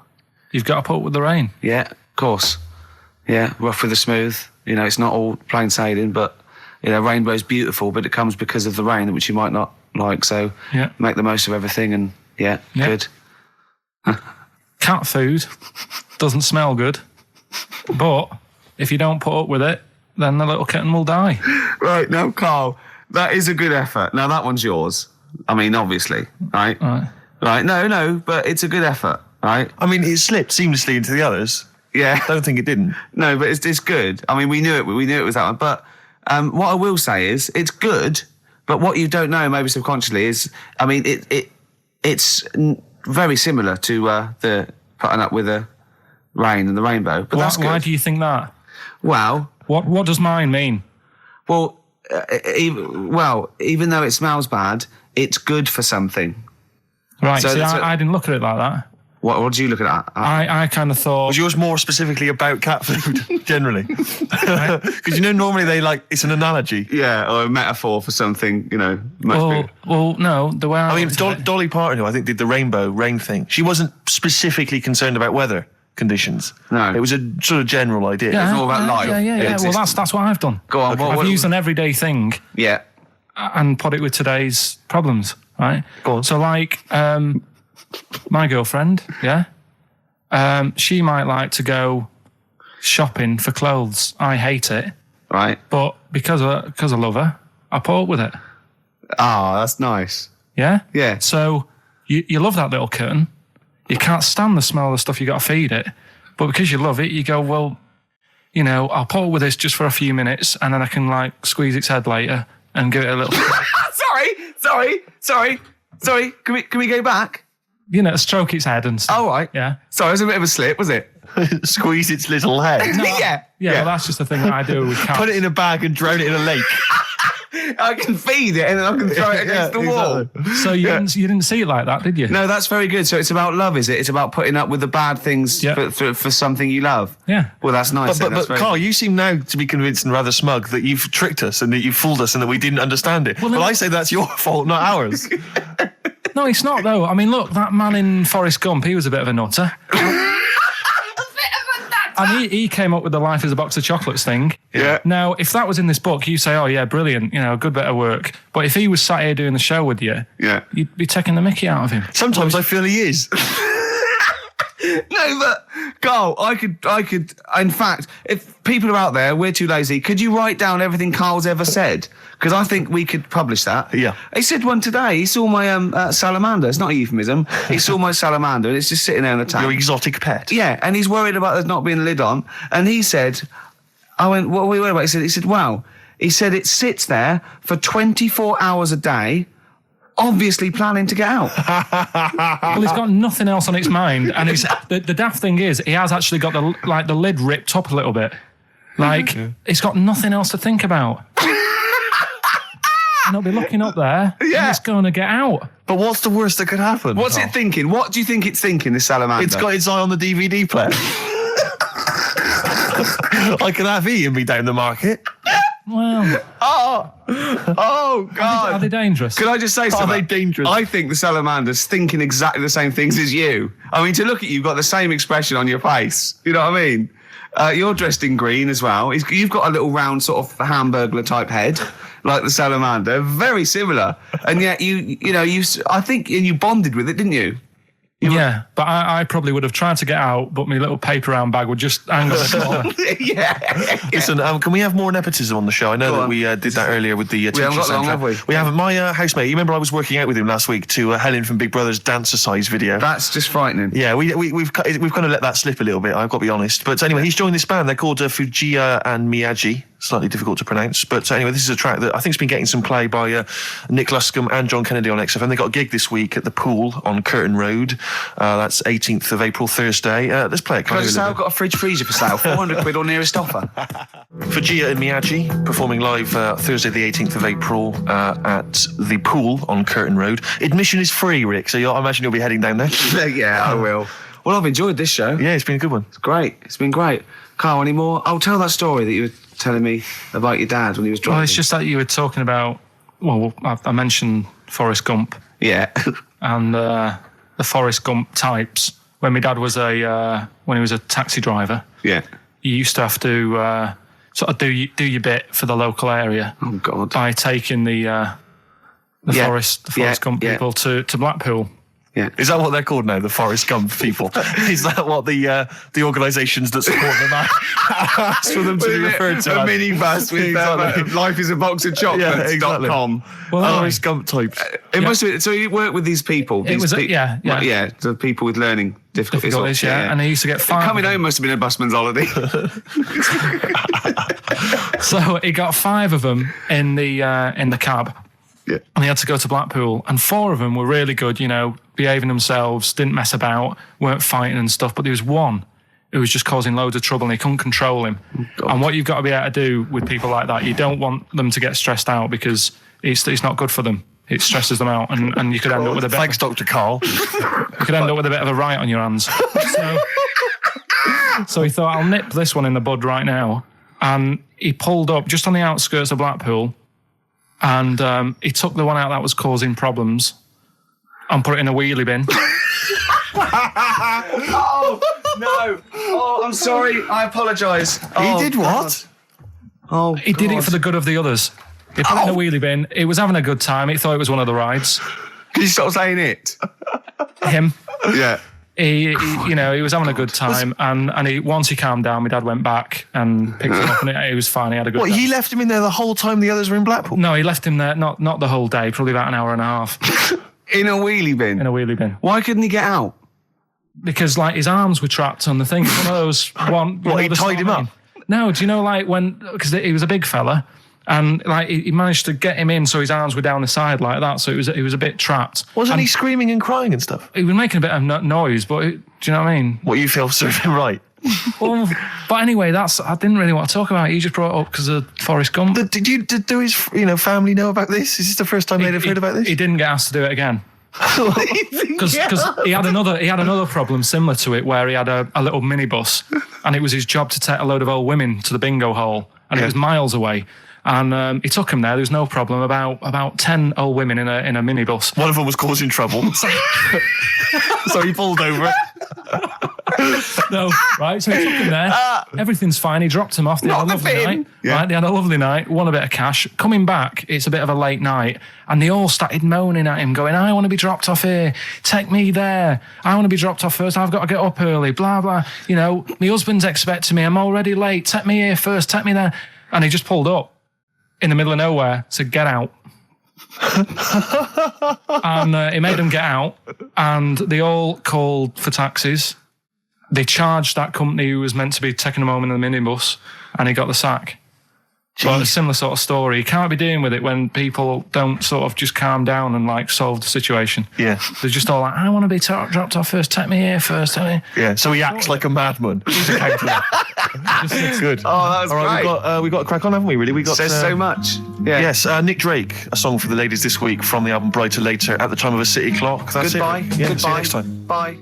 Speaker 3: you've got to put up with the rain.
Speaker 8: Yeah, of course. Yeah, rough with the smooth. You know, it's not all plain sailing, but you know, rainbow's beautiful, but it comes because of the rain, which you might not like. So make the most of everything, and good.
Speaker 3: Cat food doesn't smell good, but if you don't put up with it, then the little kitten will die.
Speaker 8: Right, now, Carl, that is a good effort. Now, that one's yours. I mean, obviously, right? Right, no, but it's a good effort, right?
Speaker 1: I mean, it slipped seamlessly into the others.
Speaker 8: Yeah.
Speaker 1: Don't think it didn't.
Speaker 8: No, but it's good. I mean, we knew it was that one. But what I will say is, it's good, but what you don't know, maybe subconsciously, is, I mean, it's very similar to the putting up with the rain and the rainbow. But that's good.
Speaker 3: Why do you think that?
Speaker 8: Well...
Speaker 3: What does mine mean?
Speaker 8: Well, even though it smells bad, it's good for something.
Speaker 3: Right, so I didn't look at it like that.
Speaker 8: What did you look at?
Speaker 3: I kind of thought...
Speaker 1: Was yours more specifically about cat food, generally? Because you know, normally it's an analogy.
Speaker 8: Yeah, or a metaphor for something, you know, much bigger.
Speaker 3: Well, no, the way I mean,
Speaker 1: Dolly Parton, who I think did the rainbow rain thing, she wasn't specifically concerned about weather conditions.
Speaker 8: No.
Speaker 1: It was a sort of general idea.
Speaker 8: It's all about life.
Speaker 3: Yeah. Well, that's what I've done.
Speaker 8: Go on.
Speaker 3: Okay. I've used an everyday thing.
Speaker 8: Yeah.
Speaker 3: And put it with today's problems, right?
Speaker 1: Go on.
Speaker 3: So, like, my girlfriend, she might like to go shopping for clothes. I hate it.
Speaker 8: Right.
Speaker 3: But because I love her, I put up with it.
Speaker 8: Ah, that's nice.
Speaker 3: Yeah?
Speaker 8: Yeah.
Speaker 3: So you love that little kitten. You can't stand the smell of the stuff you got to feed it. But because you love it, you go, well, you know, I'll put up with this just for a few minutes and then I can, like, squeeze its head later and give it a little... Sorry. Can we go back? You know, stroke its head and stuff.
Speaker 8: Oh, right.
Speaker 3: Yeah.
Speaker 8: Sorry, it was a bit of a slip, was it?
Speaker 1: Squeeze its little head.
Speaker 3: No,
Speaker 8: Yeah.
Speaker 3: Well, that's just the thing that I do with cats.
Speaker 1: Put it in a bag and drown it in a lake.
Speaker 8: I can feed it and then I can throw it against the wall.
Speaker 1: Exactly.
Speaker 3: So you didn't see it like that, did you?
Speaker 8: No, that's very good. So it's about love, is it? It's about putting up with the bad things
Speaker 3: Yeah.
Speaker 8: for something you love.
Speaker 3: Yeah.
Speaker 8: Well, that's nice.
Speaker 1: But
Speaker 8: That's very
Speaker 1: Carl,
Speaker 8: good.
Speaker 1: you seem now to be convinced and rather smug that you've tricked us and that you've fooled us and that we didn't understand it.
Speaker 3: Well,
Speaker 1: Well,
Speaker 3: then-
Speaker 1: I say that's your fault, not ours.
Speaker 3: No, it's not, though. I mean, look, that man in Forrest Gump, he was a bit of a nutter. And he came up with the life as a box of chocolates thing.
Speaker 8: Yeah.
Speaker 3: Now, if that was in this book, you say, oh, yeah, brilliant, you know, good bit of work. But if he was sat here doing the show with you,
Speaker 8: Yeah.
Speaker 3: you'd be taking the mickey out of him.
Speaker 1: Sometimes I feel he is.
Speaker 8: No, but Carl, I could. In fact, if people are out there, we're too lazy. Could you write down everything Carl's ever said? Because I think we could publish that.
Speaker 1: Yeah.
Speaker 8: He said one today. He saw my salamander. It's not a euphemism. He saw my salamander, and it's just sitting there in the tank.
Speaker 1: Your exotic pet.
Speaker 8: Yeah, and he's worried about there not being a lid on. And he said, I went, what are we worried about? He said, wow. He said it sits there for 24 hours a day, obviously planning to get out.
Speaker 3: Well, he's got nothing else on its mind. And the daft thing is, he has actually got the lid ripped up a little bit. Like, it's got nothing else to think about. And it'll be looking up there, and it's going to get out.
Speaker 1: But what's the worst that could happen?
Speaker 8: What's it thinking? What do you think it's thinking, this salamander?
Speaker 1: It's got its eye on the DVD player. I could have Ian be down the market.
Speaker 3: Well,
Speaker 8: Oh, God.
Speaker 3: are they dangerous?
Speaker 8: Can I just say something?
Speaker 1: they dangerous?
Speaker 8: I think the salamander's thinking exactly the same things as you. I mean, to look at you, you've got the same expression on your face. You know what I mean? You're dressed in green as well. You've got a little round sort of Hamburglar type head, like the salamander. Very similar. And yet I think you bonded with it, didn't you?
Speaker 3: Yeah, but I probably would have tried to get out, but my little paper round bag would just hang on the corner.
Speaker 8: Yeah.
Speaker 1: Listen, can we have more nepotism on the show? I know
Speaker 8: Go
Speaker 1: that
Speaker 8: on.
Speaker 1: we did that earlier with the teacher
Speaker 8: haven't got long,
Speaker 1: soundtrack.
Speaker 8: have we?
Speaker 1: We haven't. My housemate, you remember I was working out with him last week to Helen from Big Brother's Dancercise video?
Speaker 8: That's just frightening.
Speaker 1: Yeah, we've kind of let that slip a little bit, I've got to be honest. But anyway, he's joined this band. They're called Fujiya and Miyagi. Slightly difficult to pronounce. But anyway, this is a track that I think's been getting some play by Nick Luscombe and John Kennedy on XFM. They got a gig this week at the Pool on Curtin Road. That's 18th of April, Thursday. Let's play it.
Speaker 8: Can I just say I've got a fridge freezer for sale, 400 quid or nearest offer.
Speaker 1: Fujiya and Miyagi performing live Thursday the 18th of April at the Pool on Curtin Road. Admission is free, Rick, so I imagine you'll be heading down there.
Speaker 8: Yeah, I will. Well, I've enjoyed this show.
Speaker 1: Yeah, it's been a good one.
Speaker 8: It's great. It's been great. Carl, any more? I'll tell that story that you were telling me about your dad when he was driving.
Speaker 3: Well, it's just that you were talking about, well, I mentioned Forrest Gump
Speaker 8: Yeah.
Speaker 3: and the Forrest Gump types. When my dad was when he was a taxi driver,
Speaker 8: Yeah.
Speaker 3: you used to have to sort of do your bit for the local area
Speaker 8: Oh, God.
Speaker 3: by taking the Forrest Gump people to Blackpool.
Speaker 8: Yeah.
Speaker 1: Is that what they're called now, the Forrest Gump people? Is that what the organisations that support them ask for them to be referred to?
Speaker 8: A minibus with
Speaker 1: Exactly.
Speaker 8: life is a box of chocolates.
Speaker 1: .com.
Speaker 3: Well,
Speaker 1: Forrest Gump types.
Speaker 8: It must have been, so you work with these people.
Speaker 3: It was, yeah.
Speaker 8: The people with learning difficulties.
Speaker 3: And he used to get five.
Speaker 8: Coming home must have been a busman's holiday.
Speaker 3: So he got 5 of them in the cab.
Speaker 8: Yeah.
Speaker 3: And he had to go to Blackpool, and 4 of them were really good, behaving themselves, didn't mess about, weren't fighting and stuff, but there was one who was just causing loads of trouble and he couldn't control him. And what you've got to be able to do with people like that, you don't want them to get stressed out because it's not good for them. It stresses them out, and you could end up with a bit.
Speaker 1: Thanks, Dr. Carl.
Speaker 3: You could end up with a bit of a riot on your hands. So he thought, I'll nip this one in the bud right now. And he pulled up just on the outskirts of Blackpool, and he took the one out that was causing problems and put it in a wheelie bin.
Speaker 8: Oh, no. Oh, I'm sorry. I apologise.
Speaker 1: He did what?
Speaker 8: Oh,
Speaker 3: He did it for the good of the others. He put it in a wheelie bin. He was having a good time. He thought it was one of the rides.
Speaker 8: Can you stop saying it?
Speaker 3: Him.
Speaker 8: Yeah.
Speaker 3: he was having a good time, and once he calmed down, my dad went back and picked him up, and he was fine. He had a good.
Speaker 1: What, he left him in there the whole time the others were in Blackpool?
Speaker 3: No, he left him there not the whole day, probably about an hour and a half.
Speaker 8: In a wheelie bin?
Speaker 3: In a wheelie bin.
Speaker 8: Why couldn't he get out?
Speaker 3: Because, like, his arms were trapped on the thing. It's one of those...
Speaker 1: What, he tied him up?
Speaker 3: No, do you know, like, because he was a big fella, and, like, he managed to get him in so his arms were down the side like that, so he was a bit trapped.
Speaker 1: Wasn't he screaming and crying and stuff?
Speaker 3: He was making a bit of noise, but do you know what I mean?
Speaker 1: What, you feel served him right?
Speaker 3: Well, but anyway, I didn't really want to talk about it. You just brought it up because of Forrest Gump.
Speaker 1: Did his family know about this? Is this the first time they'd have heard about this?
Speaker 3: He didn't get asked to do it again. Because he had another problem similar to it, where he had a little minibus, and it was his job to take a load of old women to the bingo hall, and it was miles away. And he took him there. There was no problem. About 10 old women in a minibus.
Speaker 1: One of them was causing trouble, so he pulled over.
Speaker 3: No, right? So he took him there. Everything's fine. He dropped him off. They had a lovely night.
Speaker 1: Yeah.
Speaker 3: Right? They had a lovely night. Won a bit of cash. Coming back, it's a bit of a late night, and they all started moaning at him, going, "I want to be dropped off here. Take me there. I want to be dropped off first. I've got to get up early. Blah blah. My husband's expecting me. I'm already late. Take me here first. Take me there." And he just pulled up in the middle of nowhere. Said, "Get out." And he made them get out, and they all called for taxis. They charged that company who was meant to be taking him home in the minibus, and he got the sack. But a similar sort of story. You can't be dealing with it when people don't sort of just calm down and, like, solve the situation.
Speaker 1: Yeah.
Speaker 3: They're just all like, "I want to be dropped off first. Take me here first."
Speaker 1: Yeah. So he acts like a madman. Good.
Speaker 8: Oh, that was
Speaker 1: right, we've got a crack on, haven't we? Really, we got
Speaker 8: says so much. Yeah.
Speaker 1: Yes. Nick Drake, a song for the ladies this week from the album Brighter Later, At the Time of a City Clock. That's
Speaker 8: Goodbye.
Speaker 1: it. Yeah,
Speaker 8: Goodbye.
Speaker 1: See you next time.
Speaker 8: Bye.